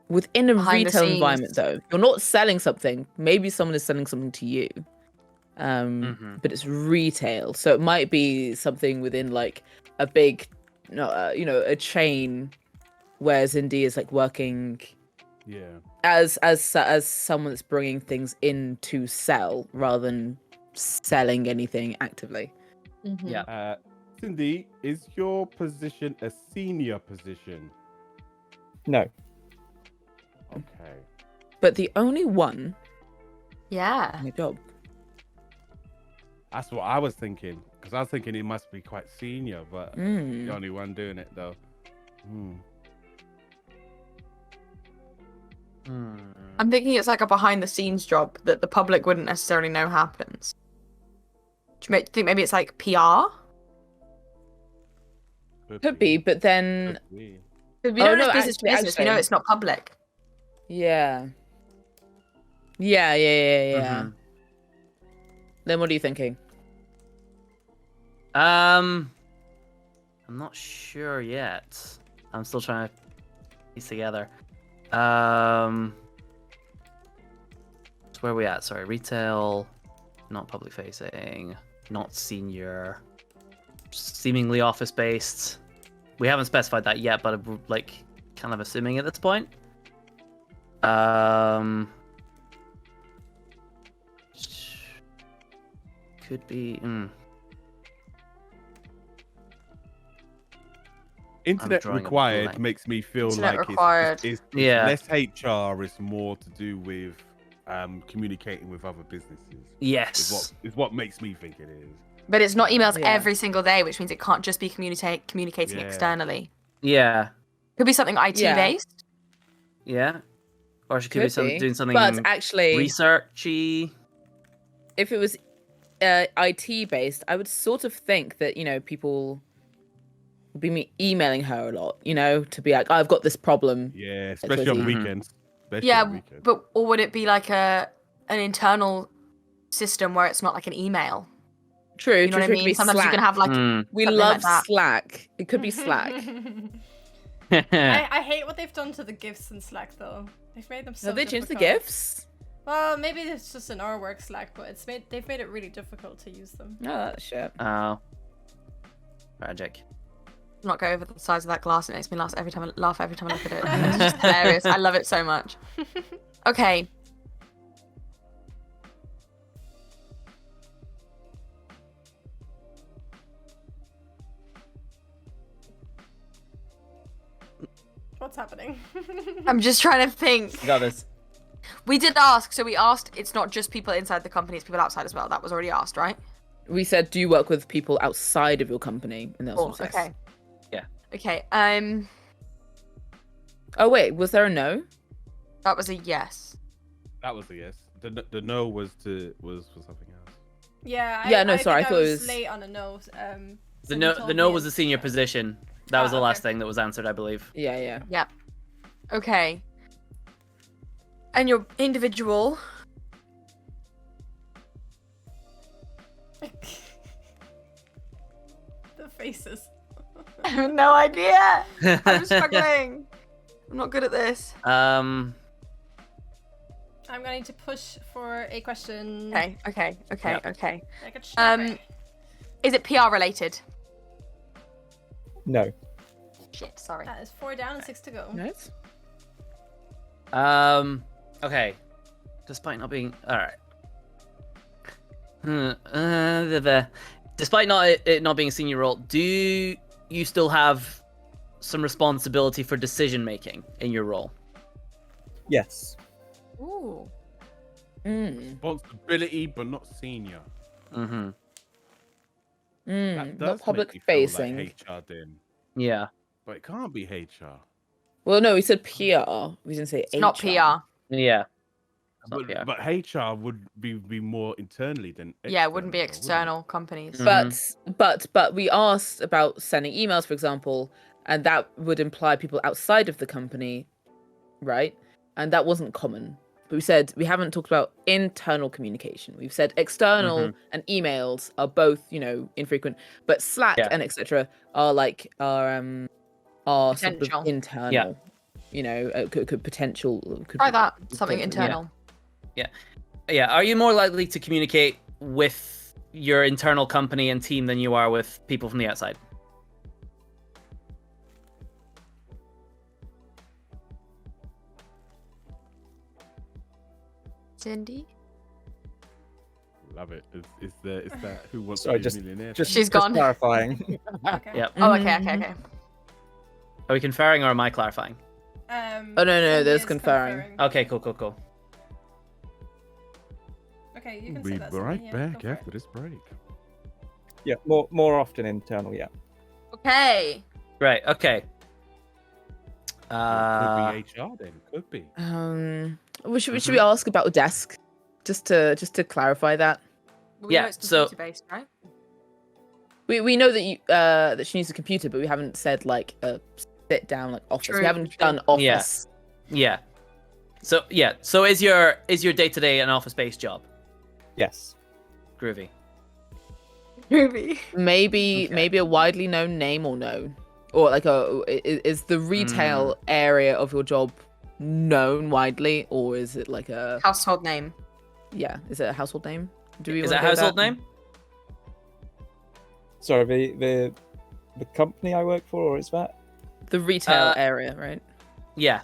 within a Behind the retail scenes. environment though. You're not selling something. Maybe someone is selling something to you. But it's retail. So it might be something within like a big a chain where Zindy is like working Yeah. as someone that's bringing things in to sell rather than selling anything actively. Yeah. Cindy, is your position a senior position? No. Okay. But the only one Yeah. in the job. That's what I was thinking. Because I was thinking it must be quite senior, but the only one doing it though. I'm thinking it's like a behind the scenes job that the public wouldn't necessarily know happens. Do you think maybe it's like PR? Could be, but then Could be. Because we Oh, know no, it's business to business. We know actually. it's not public. yeah. Yeah. Mhm. Then what are you thinking? I'm not sure yet. I'm still trying to piece together. So where are we at? Sorry, retail, not public facing, not senior, seemingly office based. We haven't specified that yet, but I'm like kind of assuming at this point. Could be. Internet drawing a required blank. makes me feel Internet like required. it's Yeah. less HR, it's more to do with communicating with other businesses. Yes. Is what makes me think it is. But it's not emails Yeah. every single day, which means it can't just be communicating Yeah. externally. Yeah. Could be something IT Yeah. based. Yeah. Or she could be doing something But actually, researchy. if it was IT based, I would sort of think that, you know, people would be emailing her a lot, you know, to be like, I've got this problem. Yeah, especially on Mhm. weekends. Especially Yeah, on weekends. but or would it be like an internal system where it's not like an email? True, You know what I true, true. It could mean? be Sometimes you can Slack. have like We something love like that. Slack. It could be Slack. I hate what they've done to the GIFs in Slack though. They've made them so Have they changed the difficult. GIFs? Well, maybe it's just in our work Slack, but they've made it really difficult to use them. No, that's shit. Oh. Tragic. Not go over the size of that glass. It makes me laugh every time I look at it. It's just hilarious. I love it so much. Okay. What's happening? I'm just trying to think. You got this. We did ask, so we asked, it's not just people inside the company, it's people outside as well. That was already asked, right? We said, do you work with people outside of your company? And that Cool, was yes. okay. Yeah. Okay, Oh, wait, was there a no? that was a yes. That was a yes. The no was for something else. Yeah. Yeah, no, I sorry, think I thought it was- late on a no. The no was the senior position. That was the okay. last thing that was answered, I believe. Yeah, yeah. Okay. And your individual. The faces. I have no idea. I'm struggling. I'm not good at this. Um. I'm going to push for a question. Okay. Yeah. Like a sharper. Is it PR related? No. Shit, sorry. That is 4 down and 6 to go. Nice. Okay. Despite not being alright. Despite it not being a senior role, do you still have some responsibility for decision making in your role? Yes. Ooh. Responsibility, but not senior. Mm-hmm. That does Not make public me feel facing. Like HR then, Yeah. but it can't be HR. Well, no, we said PR. We didn't say It's HR. not PR. Yeah. It's not PR. But HR would be more internally than Yeah, it wouldn't be external, external companies. Mm. But we asked about sending emails, for example, and that would imply people outside of the company, right? And that wasn't common. But we said we haven't talked about internal communication. We've said external and emails are both, you know, infrequent, but Slack and etc. are sort Potential. of internal. Yeah. You know, could potential. Could Try be- that. Something yeah. internal. Yeah. Are you more likely to communicate with your internal company and team than you are with people from the outside? Cindy? Love it. Is that Who Wants Sorry, to Be a Millionaire? She's gone. clarifying. Okay. Yep. Oh, okay. Are we conferring or am I clarifying? Oh, no, Cindy there's is conferring. Okay, cool. Okay, you can We'll say be that. right Cindy, yeah, back go for it. after this break. Yeah, more often internal. Yeah. Okay. Right. Okay. Could be HR then. Could be. Should we ask about a desk, just to clarify that? Well, we Yeah, know it's so- computer-based, right? We know that you that she needs a computer, but we haven't said like a sit down like office. True, We haven't true. done office. Yeah. So is your day to day an office based job? Yes. Groovy. Movie. Maybe Okay. maybe a widely known name or no, or like is the retail area of your job known widely, or is it like a Household name. is it a household name? Do we Is wanna that a go with household that? name? Sorry, the company I work for, or is that? The retail area, right? Yeah.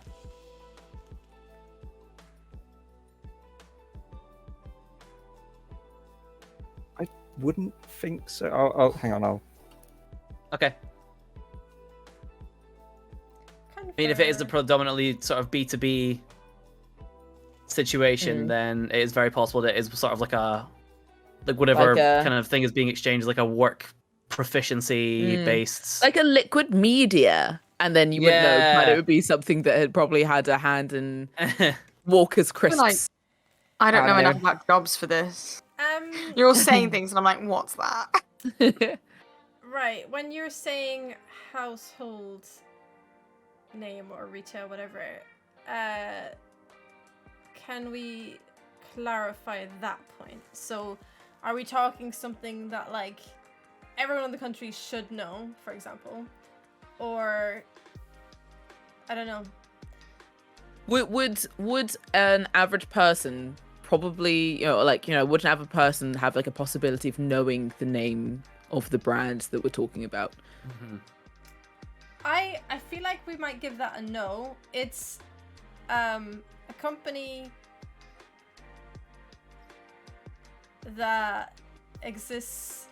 Wouldn't think so. I'll hang on. Okay. I mean, if it is a predominantly sort of B2B situation, then it is very possible that it's sort of like whatever kind of thing is being exchanged, like a work proficiency based, like a liquid media, and then you wouldn't know, but it would be something that had probably had a hand in Walker's crisps. I don't know enough about jobs for this. You're all saying things, and I'm like, what's that? Right, when you're saying household name or retail, whatever, can we clarify that point? So, are we talking something that like everyone in the country should know, for example, or I don't know? Would an average person probably, would an average person have like a possibility of knowing the name of the brand that we're talking about? I feel like we might give that a no. It's a company that exists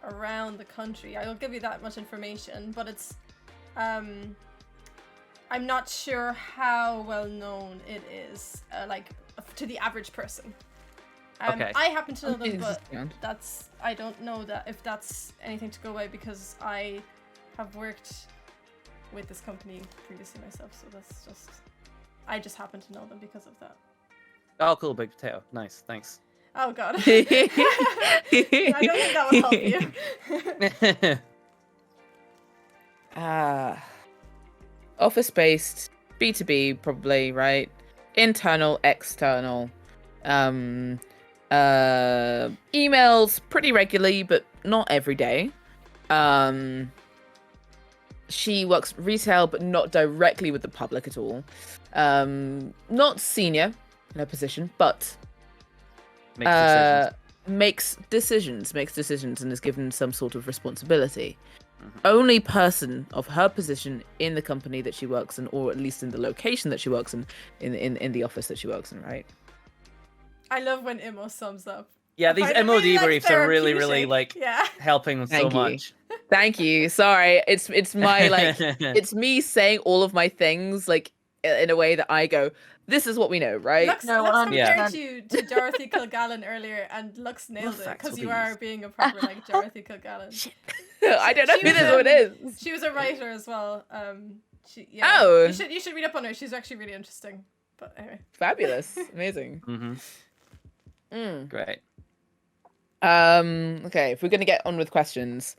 around the country. I will give you that much information, but it's I'm not sure how well known it is, like to the average person. Okay. I happen to know them, but I don't know that if that's anything to go away, because I have worked with this company previously myself, so that's just I just happen to know them because of that. Oh, cool, big potato. Nice, thanks. Oh god. I don't think that would help you. Office-based, B2B probably, right? Internal, external. Emails pretty regularly, but not every day. She works retail, but not directly with the public at all. Not senior in her position, but makes decisions, and is given some sort of responsibility. Only person of her position in the company that she works in, or at least in the location that she works in the office that she works in, right? I love when Imo sums up. Yeah, these MOD really, briefs are really, really helping Thank so you. much. Thank you. Sorry, it's my it's me saying all of my things like in a way that I go, this is what we know, right? Lux compared you to Dorothy Kilgallen earlier, and Lux nailed it, because you are being a proper like Dorothy Kilgallen. I don't know who this one is. She was a writer as well. Oh. You should read up on her. She's actually really interesting. But anyway. Fabulous. Amazing. Great. Okay, if we're gonna get on with questions,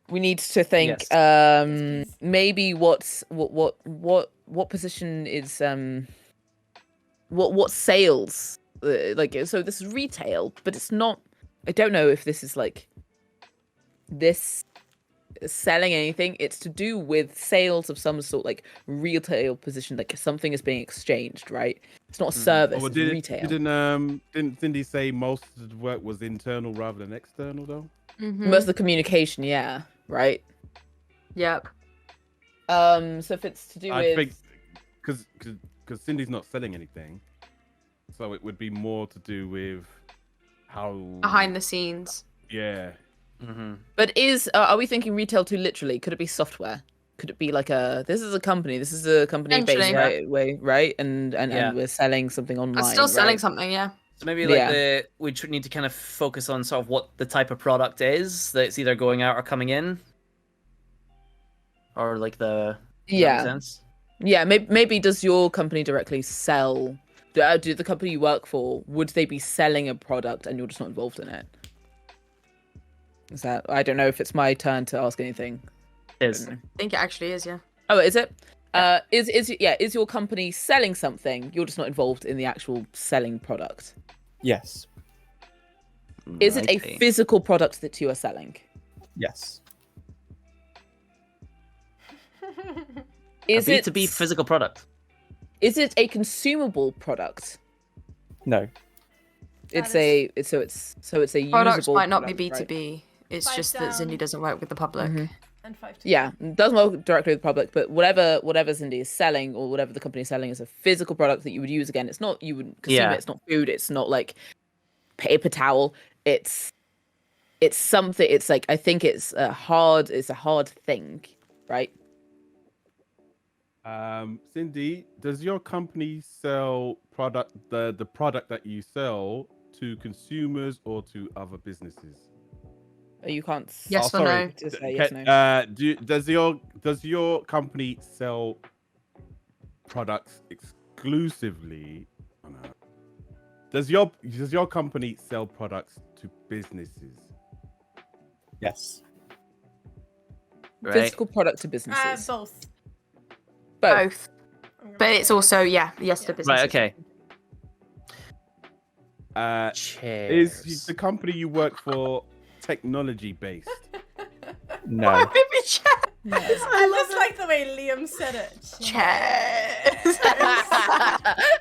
we need to think maybe what position is what sales so this is retail, but it's not. I don't know if this is like this selling anything. It's to do with sales of some sort, like retail position, like something is being exchanged, right? It's not a service, it's retail. Didn't Cindy say most of the work was internal rather than external though? Most of the communication, yeah, right? Yep. So if it's to do with, think because Cindy's not selling anything, so it would be more to do with how behind the scenes. Yeah. But are we thinking retail too literally? Could it be software? Could it be like this is a company based right? And we're selling something online. It's still selling something, yeah. So maybe we need to kind of focus on sort of what the type of product is that's either going out or coming in, or like the sense. Yeah, maybe does your company directly sell? Do the company you work for, would they be selling a product and you're just not involved in it? Is that, I don't know if it's my turn to ask anything. I think it actually is, yeah. Oh, is it? Is your company selling something? You're just not involved in the actual selling product. Yes. Is it a physical product that you are selling? Yes. Is it a B2B physical product? Is it a consumable product? No. It's a usable products might not product, be B2B. Right? It's just that Cindy doesn't work with the public. And 5 Yeah, doesn't work directly with the public, but whatever Cindy is selling, or whatever the company is selling, is a physical product that you would use again. It's not, you wouldn't consume it. It's not food. It's not like paper towel. It's something. It's like, I think it's a hard thing, right? Cindy, does your company sell the product that you sell to consumers or to other businesses? You can't. Yes or sorry. no? Just say yes, no. Does your company sell products exclusively? Oh, no. Does your company sell products to businesses? Yes. Right. Physical product to businesses. Both. Both. I'm gonna But say it's also, yes to Yeah. business. Right. Okay. Is Chairs. the company you work for technology based? No. Maybe chairs. I just like the way Liam said it. Chairs.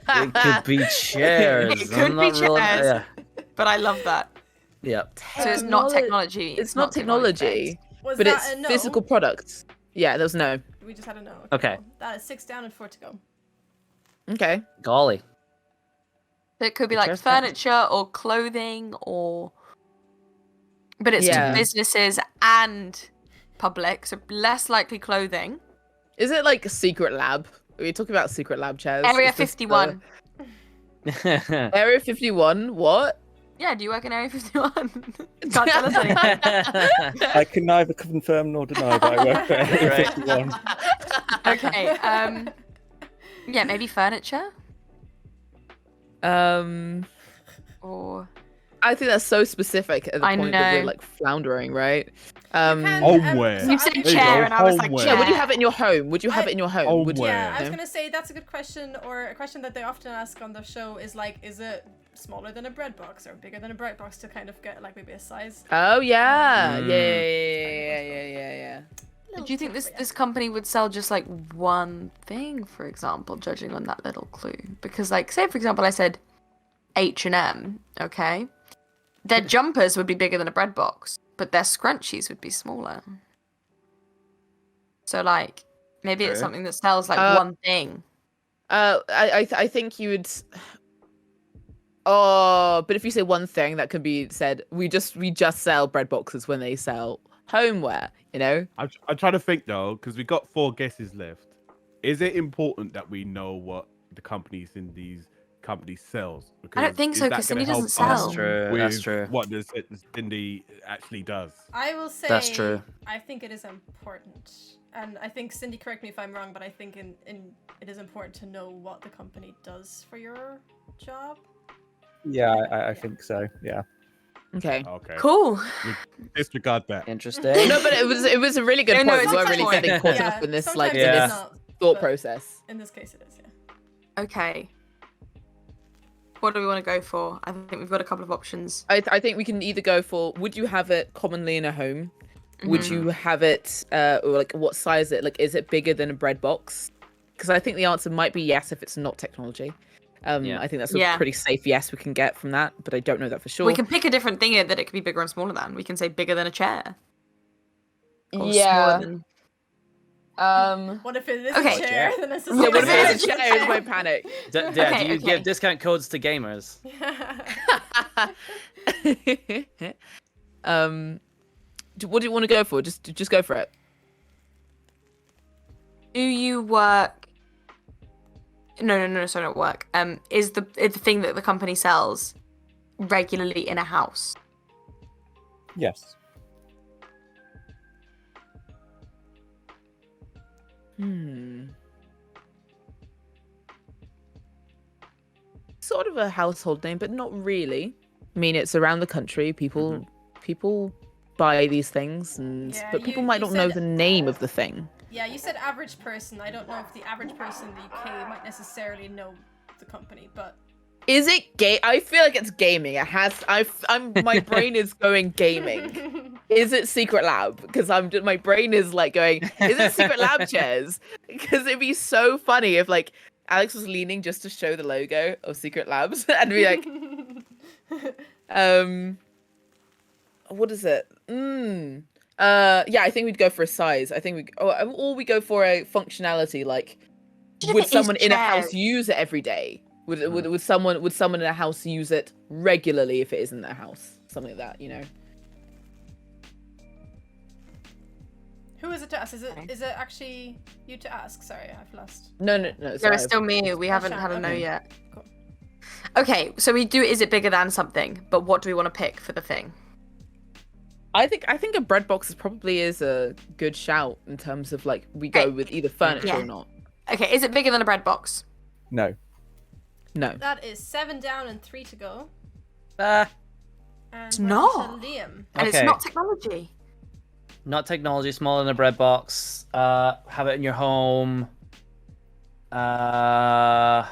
It could be chairs. It could I'm be not really- chairs. Yeah. But I love that. Yeah. So it's not technology. It's not technology, Was but that it's a no? physical products. Yeah, there was no. We just had a no. Okay. Cool. That is 6 down and 4 to go. Okay. Golly. So it could be like Chairs, furniture or clothing or. But it's Yeah. to businesses and public, so less likely clothing. Is it like a secret lab? Are we talking about secret lab chairs? Area Is this 51. Area 51? What? Yeah, do you work in Area 51? Can't tell us anything. I can neither confirm nor deny that I work for Area Right. 51. Okay. Yeah, maybe furniture or. I think that's so specific at the I point that know. we're like floundering, right? Homeware. You said There you chair, go, and I was like, homeware. Yeah, would you chair. have it in your home? Would you have it in your home? Would you? Yeah, I was No? gonna say that's a good question, or a question that they often ask on the show is like, is it smaller than a bread box or bigger than a bread box to kind of get like maybe a size? Oh yeah, Mm. yeah. Do you think this company would sell just like one thing, for example, judging on that little clue? Because like, say for example, I said H&M, okay? Their jumpers would be bigger than a bread box, but their scrunchies would be smaller. So like, maybe it's Okay. something that sells like one thing. I think you would. Oh, but if you say one thing, that could be said. We just sell bread boxes when they sell homeware. You know. I'm trying to think though, because we got 4 guesses left. Is it important that we know what the companies in these companies sells? I don't think so, is that 'cause gonna Cindy doesn't help us sell. That's true. with That's true. What does Cindy actually does? I will say That's true. I think it is important, and I think Cindy, correct me if I'm wrong, but I think in it is important to know what the company does for your job. Yeah, I think so. Yeah. Okay. Okay. Cool. Disregard that. Interesting. No, but it was a really good No, no, point. it's We a weren't good really point. getting caught Yeah, up in this sometimes like it's in this not, thought but process. In this case, it is. Yeah. Okay. What do we want to go for? I think we've got a couple of options. I think we can either go for would you have it commonly in a home? Would Mhm. you have it or like what size is it? Like is it bigger than a bread box? Because I think the answer might be yes if it's not technology. Yeah. I think that's a Yeah. pretty safe yes we can get from that, but I don't know that for sure. We can pick a different thing that it could be bigger and smaller than. We can say bigger than a chair. Or yeah. smaller than... What if it is Okay. a chair? Then it's a Yeah, what if Yeah. it's a chair is my panic. Okay, Do you okay. give discount codes to gamers? What do you want to go for? Just go for it. Do you work? No, sorry, not work. Is the thing that the company sells regularly in a house? Yes. Sort of a household name, but not really. I mean, it's around the country. People buy these things, and Yeah, but people you- might you not know said- the name of the thing. Yeah, you said average person. I don't know if the average person in the UK might necessarily know the company, but Is it gay? I feel like it's gaming. It has. My brain is going gaming. Is it Secret Lab? Because my brain is like going. Is it Secret Lab chairs? Because it'd be so funny if like Alex was leaning just to show the logo of Secret Labs and be like, what is it? Yeah, I think we'd go for a size. I think or we go for a functionality. Like, What if would it is someone in a house chairs? use it every day? Would someone in a house use it regularly if it isn't their house? Something like that, you know. Who is it to ask? Is Okay. it actually you to ask? Sorry, I've lost. No. No, Sorry. it's still me. We haven't Shan, had a no okay. yet. Cool. Okay, so we do. Is it bigger than something? But what do we want to pick for the thing? I think a bread box probably is a good shout in terms of like we go Okay. with either furniture Yeah. or not. Okay, is it bigger than a bread box? No. No. That is 7 down and 3 to go. Ah, And It's we're not. on to Liam. And it's Okay. not technology. not technology, smaller than a bread box. Have it in your home. Average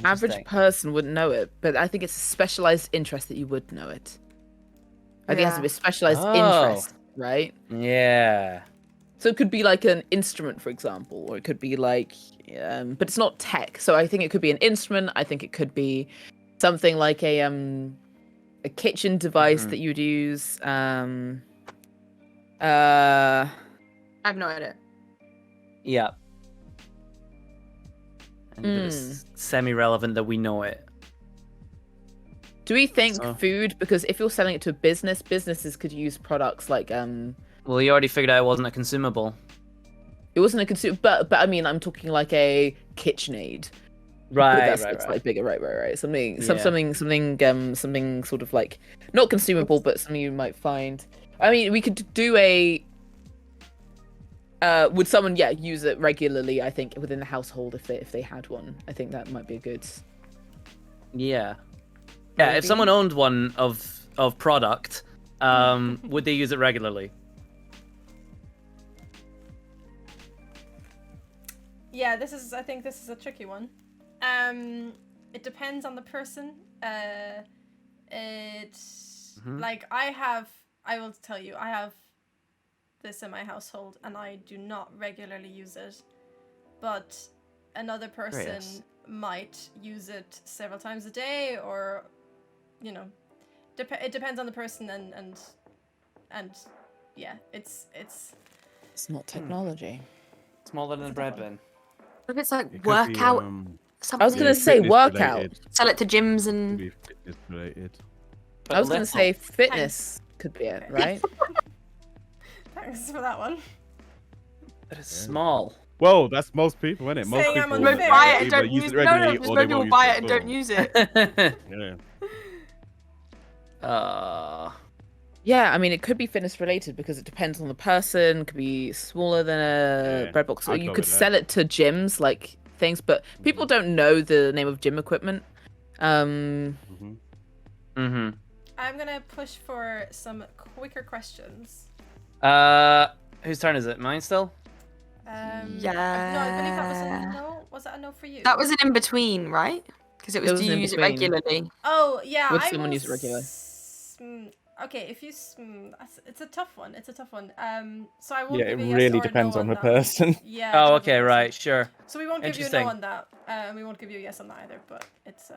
Interesting. person wouldn't know it, but I think it's a specialized interest that you would know it. I think it has to be a specialized Oh. interest, right? Yeah. So it could be like an instrument, for example, or it could be like, but it's not tech. So I think it could be an instrument. I think it could be something like a kitchen device that you'd use. I have no idea. Yeah. And it's semi-relevant that we know it. Do we think So- food? Because if you're selling it to a business, businesses could use products like Well, you already figured out it wasn't a consumable. it wasn't a consumer, but I mean, I'm talking like a KitchenAid. Right, That's like bigger, right. Something, Yeah. something sort of like not consumable, but something you might find. I mean, we could do a. Would someone, use it regularly? I think within the household, if they had one, I think that might be a good. Yeah. Yeah, if Maybe. someone owned one of product, would they use it regularly? Yeah, I think this is a tricky one. It depends on the person. Like I will tell you, I have this in my household and I do not regularly use it, but another person Yes. might use it several times a day, or it depends on the person and yeah, it's It's not technology. Smaller than a bread bin. What if it's like It could be, workout something? I was gonna say fitness workout. related. Sell it to gyms Could and be fitness related. But I was gonna little. say fitness could be it, right? thanks for that one. It is small. Well, that's most people, isn't it? Most Saying I'm people on most the either buy it and don't use use it it. No, regularly because or most they people won't buy use it and don't use it. Yeah. Yeah, I mean, it could be fitness related because it depends on the person. It could be smaller than a Yeah, bread box, or I'd you go could with that. sell it to gyms, like things. But people don't know the name of gym equipment. Mm-hmm. Mm-hmm. I'm gonna push for some quicker questions. Whose turn is it? Mine still? No, I believe that was a no. Was that a no for you? that was an in between, right? Because it was There was do an you use it in-between. regularly? Oh yeah, Would I someone will use it regularly? Okay, if you it's a tough one. So I won't Yeah, it give you a yes really or a depends no on the that. person. Yeah. Oh, it okay, depends. right, sure. So we won't give you a Interesting. no on that, and we won't give you a yes on that either. But it's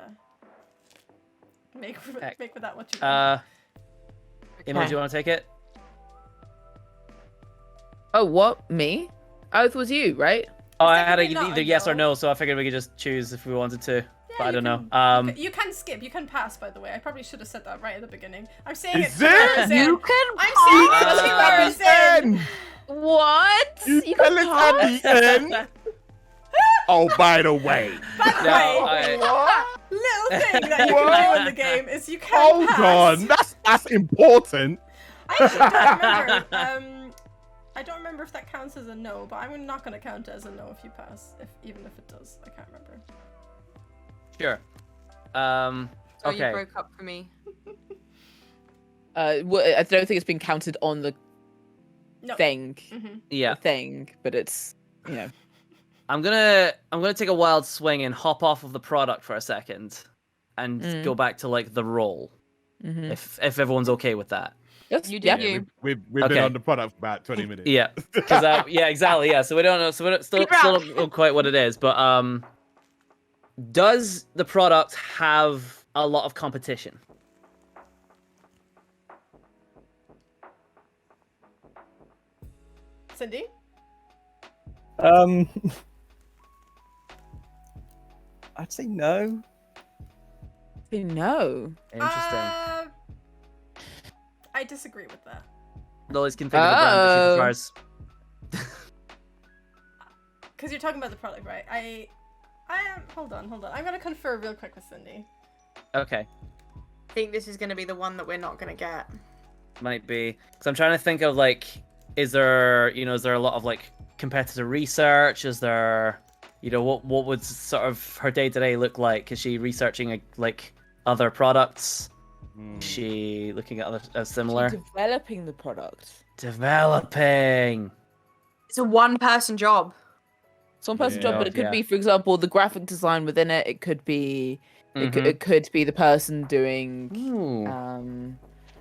make with that what you want. Emma, do you want to take it? Oh, what? Me? Oh, it was you, right? Oh, I had technically not either a yes or no. no, so I figured we could just choose if we wanted to. But I you don't know. can- you can skip. You can pass. By the way, I probably should have said that right at the beginning. I'm saying Is it. it? You can. I'm saying it. End. What? You tell us at the end. Oh, by the way. By the No, way, What? little thing that you can What? do in the game is you can Hold pass. on. That's important. I actually don't remember. I don't remember if that counts as a no, but I'm not going to count it as a no if you pass, even if it does. I can't remember. Sure. So you Okay. broke up for me. I don't think it's been counted on the No. thing. Mhm. Yeah. The thing, but it's I'm gonna take a wild swing and hop off of the product for a second, and go back to like the role, if everyone's okay with that. Yes, You do yeah. you. We've Okay. been on the product for about 20 minutes. Yeah, because yeah, exactly. Yeah, so we don't know. So we don't, still don't know quite what it is. But does the product have a lot of competition? Cindy? I'd say no. No. Interesting. I disagree with that. Lolies can think of a brand that she Oh. prefers. Because you're talking about the product, right? I am. Hold on. I'm gonna confer real quick with Cindy. Okay, I think this is going to be the one that we're not going to get. might be. Because I'm trying to think of like, is there a lot of like competitor research? Is there, what would sort of her day to day look like? Is she researching like other products? Is she looking at other similar? She's developing the product. Developing. It's a one-person job. It's one person Yeah. job, but it could Yeah. be, for example, the graphic design within it. It could be, Mhm. it could be the person doing, Ooh.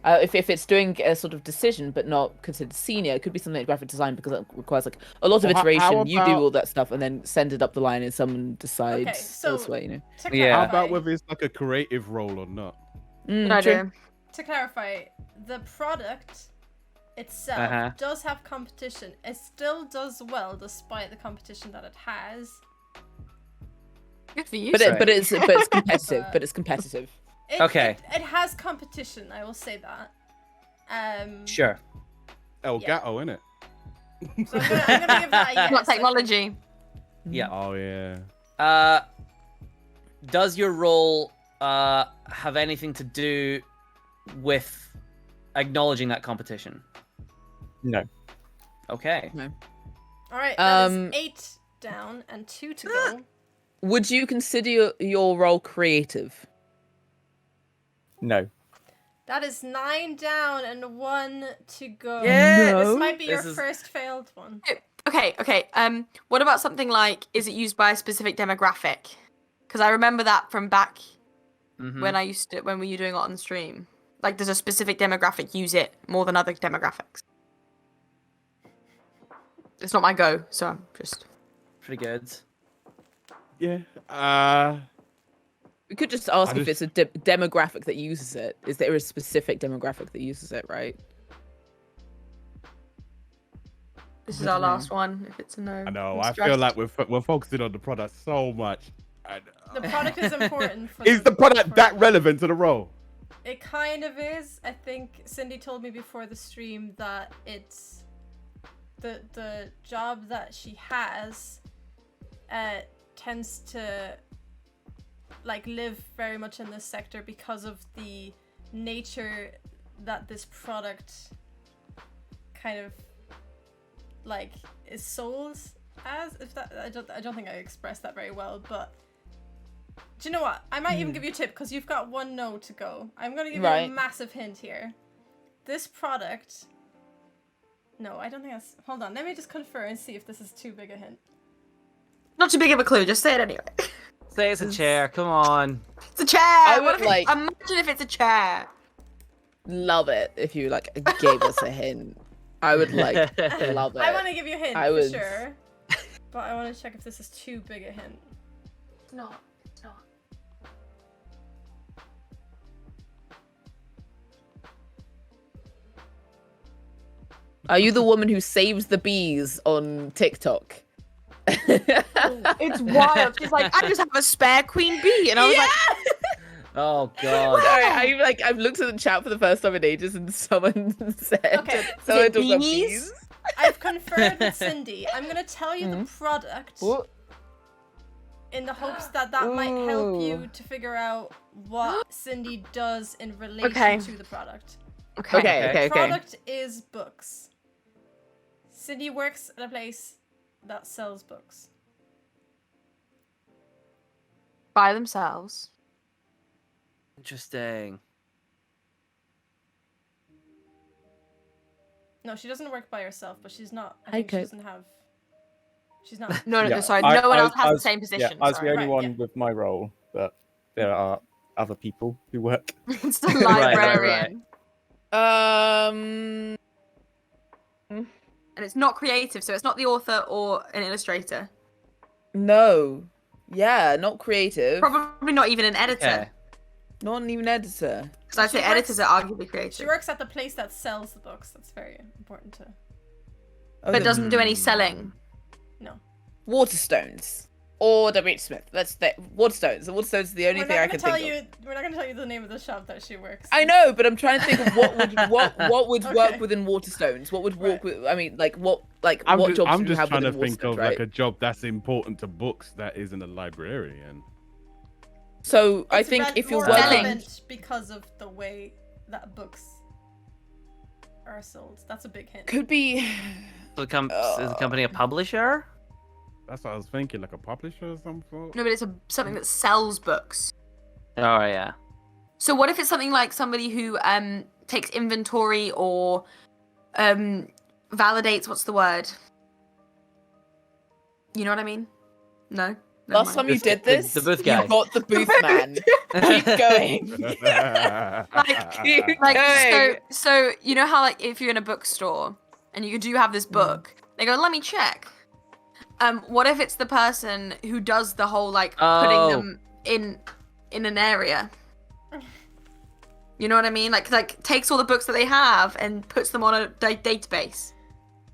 if it's doing a sort of decision but not considered senior, it could be something like graphic design because it requires like a lot of Well, how iteration. You do about- all that stuff and then send it up the line, and someone decides Okay, so- elsewhere. To Yeah. How clarify, about whether it's like a creative role or not? Good True. idea. to clarify, the product itself Uh-huh. does have competition. It still does well despite the competition that it has. Good for you. But sir. it's competitive. But it's competitive. Okay. It has competition. I will say that. Sure. El Yeah. Gato, innit? So I'm gonna give that a yes. Not technology. Yeah. Oh yeah. Does your role have anything to do with acknowledging that competition? No. Okay. All right. That is Um, 8 down and 2 to go. Would you consider your role creative? No. That is 9 down and 1 to go. Yeah, This No. might be This your is- first failed one. Okay. What about something like, is it used by a specific demographic? Because I remember that from back Mhm. when we were doing it on stream. Like, does a specific demographic use it more than other demographics? It's not my go, so I'm just. Pretty good. Yeah. We could just ask I if it's a demographic that uses it. Is there a specific demographic that uses it, right? This is our last one. If it's a no. I know. I'm I feel stressed. like we're focusing on the product so much. And, The product is important. For is the product for- that relevant to the role? It kind of is. I think Cindy told me before the stream that it's the job that she has tends to like live very much in this sector because of the nature that this product kind of like is sold as. If that I don't think I expressed that very well, but do you know what? I might even give you a tip because you've got 1 no to go. I'm gonna give you a Right. massive hint here. This product. No, I don't think that's. Hold on, let me just confer and see if this is too big a hint. Not too big of a clue. Just say it anyway. Say it's a chair. Come on. It's a chair. I What would if like- Imagine if it's a chair. Love it if you like gave us a hint. I would like love it. I want to give you a hint I for would- sure, but I want to check if this is too big a hint. It's not. It's not. Are you the woman who saves the bees on TikTok? It's wild. She's like, I just have a spare queen bee, and I was like, Oh god. Sorry, I've looked at the chat for the first time in ages, and someone said, Okay, someone it talked about bees? bees. I've conferred with Cindy. I'm gonna tell you the product What? in the hopes that might help you Ooh. to figure out what Cindy does in relation Okay. to the product. Okay. Product is books. Cindy works at a place that sells books. By themselves. Interesting. No, she doesn't work by herself, but she's not. I think she Okay. doesn't have. She's not. No, Yeah, sorry. I- No one I- else has I the was- same Yeah, position. I was the sorry. only Right, one yeah. with my role, but there are other people who work. It's the right, librarian. Um, And it's not creative, so it's not the author or an illustrator. no. Yeah, not creative. Probably not even an editor. Okay. Not even editor. Because I'd She say editors works- are arguably She creative. works at the place that sells the books. That's very important to. But doesn't do any selling. No. Waterstones. or WH Smith. Let's Waterstones. The Waterstones is the only thing I can think of. We're not gonna tell you the name of the shop that she works. I know, but I'm trying to think of what would Okay. work within Waterstones. What would work with? I mean, what jobs I'm do you just have trying to within think Waterstones, of right? like a job that's important to books that isn't a librarian. So I It's think if you're more working, relevant because of the way that books are sold. That's a big hint. could be. So is the company a publisher? That's what I was thinking, like a publisher or something. No, but it's something that sells books. Oh yeah. So what if it's something like somebody who takes inventory or validates? What's the word? You know what I mean? No. Never Last mind. time you did this, the booth guy. you got the booth man. Keep going. Keep going. So you know how like if you're in a bookstore and you do have this book, they go, "Let me check." What if it's the person who does the whole like putting them in an area? You know what I mean? Like takes all the books that they have and puts them on a database.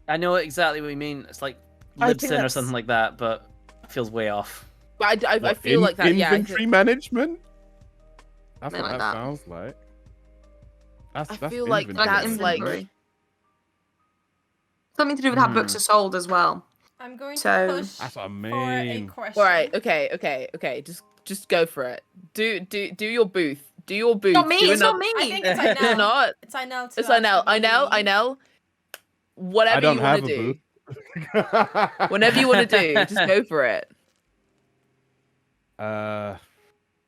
I know exactly what you mean. It's like I think Libsyn or that's- something like that, but it feels way off. But I feel like that. Yeah. Inventory management. That's Something what like that that. sounds like. That's I feel like inventory that's management. like- Something to do with how books are sold as well. I'm going So- to push That's what I for a mean. question. All right. Okay. Just go for it. Do your booth. Do your booth. Not me. Do It's not another- me. I think it's It's Inel. not. It's Inel. It's Inel. Whatever I don't you want have to a do. booth. Whenever you want to do, just go for it.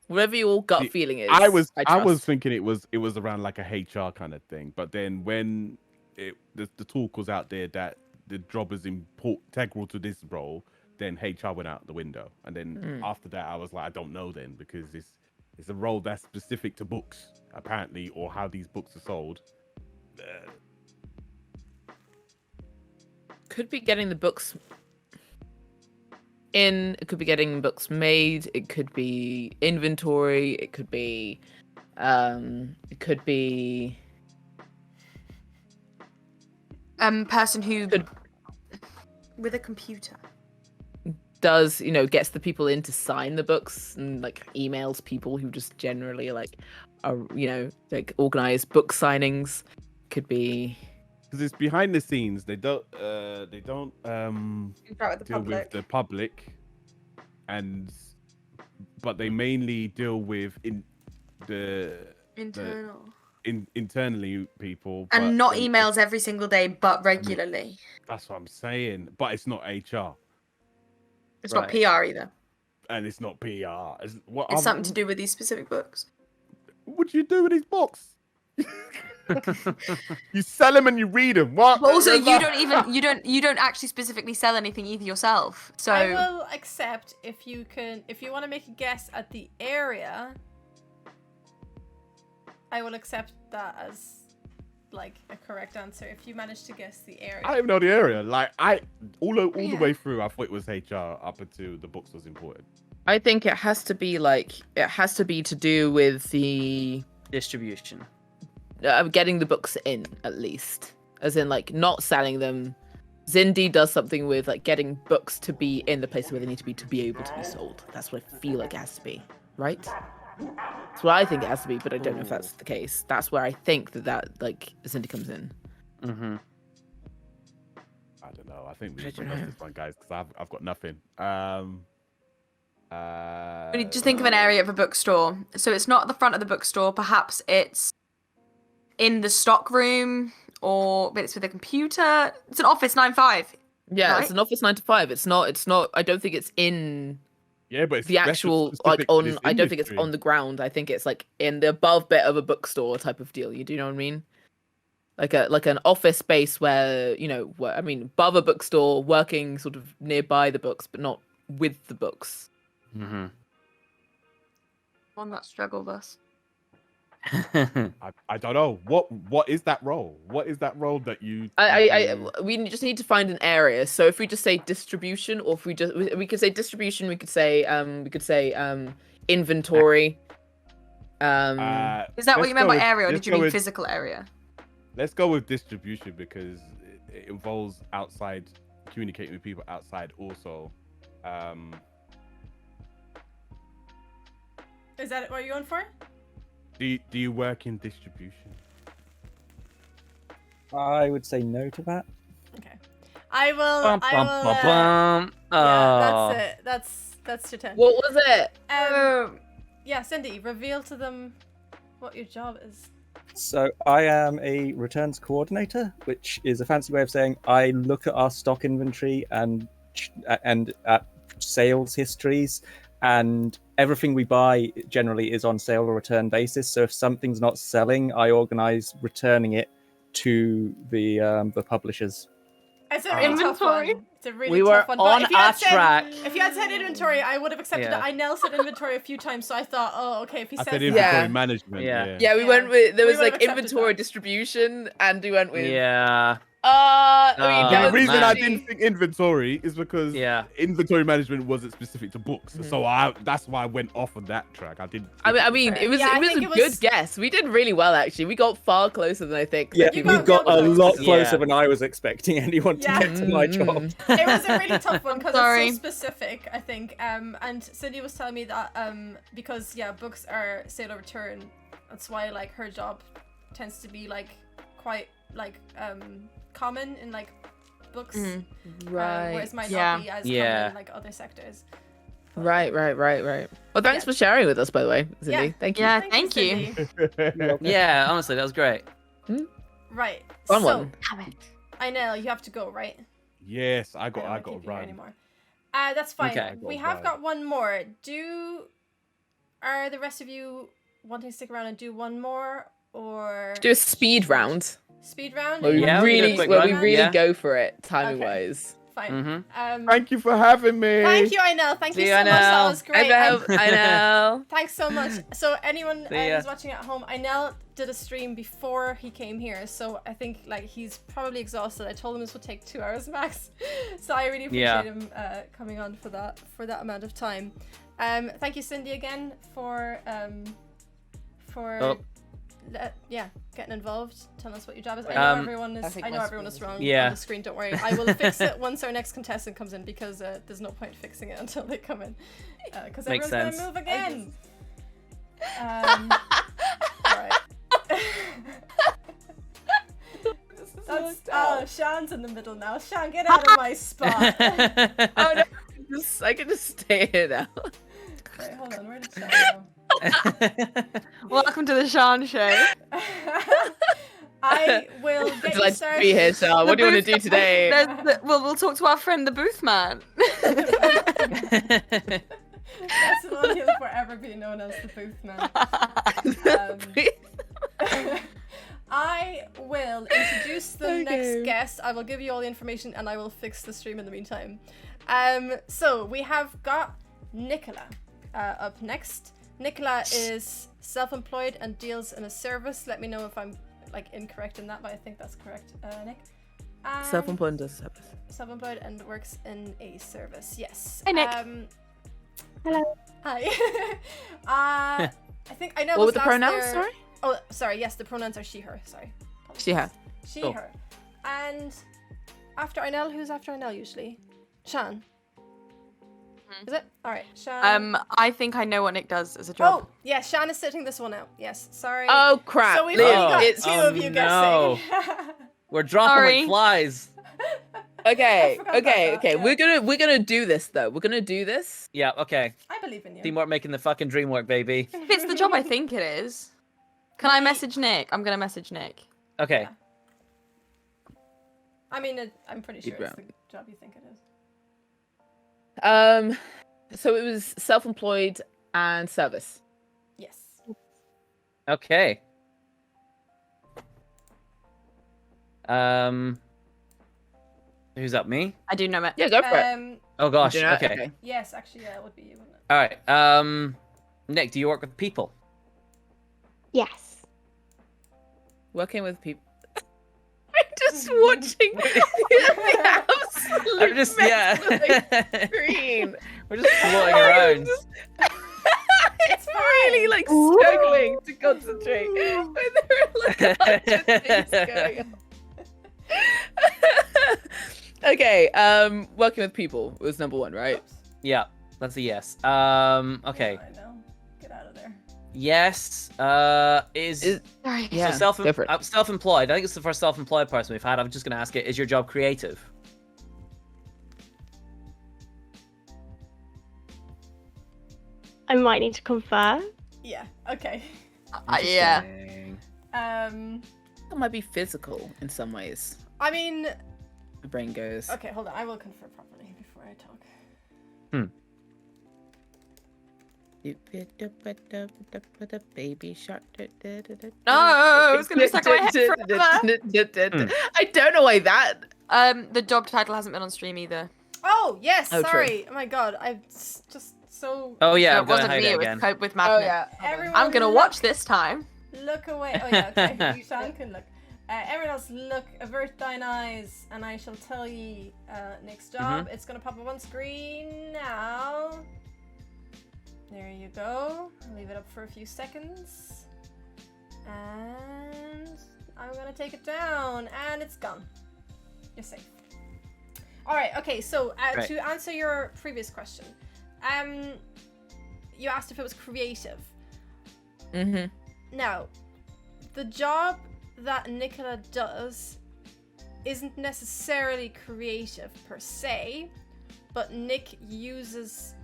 Whatever your gut See, feeling is. I was trust. thinking it was around like a HR kind of thing, but then when the talk was out there that the job is integral to this role, then HR went out the window, and then after that I was like, I don't know then, because it's a role that's specific to books apparently, or how these books are sold. Could be getting the books in. It could be getting books made. It could be inventory. It could be. It could be. Person who Could- with a computer. Does gets the people in to sign the books and like emails people who just generally like are like organize book signings. Could be. Because it's behind the scenes. They don't Interact with the deal with public. the public, but they mainly deal with internally people, And but not then emails every single day, but regularly. that's what I'm saying. But it's not HR It's Right. not PR either. and it's not PR. It's something to do with these specific books. What do you do with these books? You sell them and you read them. What? But also, Where's that? you don't actually specifically sell anything either yourself. So I will accept if you want to make a guess at the area. I will accept that as like a correct answer if you manage to guess the area. I don't even know the area. Like all the Yeah. way through, I thought it was HR up until the books was important. I think it has to be to do with the Distribution. getting the books in, at least, as in like not selling them. Zindi does something with like getting books to be in the place where they need to be able to be sold. That's what I feel like it has to be, right? That's what I think it has to be, but I don't know if that's the case. That's where I think that like Zindi comes in. Mm-hmm. I don't know. I think we I should don't progress know. this one, guys, because I've got nothing. just think of an area of a bookstore. So it's not at the front of the bookstore. Perhaps it's in the stock room, or but it's with a computer. It's an office 9-5. Yeah, Right? it's an office 9 to 5. It's not. I don't think it's in Yeah, but it's the actual like specific to on. this I don't think it's industry. on the ground. I think it's like in the above bit of a bookstore type of deal. You do know what I mean? Like an office space where above a bookstore, working sort of nearby the books, but not with the books. Mm-hmm. On that struggle bus. I don't know. What is that role? What is that role that you? We just need to find an area. So if we just say distribution, or if we could say distribution, we could say inventory. Is that what you meant by area, or did you mean physical area? Let's go with distribution because it involves outside communicating with people outside also. Is that what you're going for? Do you work in distribution? I would say no to that. Okay. I will. Bum, I bum, will. bum, bum. Yeah, Oh. that's it. That's your turn. What was it? Yeah, Cindy, reveal to them what your job is. So I am a returns coordinator, which is a fancy way of saying I look at our stock inventory and at sales histories, and everything we buy generally is on sale or return basis. So if something's not selling, I organize returning it to the publishers. It's a really tough Inventory? one. It's a really We were tough one. But on if you had our track. If you had said inventory, I would have accepted Yeah. it. I Nell said inventory a few times, so I thought, oh, okay, if he I says said that- inventory Yeah. management. Yeah. Yeah, we Yeah. went with there We was would've like accepted inventory that. distribution, and we went with Yeah. I mean, Oh, that The was reason I actually- didn't think inventory is because Yeah. inventory management wasn't specific to books, so that's why I went off on that track. I didn't. I mean, it was Yeah, I it was think a it was- good guess. We did really well, actually. We got far closer than I think. Yeah, You we got got a real lot close. closer Yeah. than I was expecting anyone to Yeah. get to my job. Mm. It was a really tough one because Sorry. it's so specific, I think. And Cindy was telling me that because books are sale or return, that's why like her job tends to be like quite like common in like books, Right. whereas might Yeah. not be as Yeah. common in like other sectors. Right. Well, thanks Yeah. for sharing with us, by the way, Cindy. Yeah. Thank you. Yeah, thank you. Cindy. Yeah, honestly, that was great. Right. Fun so, one. I know you have to go, right? Yes, I I don't got wanna to keep you here run. anymore. That's fine. Okay. We Got have run. got one more. Are the rest of you wanting to stick around and do one more, or Do a speed round speed round? where we Yeah, we can do a really, quick where run, we really yeah. go for it timing wise. Fine. Mhm. Thank you for having me. Thank you, Inel. Thank you See so you, much. That Inel. was great. I know. Thanks so much. So anyone See ya. who's watching at home, Inel did a stream before he came here, so I think like he's probably exhausted. I told him this would take 2 hours max, so I really appreciate Yeah. him coming on for that amount of time. Thank you, Cindy, again for Oh. getting involved. Telling us what your job is. I know everyone is. think I know my everyone is screen is- wrong Yeah. on the screen. Don't worry. I will fix it once our next contestant comes in because there's no point fixing it until they come in because Makes everyone's sense. gonna move again. Right. Oh, Sean's in the middle now. Sean, get out of my spot. Oh no, I can just stay here now. Wait, hold on. Where did Sean Welcome to the Sean Show. go? I will get you Delighted to started. be here, Shah. What do you want to do today? We'll talk to our friend the booth man. That's the one he'll forever be known as the booth man. I will introduce the next guest. I will give you all the information and I will fix the stream in the meantime. So we have got Nicola up next. Nicola is self-employed and deals in a service. Let me know if I'm like incorrect in that, but I think that's correct, Nick. And Self-employed does service. self-employed and works in a service. Yes. Hi, Nick. Hello. Hi. I think I know. What were was the last pronouns? there- Sorry. Oh, sorry. Yes, the pronouns are she, her. Sorry. She, her. She, Cool. her. And after Inel, who's after Inel usually? Shan. Is it? All right, Shan. I think I know what Nick does as a job. Oh, yeah, Shan is sitting this one out. Yes, sorry. Oh crap! So we've Liam, only got it's two of you no. guessing. We're dropping Sorry. like flies. okay. I forgot about Okay. that, Okay. yeah. We're gonna do this though. We're gonna do this. Yeah, okay. I believe in you. Teamwork making the fucking dream work, baby. If it's the job I think it is. Can I message Nick? I'm gonna message Nick. Okay. I mean, I'm pretty sure Keep it's the job you think it is. So it was self-employed and service. Yes. Okay. Who's up? Me? I do know it. Yeah, go for it. Oh gosh. Do you know- Okay. Yes, actually, yeah, it would be you, wouldn't it? All right. Nick, do you work with people? Yes. Working with people. I'm just watching the absolute I'm just mess of my yeah. screen. We're just floating around. It's really like struggling to concentrate when there are like a bunch of things going on. Okay, working with people was number one, right? Oops. Yeah, that's a yes. Okay. I know. Get out of there. Yes. Is Sorry. Yeah, so go for it. self-employed. I think it's the first self-employed person we've had. I'm just going to ask it: is your job creative? I might need to confer. Yeah. Okay. Yeah. Interesting. It might be physical in some ways. I mean, My brain goes. okay, hold on. I will confer properly before I talk. Baby shark. No, I was gonna be stuck in my head forever. I don't know why that. The job title hasn't been on stream either. Oh yes, Oh, true. sorry. Oh my god, I'm just so. Oh yeah, So I'm it gonna wasn't hide me. it It was again. Cope with Oh Madness. yeah. Everyone I'm gonna look, watch this time. Look away. Oh yeah, okay. You Sean can look. Everyone else, look. Avert thine eyes, and I shall tell ye Nick's job. It's gonna pop up on screen now. There you go. I'll leave it up for a few seconds, and I'm gonna take it down, and it's gone. You're safe. All right. Okay. So Right. to answer your previous question, you asked if it was creative. Mm-hmm. Now, the job that Nicola does isn't necessarily creative per se, but Nick uses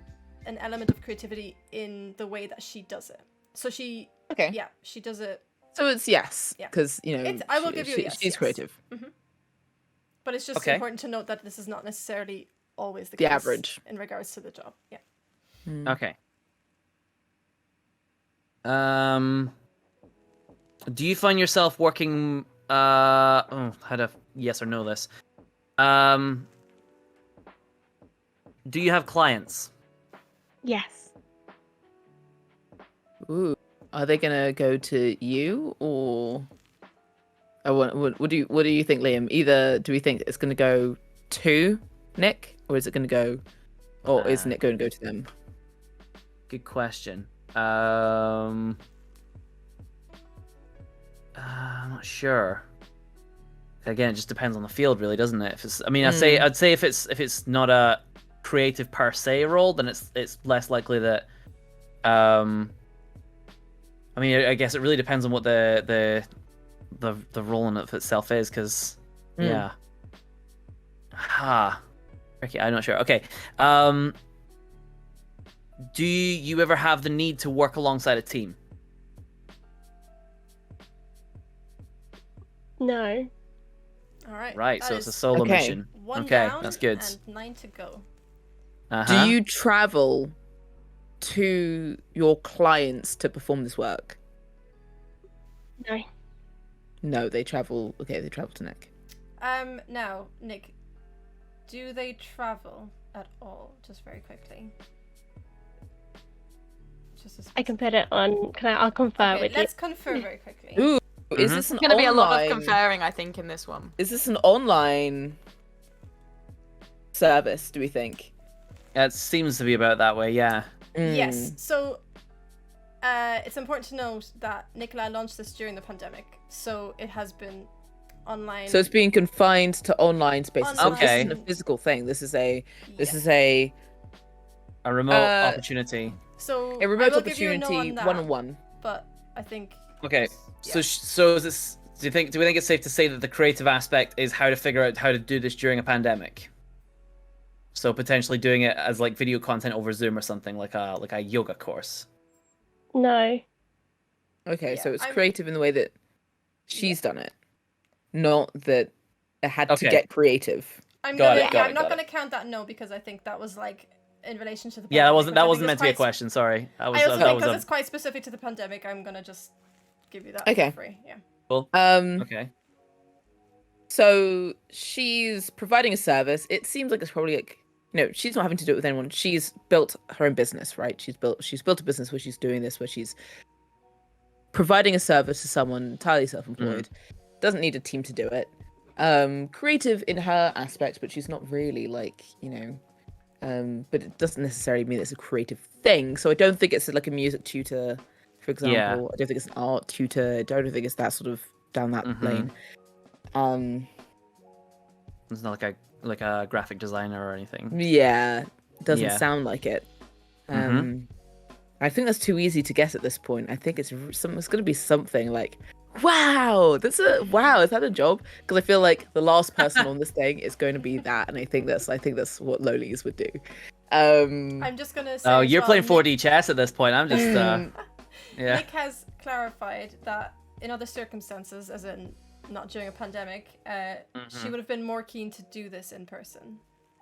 an element of creativity in the way that she does it. So she, Okay. yeah, she does it. So it's yes, Yeah. because you know. I will give you a yes, She's yes. creative. But it's just Okay. important to note that this is not necessarily always the The case average. in regards to the job. Yeah. Okay. Do you find yourself working? Oh, how to yes or no this? Do you have clients? Yes. Ooh, are they gonna go to you or? What do you think, Liam? Either do we think it's gonna go to Nick, or is it gonna go, or is Nick going to go to them? Good question. I'm not sure. Again, it just depends on the field, really, doesn't it? If it's, I mean, I'd say if it's not a creative per se role, then it's less likely that. I mean, I guess it really depends on what the role in it itself is, because yeah. Okay, I'm not sure. Okay. Do you ever have the need to work alongside a team? No. All right. Right, that so it's a is solo Okay. mission. one Okay, down that's good. and 9 to go. Uh-huh. Do you travel to your clients to perform this work? No. No, they travel. Okay, they travel to Nick. Now, Nick, do they travel at all? Just very quickly. Just I can put it on. I'll confer okay, with you. let's confer very quickly. Ooh, is this an It's gonna be a lot of online- conferring, I think, in this one. Is this an online service? Do we think? It seems to be about that way, yeah. Yes. So, it's important to note that Nicola launched this during the pandemic, so it has been online. So it's being confined to online spaces. So this Okay. isn't a physical thing. This is a A remote opportunity. So a remote I will give you a no opportunity, on that, one-on-one. But I think. Okay. Yeah. So is this? Do we think it's safe to say that the creative aspect is how to figure out how to do this during a pandemic? So potentially doing it as like video content over Zoom or something, like a yoga course. No. Okay, Yeah, so it's I'm- creative in the way that she's done it, not that it had to Okay. get creative. I'm Got gonna. it, Yeah, got I'm it, not got gonna count that no, because I think that was like in relation to the. Yeah, pandemic, that which wasn't I meant to be a think is quite question. Sorry, that was I also that think was because a it's quite specific to the pandemic, I'm gonna just give you that Okay. for free. Yeah. cool. Um, Okay. So she's providing a service. It seems like it's probably like, you know, she's not having to do it with anyone. She's built her own business, right? She's built a business where she's doing this, where she's providing a service to someone entirely self-employed. Doesn't need a team to do it. Creative in her aspect, but she's not really like, you know, but it doesn't necessarily mean it's a creative thing. So I don't think it's like a music tutor, for example. Yeah. I don't think it's an art tutor. I don't think it's that sort of down that lane. It's not like a graphic designer or anything. Yeah, doesn't Yeah. sound like it. Mhm. I think that's too easy to guess at this point. I think it's going to be something like, wow, is that a job? Because I feel like the last person on this thing is going to be that, and I think that's what Lolies would do. I'm just gonna say. Oh, as you're well, playing 4D chess at this point. I'm just yeah. Nick has clarified that in other circumstances, as in not during a pandemic, she would have been more keen to do this in person.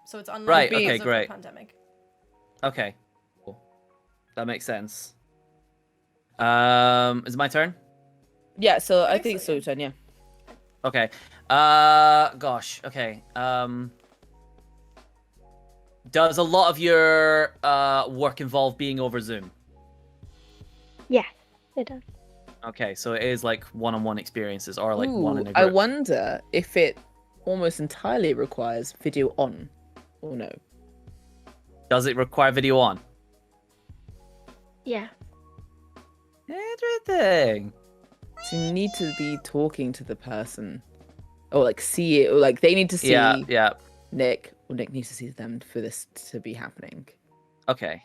So it's unlikely because of the pandemic. Okay, cool. That makes sense. Is it my turn? Yeah, so I think it's your turn, yeah. Okay. Gosh. Okay. Does a lot of your work involve being over Zoom? Yes, it does. Okay, so it is like one-on-one experiences or like one in a group. I wonder if it almost entirely requires video on or no. Does it require video on? Yeah. Interesting. So you need to be talking to the person. Or like see it, or like they need to see Nick, or Nick needs to see them for this to be happening. Okay.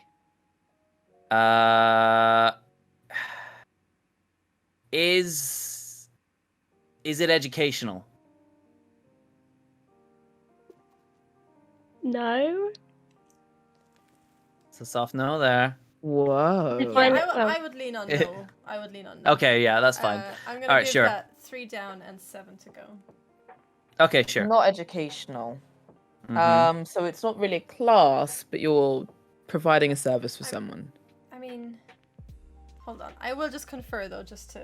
Is it educational? No. It's a soft no there. Whoa. I would lean on no. I would lean on no. Okay, yeah, that's fine. I'm gonna give that 3 down and 7 to go. Okay, sure. Not educational. So it's not really a class, but you're providing a service for someone. I mean, hold on. I will just confer though, just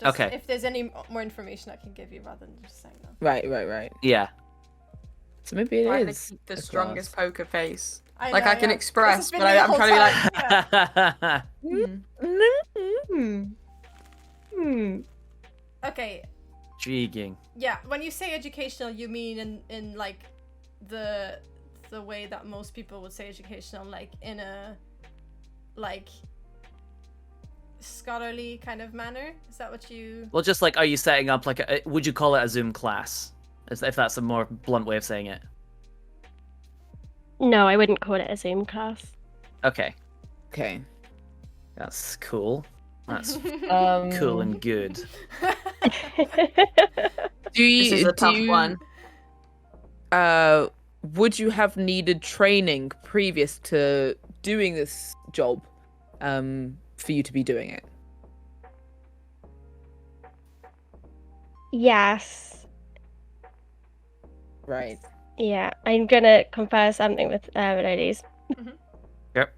okay. If there's any more information I can give you rather than just saying no. Right. Yeah. So maybe it is the strongest poker face. I can express, but I'm trying to be like. Okay. Intriguing. Yeah, when you say educational, you mean in like the way that most people would say educational, like in a like scholarly kind of manner? Is that what you? Well, just like, are you setting up like would you call it a Zoom class? If that's a more blunt way of saying it. No, I wouldn't call it a Zoom class. Okay. That's cool. That's cool and good. This is a tough one. Would you have needed training previous to doing this job for you to be doing it? Yes. Right. Yeah, I'm gonna confer something with Lolies. Yep.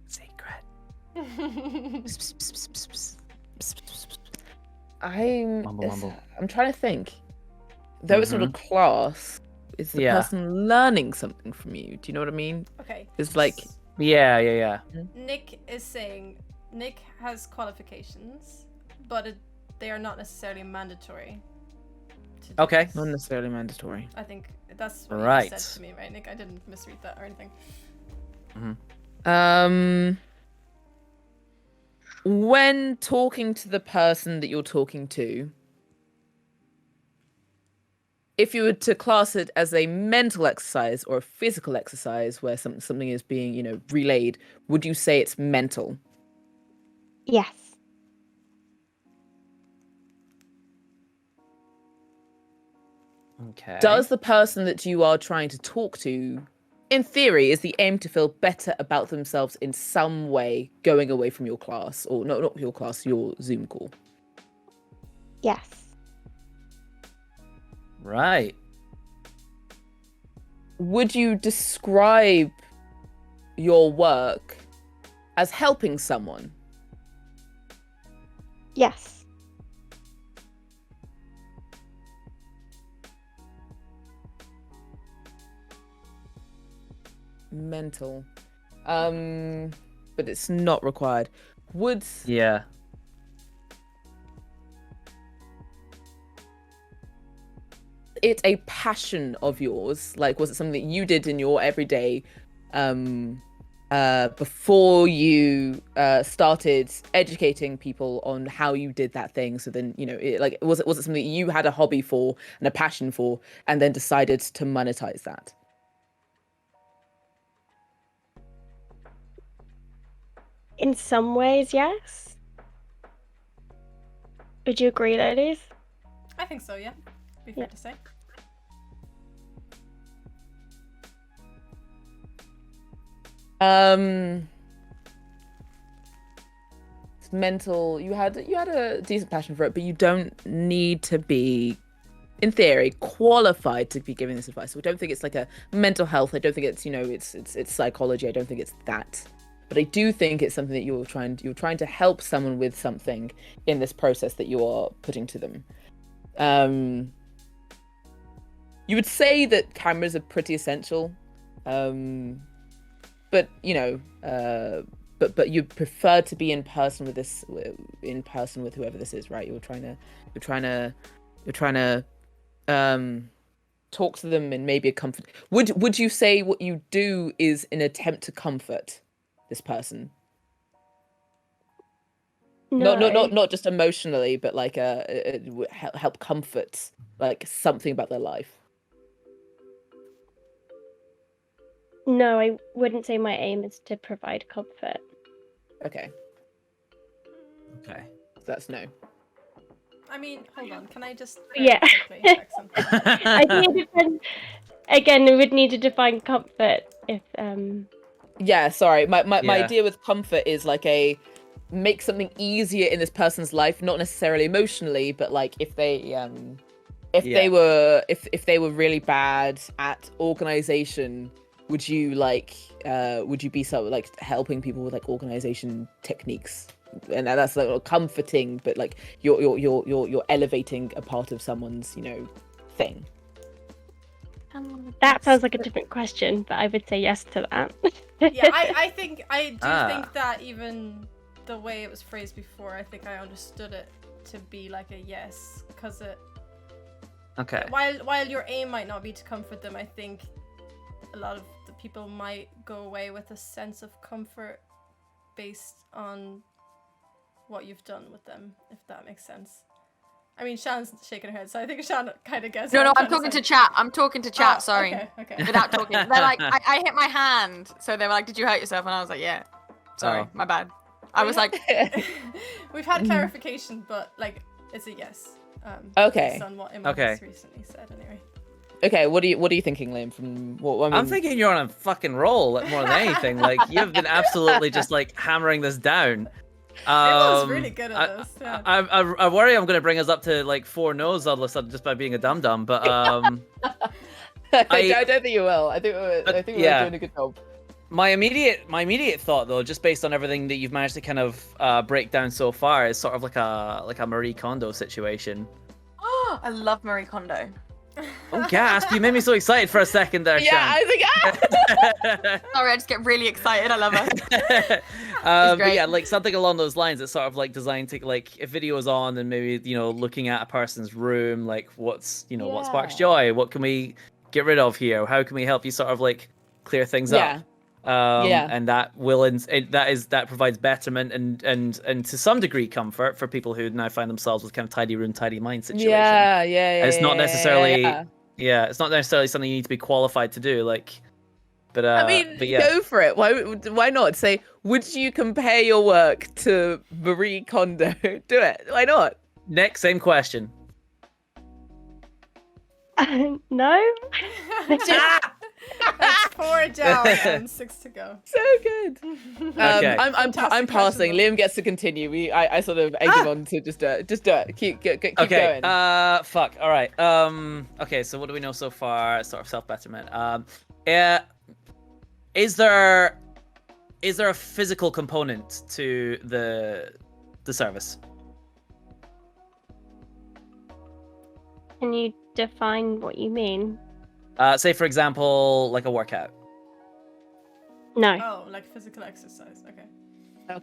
Secret. I'm trying to think. Though it's not a class, is the person learning something from you? Do you know what I mean? Okay. It's like Yeah. Nick is saying Nick has qualifications, but they are not necessarily mandatory. Okay. Not necessarily mandatory. I think that's what you said to me, right, Nick? I didn't misread that or anything. When talking to the person that you're talking to, if you were to class it as a mental exercise or a physical exercise where something is being, relayed, would you say it's mental? Yes. Okay. Does the person that you are trying to talk to, in theory, is the aim to feel better about themselves in some way going away from your class? Or not your class, your Zoom call? Yes. Right. Would you describe your work as helping someone? Yes. Mental. But it's not required. it a passion of yours? Like, was it something that you did in your everyday before you started educating people on how you did that thing? So then, was it something that you had a hobby for and a passion for, and then decided to monetize that? In some ways, yes. Would you agree, ladies? I think so, yeah. Be fair to say. It's mental. You had a decent passion for it, but you don't need to be, in theory, qualified to be giving this advice. So I don't think it's like a mental health. I don't think it's it's psychology. I don't think it's that. But I do think it's something that you're trying to help someone with something in this process that you are putting to them. You would say that cameras are pretty essential, but but you prefer to be in person with whoever this is, right? You're trying to talk to them and maybe a comfort. Would you say what you do is an attempt to comfort this person? No. Not just emotionally, but like help comfort like something about their life. No, I wouldn't say my aim is to provide comfort. Okay. So that's no. I mean, hold on. Can I just Yeah. quickly check something? I think it depends. Again, we would need to define comfort if Yeah, sorry. My Yeah. idea with comfort is like make something easier in this person's life, not necessarily emotionally, but like if they they were really bad at organization, would you be sort of like helping people with like organization techniques? And that's like comforting, but like you're elevating a part of someone's thing. that sounds like a different question, but I would say yes to that. Yeah, I do think that even the way it was phrased before, I think I understood it to be like a yes, because it. Okay. While your aim might not be to comfort them, I think a lot of the people might go away with a sense of comfort based on what you've done with them, if that makes sense. I mean, Shan's shaking her head, so I think Shan kind of gets. No, I'm talking to chat. I'm talking to chat. Sorry. Okay. Without talking, they're like, I hit my hand, so they were like, "Did you hurt yourself?" And I was like, "Yeah." Sorry, my bad. I was like, we've had clarification, but like, it's a yes. Okay. Based on what Emma has recently said, anyway. Okay, what are you thinking, Liam? From what I mean... I'm thinking you're on a fucking roll more than anything. Like you've been absolutely just like hammering this down. Emma's really good at this. Yeah. I worry I'm going to bring us up to like 4 no's all of a sudden just by being a dum dum. But I don't think you will. I think we're doing a good job. My immediate thought though, just based on everything that you've managed to kind of break down so far, is sort of like a Marie Kondo situation. "Oh, I love Marie Kondo." Oh, gasp! You made me so excited for a second there, Yeah, Shan. I think. Sorry, I just get really excited. I love it. But yeah, like something along those lines. It's sort of like designed to like if video is on and maybe looking at a person's room, like what sparks joy, what can we get rid of here, how can we help you sort of like clear things up. And that that provides betterment and to some degree comfort for people who now find themselves with kind of tidy room, tidy mind situation. Yeah. It's not necessarily it's not necessarily something you need to be qualified to do. Like, but I mean, but yeah. go for it. Why not say? Would you compare your work to Marie Kondo? Do it. Why not? Next, same question. No. That's 4 down and 6 to go. So good. Okay. I'm passing. Liam gets to continue. I sort of egg him on to just do it. Keep Okay. going. Fuck. All right. Okay. So what do we know so far? Sort of self betterment. Is there a physical component to the service? Can you define what you mean? Say for example, like a workout. No. Oh, like physical exercise. Okay.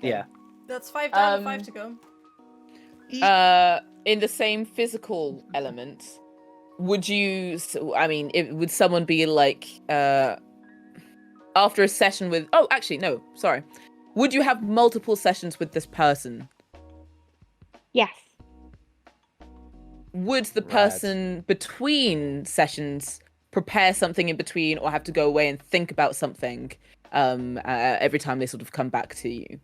Yeah. That's 5 down, 5 to go. In the same physical element, would you? I mean, would someone be like after a session with? Oh, actually, no. Sorry. Would you have multiple sessions with this person? Yes. Would the Rad. person between sessions prepare something in between, or have to go away and think about something every time they sort of come back to you?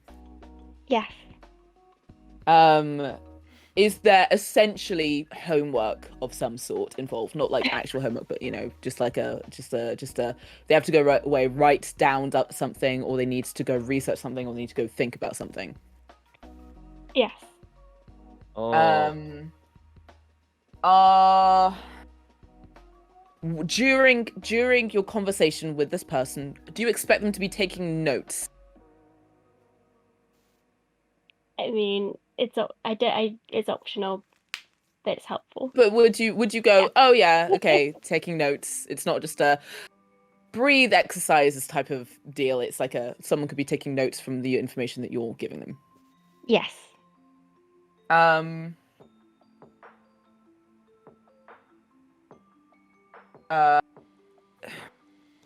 Yes. Is there essentially homework of some sort involved? Not like actual homework, but just like they have to go away, write down something, or they need to go research something, or they need to go think about something. Yes. Oh. During your conversation with this person, do you expect them to be taking notes? I mean, it's optional, but it's helpful. But would you go, oh yeah, okay, taking notes? It's not just a breathe exercises type of deal. It's like someone could be taking notes from the information that you're giving them. Yes.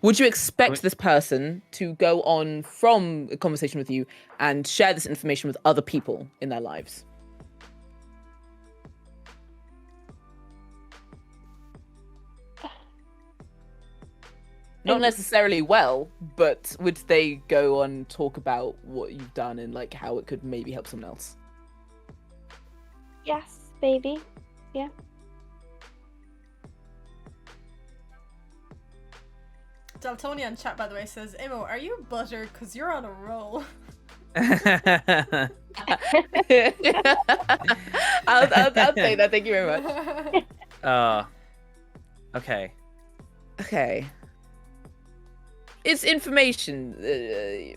Would you expect this person to go on from a conversation with you and share this information with other people in their lives? Not necessarily well, but would they go on talk about what you've done and like how it could maybe help someone else? Yes, maybe. Yeah. Daltonia in chat, by the way, says, Imo, are you butter? Because you're on a roll. I'll say that. Thank you very much. Okay. Okay. It's information.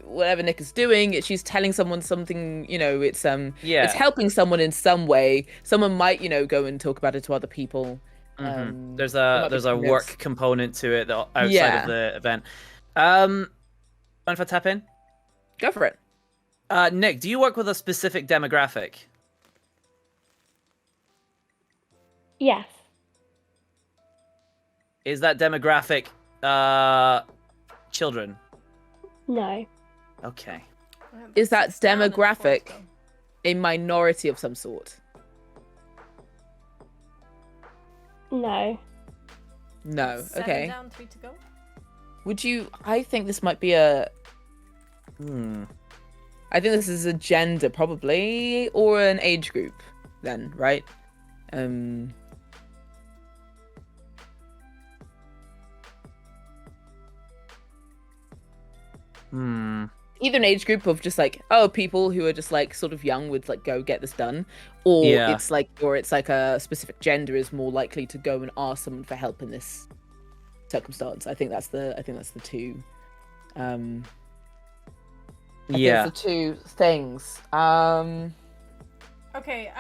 Whatever Nick is doing, she's telling someone something. It's it's helping someone in some way. Someone might go and talk about it to other people. Mm-hmm. There's a work component to it outside of the event. Mind if I tap in? Go for it. Nick, do you work with a specific demographic? Yes. Is that demographic children? No. Okay. Is that demographic a minority of some sort? No. No. 7 Okay. down, 3 to go. Would you? I think this might be a. I think this is a gender probably, or an age group. Then, right? Either an age group of just like, people who are just like sort of young would like go get this done, or it's like a specific gender is more likely to go and ask someone for help in this circumstance. I think that's the two. It's the two things. Okay,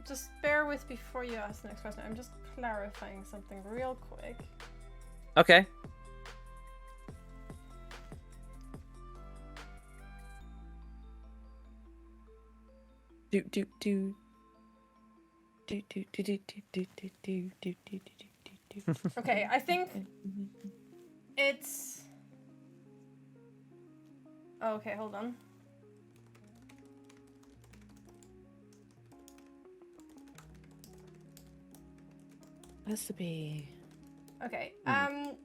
just bear with before you ask the next question. I'm just clarifying something real quick. Okay. Okay, I think it's... Oh, okay, hold on. Has to be... Okay,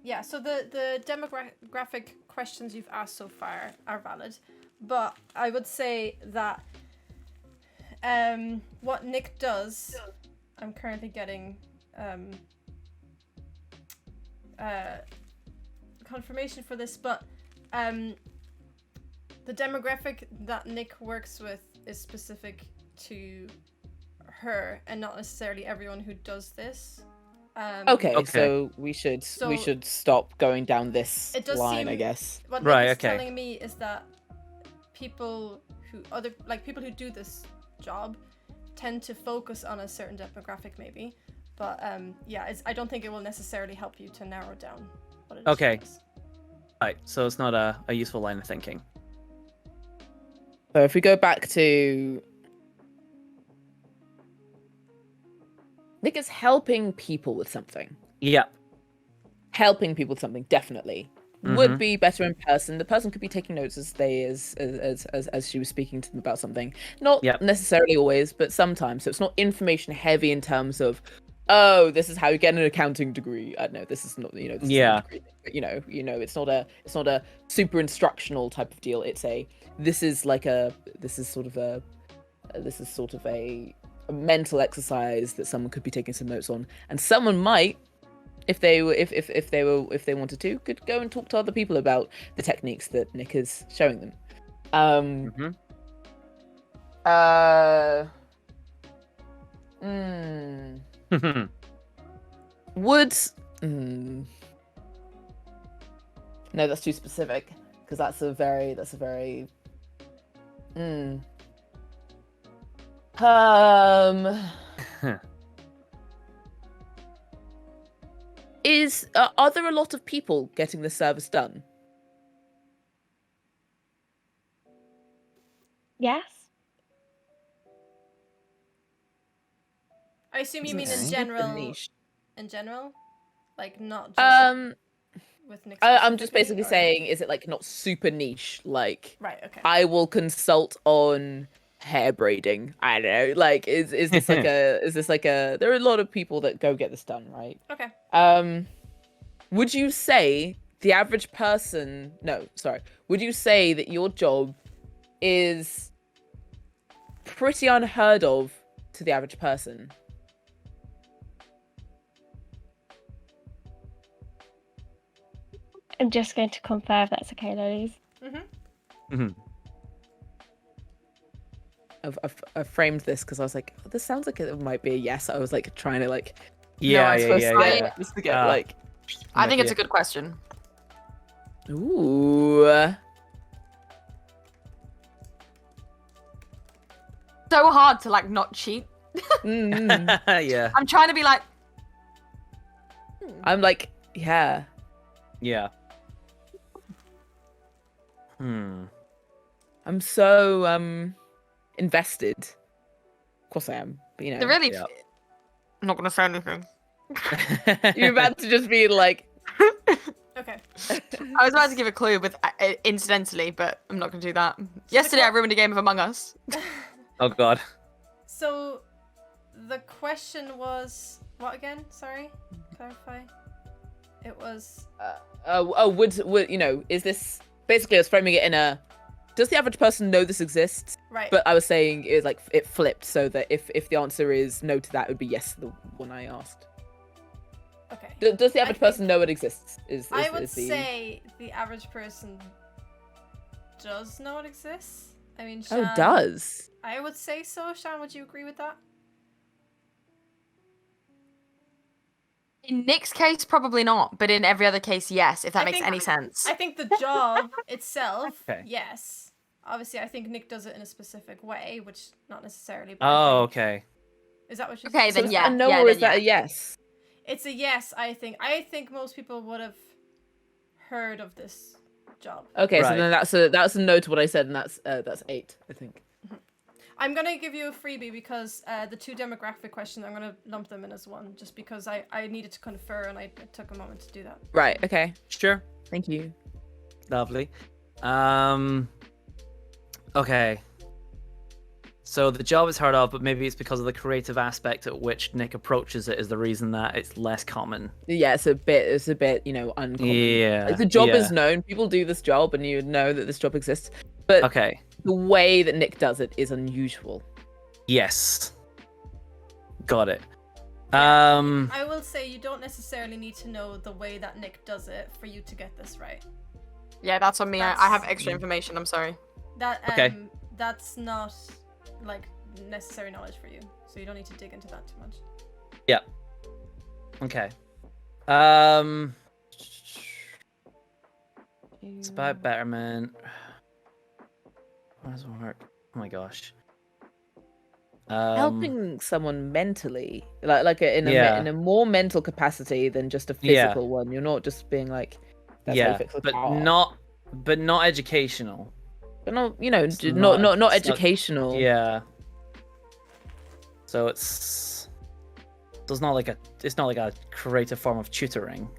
yeah, so the demographic questions you've asked so far are valid, but I would say that what Nick does, I'm currently getting confirmation for this, but the demographic that Nick works with is specific to her and not necessarily everyone who does this. Okay, so we should stop going down this line, I guess. What Nick is telling me is that people who do this job tend to focus on a certain demographic, maybe, but I don't think it will necessarily help you to narrow down what it is. Okay. Right, so it's not a useful line of thinking. So if we go back to Nick is helping people with something. Yeah. Helping people with something, definitely. Would be better in person. The person could be taking notes as she was speaking to them about something. Not necessarily always, but sometimes. So it's not information heavy in terms of, oh, this is how you get an accounting degree. I don't know, this is not, this is not a degree thing, but it's not a super instructional type of deal. It's this is sort of a mental exercise that someone could be taking some notes on, and someone might, if they wanted to, could go and talk to other people about the techniques that Nick is showing them. No, that's too specific, because that's a very are there a lot of people getting the service done? Yes. I assume you mean in general. In general, like not just with Nick. I'm just basically saying, is it like not super niche? Like, right? Okay. I will consult on hair braiding. I don't know. Like, is this like a? There are a lot of people that go get this done, right? Okay. Would you say the average person? No, sorry. Would you say that your job is pretty unheard of to the average person? I'm just going to confirm if that's okay, Lolies. I've framed this because I was like, oh, this sounds like it might be a yes. I was like trying to like. Yeah. Just to get like. I think it's a good question. Ooh. So hard to like not cheat. Yeah. I'm trying to be like. I'm like, yeah. Yeah. I'm so invested. Of course I am, but They're really. I'm not gonna say anything. You're about to just be like. Okay. I was about to give a clue, with incidentally, but I'm not gonna do that. Yesterday, I ruined a game of Among Us. Oh God. So, the question was what again? Sorry, clarify. It was. Would is this basically? I was framing it in a. Does the average person know this exists? Right. But I was saying it like it flipped, so that if the answer is no to that, it would be yes to the one I asked. Okay. Does the average person know it exists? I would say the average person does know it exists. I mean, Shan, does. I would say so. Shan, would you agree with that? In Nick's case, probably not, but in every other case, yes, if that makes any sense. I think the job itself, yes. Obviously, I think Nick does it in a specific way, which not necessarily. Oh, okay. Is that what you're saying? Okay, then yeah. A no, or is that a yes? It's a yes, I think. I think most people would have heard of this job. Okay, so then that's a no to what I said, and that's 8, I think. I'm going to give you a freebie because the two demographic questions, I'm going to lump them in as one, just because I needed to confer and I took a moment to do that. Right, okay. Sure. Thank you. Lovely. Okay. So the job is heard of, but maybe it's because of the creative aspect at which Nick approaches it is the reason that it's less common. Yeah, it's a bit, uncommon. Yeah. The job is known. People do this job, and you know that this job exists. But the way that Nick does it is unusual. Yes. Got it. I will say you don't necessarily need to know the way that Nick does it for you to get this right. Yeah, that's on me. I have extra information. I'm sorry. That's not like necessary knowledge for you, so you don't need to dig into that too much. Yeah. Okay. It's about betterment. How does it work? Oh my gosh. Helping someone mentally, in a more mental capacity than just a physical one. You're not just being like, that's how you fix a car. but not educational. But not, not educational. Yeah. So it's So it's not like a creative form of tutoring.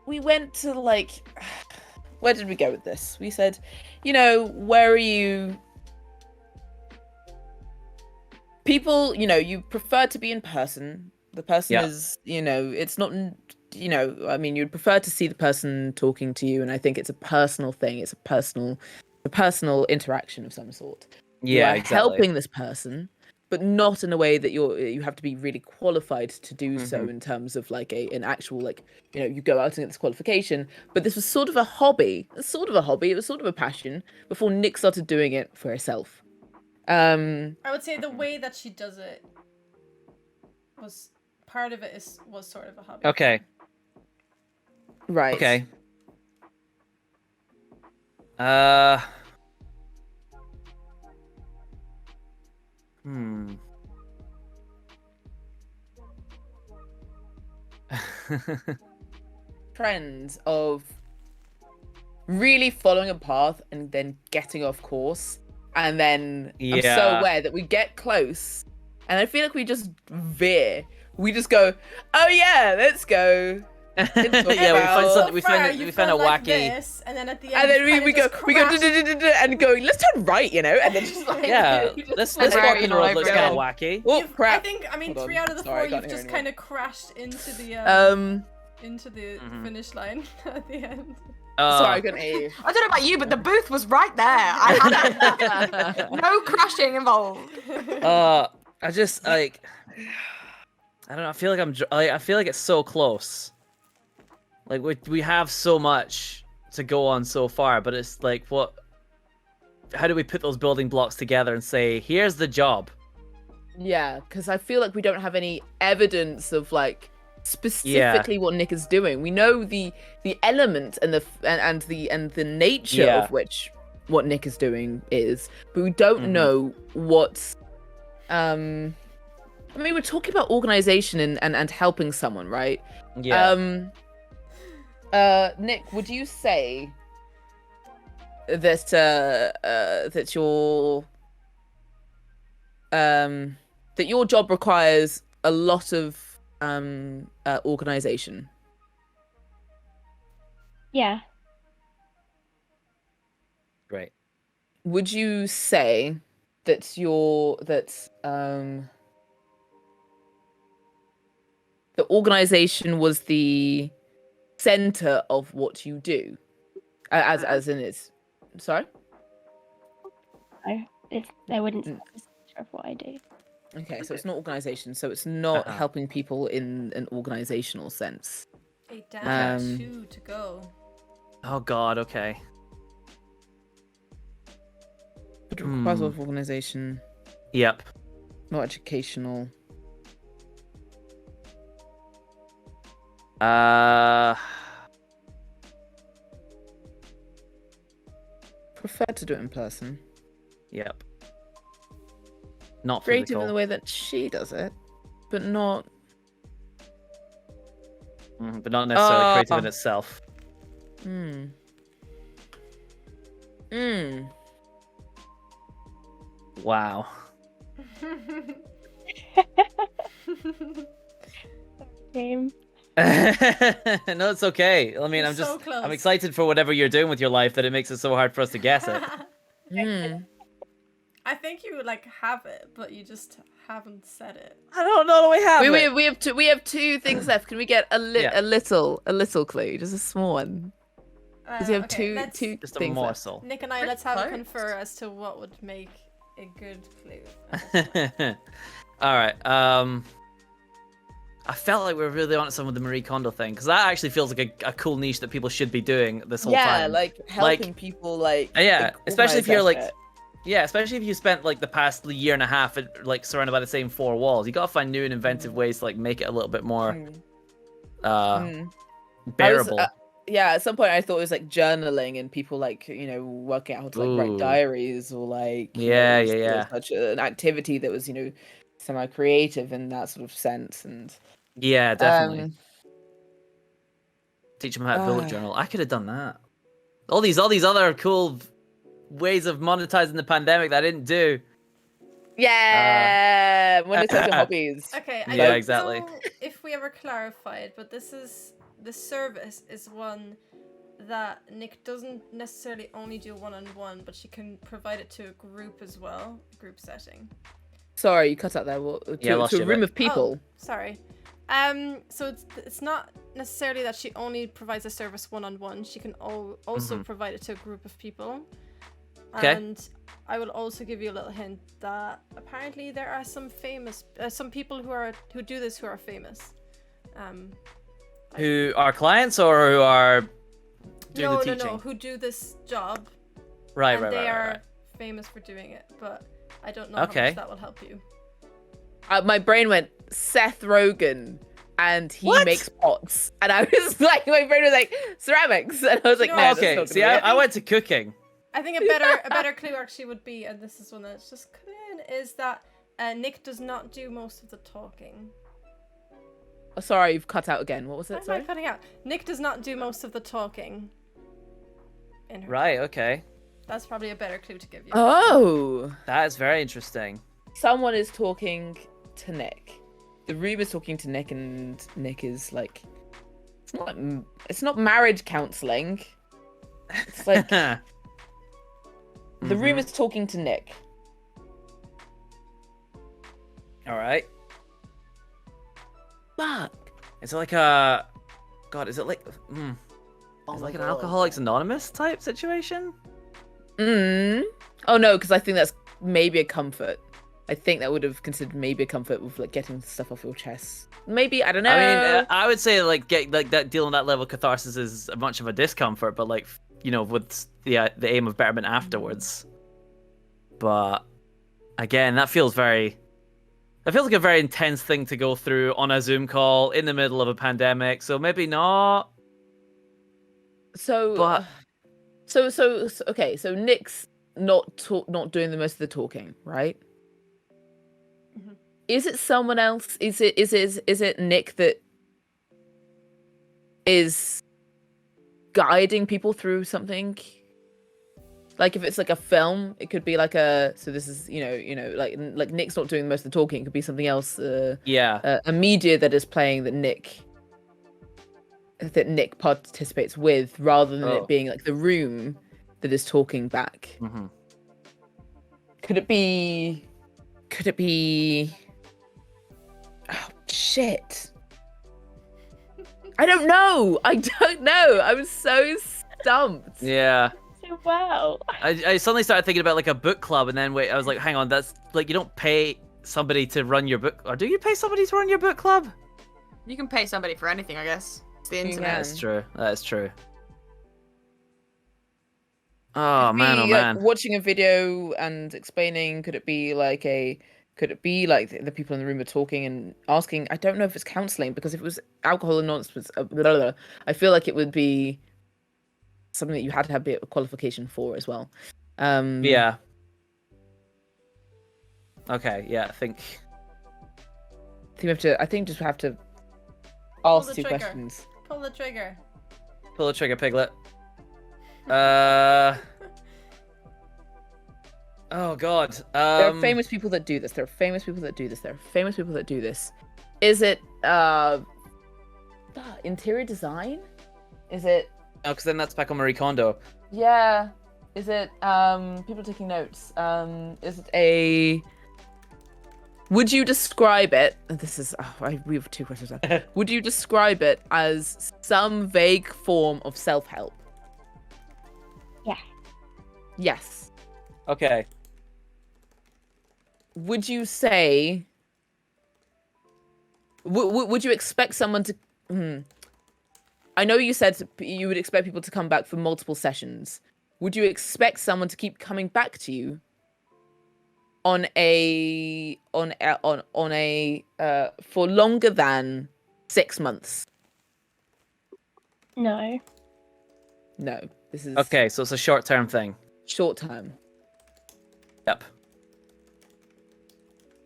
We went to like, where did we go with this? We said, where are you? People, you prefer to be in person. The person is, it's not, I mean, you'd prefer to see the person talking to you, and I think it's a personal thing. It's a personal interaction of some sort. Yeah, you are exactly. helping this person, but not in a way that you have to be really qualified to do so in terms of like an actual you go out and get this qualification. But this was sort of a hobby. It was sort of a passion before Nick started doing it for herself. I would say the way that she does it was part of it was sort of a hobby. Okay. Right. Okay. Trends of really following a path and then getting off course, and then I'm so aware that we get close, and I feel like we just veer. We just go, oh yeah, let's go. We find a like wacky. This, and then at the end, we go and going, let's turn right, and then just like let's walk in the road. Looks kind of wacky. Oh crap! I mean, 3 out of the 4 you've just kind of crashed into the finish line at the end. Sorry, I couldn't hear you. I don't know about you, but the booth was right there. I had no crashing involved. I just like, I don't know. I feel like I feel like it's so close. Like we have so much to go on so far, but it's like, how do we put those building blocks together and say, here's the job? Yeah, because I feel like we don't have any evidence of like specifically what Nick is doing. We know the element and the nature of which what Nick is doing is, but we don't know what's I mean, we're talking about organization and helping someone, right? Yeah. Nick, would you say that that your job requires a lot of organization? Yeah. Great. Would you say that the organization was the center of what you do, as in it's sorry? I wouldn't say it's the center of what I do. Okay, so it's not organization, so it's not helping people in an organizational sense. A damn 2 to go. Oh God. Okay. But it requires a lot of organization. Yep. Not educational. Prefer to do it in person. Yep. Not Creative physical. in the way that she does it, but not. But not necessarily creative in itself. Wow. Game. No, it's okay. I mean, You're I'm so close. I'm excited for whatever you're doing with your life that it makes it so hard for us to guess it. I think you have it, but you just haven't said it. I don't know. We have we have two things left. Can we get a little clue, just a small one? Because we have two just a things morsel. Nick and I, let's have a confer as to what would make a good clue. All right. I felt like we were really on some with the Marie Kondo thing, because that actually feels like a cool niche that people should be doing this whole time. Yeah, like helping people, especially if you're organize especially if you spent the past year and a half surrounded by the same 4 walls. You gotta find new and inventive ways to make it a little bit more bearable. At some point I thought it was journaling and people working out how to write diaries or such an activity that was semi-creative in that sort of sense. And yeah, definitely teach them how to bullet journal. I could have done that. All these other cool ways of monetizing the pandemic that I didn't do. Yeah, one of your hobbies. Okay, I Yeah, don't exactly. know if we ever clarified, but the service is one that Nick doesn't necessarily only do one-on-one, but she can provide it to a group as well, group setting. Sorry, you cut out there. To a room of people. Oh, sorry. So it's not necessarily that she only provides a service one-on-one. She can also provide it to a group of people. Okay. And I will also give you a little hint that apparently there are some people who do this who are famous. Who are clients or who are doing the teaching? No, who do this job. Right. They are famous for doing it, but I don't know how much that will help you. My brain went Seth Rogen, and he makes pots, and I was like, my brain was like ceramics, and I was like, no. Okay, see, I went to cooking. I think a better clue actually would be, and this is one that's just come in, is that Nick does not do most of the talking. Oh, sorry, you've cut out again. What was it? Why am I cutting out? Nick does not do most of the talking. Right. Okay. That's probably a better clue to give you. Oh, that is very interesting. Someone is talking to Nick. The room is talking to Nick, and Nick is like, it's not marriage counseling. It's like the room is talking to Nick. All right. Fuck. Is it like a? God, is it like? Is it like an Alcoholics Anonymous type situation? Oh no, because I think that's maybe a comfort. I think that would have considered maybe a comfort with like getting stuff off your chest. Maybe, I don't know. I mean, I would say like that dealing with that level of catharsis is much of a discomfort, but like with the aim of betterment afterwards. But again, that feels like a very intense thing to go through on a Zoom call in the middle of a pandemic. So maybe not. Okay, so Nick's not doing the most of the talking, right? Mm-hmm. Is it someone else? Is it Nick that is guiding people through something? Like if it's like a film, it could be like so this is like Nick's not doing most of the talking. It could be something else. A media that is playing that Nick participates with, rather than it being like the room that is talking back. Mm-hmm. Could it be? Oh shit! I don't know. I'm so stumped. Yeah. Wow. I suddenly started thinking about like a book club, and then I was like, hang on, that's like you don't pay somebody to run your book, or do you pay somebody to run your book club? You can pay somebody for anything, I guess. It's the internet. That's true. That is true. Oh man, like, watching a video and explaining. Could it be like the people in the room are talking and asking? I don't know if it's counselling, because if it was alcohol anonymous, I feel like it would be something that you had to have a bit of qualification for as well. Yeah. Okay. Yeah. I think we have to ask two questions. Pull the trigger. Pull the trigger, Piglet. Oh God. There are famous people that do this. Is it interior design? Is it? Oh, because then that's back on Marie Kondo. Yeah. Is it people taking notes? Is it a? Would you describe it? This is we have two questions. Would you describe it as some vague form of self-help? Yeah. Yes. Okay. Would you say? Would you expect someone to? I know you said you would expect people to come back for multiple sessions. Would you expect someone to keep coming back to you on a for longer than 6 months? No. No. This is okay. So it's a short-term thing. Short term. Yep.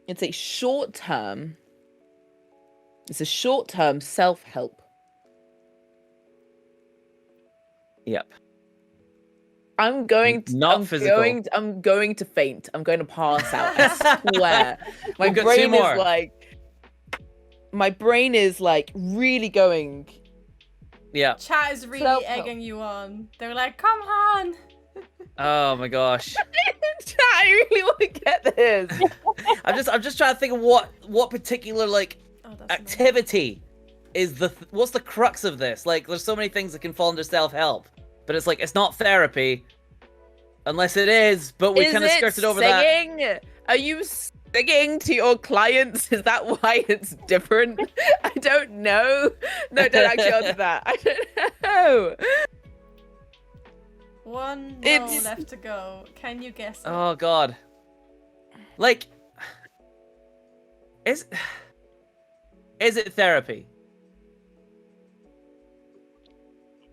It's a short-term self-help. Yep. I'm going to Not physical. I'm going to faint. I'm going to pass out. I swear. My We've got brain 2 more. is like my brain is like really going. Yeah. Chat is really Self-help. egging you on. They're like, come on. Oh my gosh. Chat, I really want to get this. I'm just trying to think of what particular like Oh, that's annoying. activity is what's the crux of this? Like, there's so many things that can fall under self-help, but it's like it's not therapy, unless it is. But we kind of skirted over that. singing? Are you singing to your clients? Is that why it's different? I don't know. No, don't actually answer that. I don't know. One roll It's- left to go. Can you guess it? Oh god. Like, is it therapy?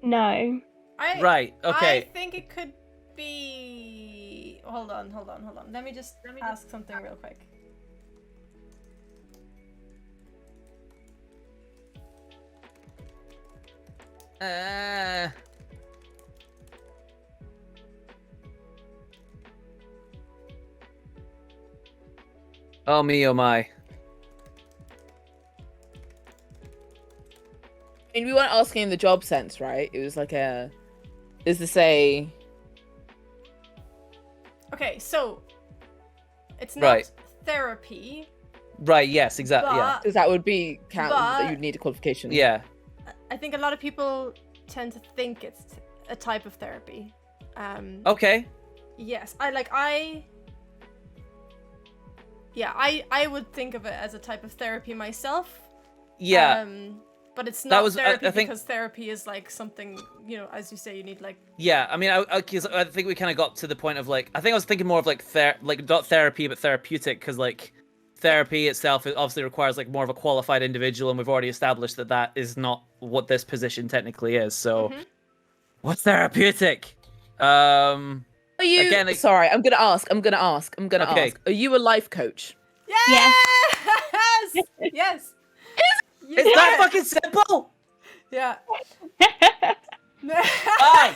No. Right. Okay. I think it could be. Hold on. Let me just ask something real quick. Oh me, oh my. And we weren't asking in the job sense, right? It was like is to say, Okay, so it's not Right. therapy, Right. Yes. Exactly. Yeah. but because that would be count that But- you'd need a qualification. Yeah. I think a lot of people tend to think it's a type of therapy. Okay. Yes, I would think of it as a type of therapy myself. Yeah. But it's That not was- I therapy think- because therapy is like something, you know, as you say, you need like. Yeah, I mean, I think we kind of got to the point of like, I think I was thinking more of like not therapy, but therapeutic, because like therapy itself, it obviously requires like more of a qualified individual, and we've already established that that is not what this position technically is. So, what's therapeutic? Are you? Again, like- Sorry, I'm gonna ask. Okay. Okay. Are you a life coach? Yes! Yes! It's that fucking simple. Yeah. Why?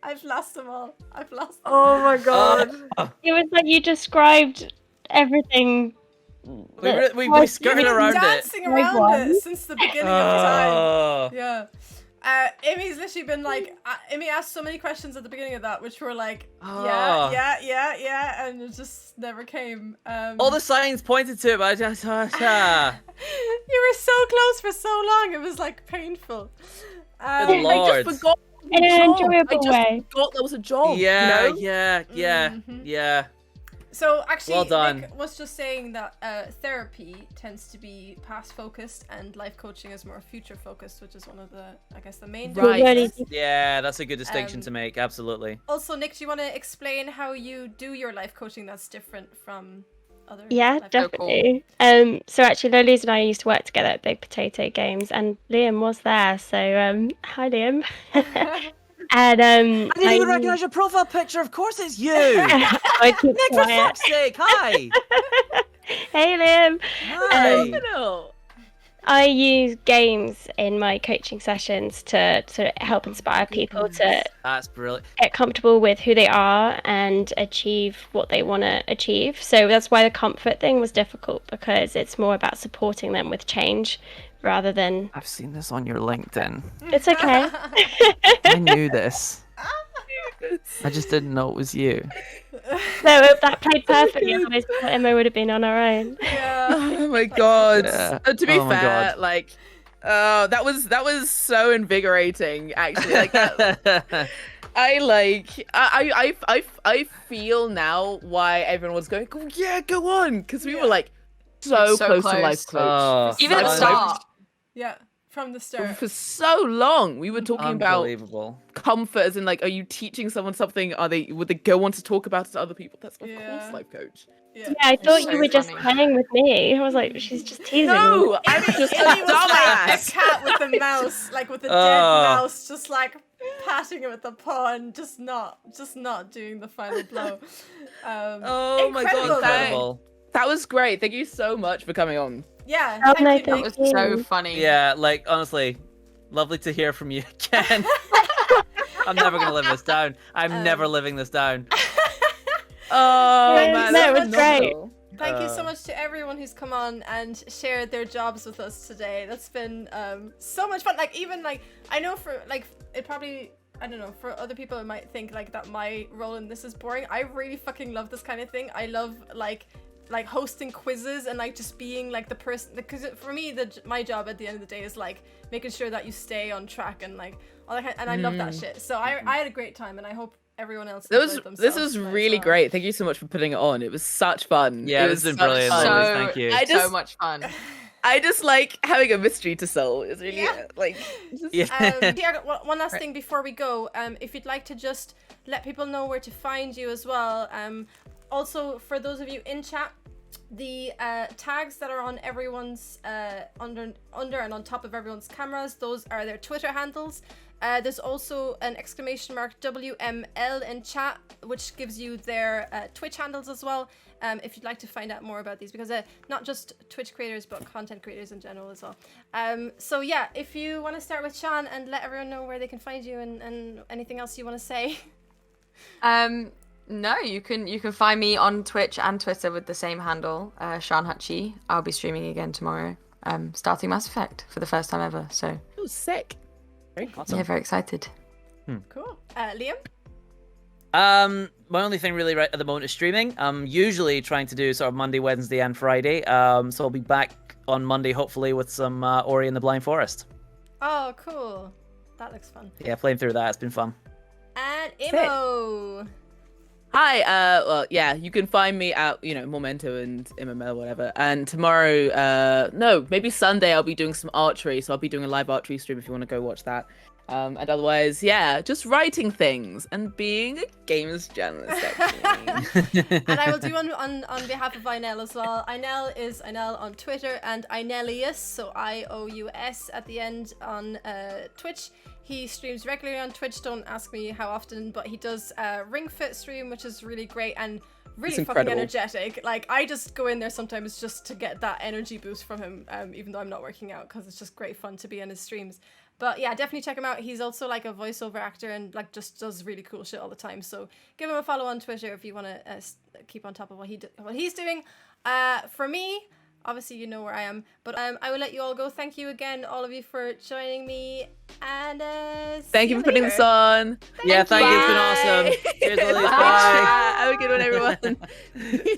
I've lost them all. I've lost them. Oh my god. It was like you described everything. We skirted around it. dancing around one. it since the beginning of time. Oh. Yeah. Amy's literally been like, Amy asked so many questions at the beginning of that, which were like, Oh. yeah, and it just never came. All the signs pointed to it, but I just. You were so close for so long, it was like painful. Good lord. I just forgot. In an job. enjoyable I just way. forgot there was a job. Yeah, You know? yeah. Mhm. So actually, Well done. Nick was just saying that therapy tends to be past focused and life coaching is more future focused, which is one of the, I guess, the main Right. differences. Yeah, that's a good distinction Um, to make. Absolutely. Also, Nick, do you want to explain how you do your life coaching that's different from other? Yeah, life definitely. So actually, Lolies and I used to work together at Big Potato Games, and Liam was there. So hi, Liam. And I didn't even recognize your profile picture. Of course, it's you. I keep Nick, for quiet. fuck's sake! Hi. Hey, Liam. Hi. No. I use games in my coaching sessions to help inspire people to That's brilliant. get comfortable with who they are and achieve what they want to achieve. So that's why the comfort thing was difficult, because it's more about supporting them with change rather than I've seen this on your LinkedIn. it's okay. I knew this. I just didn't know it was you. So that played perfectly, otherwise Emma would have been on her own. Yeah. Oh my god. Yeah. To be Oh my fair, God. like, that was so invigorating. Actually, like that. I feel now why everyone was going, oh, yeah, go on, because we were like so It's so close to close. life coach. Oh, Even at the So start. Yeah, from the start. For so long, we were talking about unbelievable. comfort, as in like, are you teaching someone something? Would they go on to talk about it to other people? That's of Yeah. course life coach. Yeah. Yeah, I thought so you were just funny. playing with me. I was like, she's just teasing me. No, I'm just a Amy was like a dumbass. cat with a mouse, like with a dead Oh. mouse, just like patting it with the paw and just not doing the final blow. Oh my incredible, god, though. Incredible. that was great. Thank you so much for coming on. Yeah, Oh, thank no, you, thank That Nick. was so you. funny. Yeah, like honestly, lovely to hear from you again. I'm never gonna live this down. I'm never living this down. Oh Yeah, man, no, that's it was great. phenomenal. Thank you so much to everyone who's come on and shared their jobs with us today. That's been so much fun. Like even like I know for like it probably I don't know for other people it might think like that my role in this is boring. I really fucking love this kind of thing. I love like hosting quizzes and like just being like the person because for me my job at the end of the day is like making sure that you stay on track and like all that kind and I love that shit. So I had a great time and I hope everyone else This enjoyed was themselves tonight as really well. great. Thank you so much for putting it on. It was such fun. Yeah, it this was has been brilliant. such Always, fun. thank you. I So just much fun. I just like having a mystery to solve. It's really like just... Yeah, one last thing before we go. If you'd like to just let people know where to find you as well. Also, for those of you in chat, the tags that are on everyone's under and on top of everyone's cameras, those are their Twitter handles. There's also an exclamation mark WML in chat, which gives you their Twitch handles as well. If you'd like to find out more about these, because not just Twitch creators, but content creators in general as well. So yeah, if you want to start with Sian and let everyone know where they can find you and anything else you want to say. No, you can find me on Twitch and Twitter with the same handle, Sian Hutchinson. I'll be streaming again tomorrow, starting Mass Effect for the first time ever. So Oh, sick. Very awesome. yeah, very excited. Cool. Liam? My only thing really right at the moment is streaming. I'm usually trying to do sort of Monday, Wednesday, and Friday. So I'll be back on Monday, hopefully, with some Ori and the Blind Forest. Oh, cool. That looks fun. Yeah, playing through that. It's been fun. And Imo. Hi, well, yeah, you can find me at, Memento and MML, whatever. And tomorrow, no, maybe Sunday, I'll be doing some archery. So I'll be doing a live archery stream if you want to go watch that. And otherwise, yeah, just writing things and being a games journalist, actually. And I will do on behalf of Inel as well. Inel is Inel on Twitter and Inelius, so IOUS at the end on Twitch. He streams regularly on Twitch. Don't ask me how often, but he does Ring Fit stream, which is really great and really fucking energetic. Like I just go in there sometimes just to get that energy boost from him, even though I'm not working out, because it's just great fun to be in his streams. But yeah, definitely check him out. He's also like a voiceover actor and like just does really cool shit all the time. So give him a follow on Twitter if you want to keep on top of what he's doing. For me, obviously you know where I am, but I will let you all go. Thank you again, all of you, for joining me, and thank you for putting this on. Thank you. It's been awesome. Cheers, Lolies. Bye. Have a good one, everyone.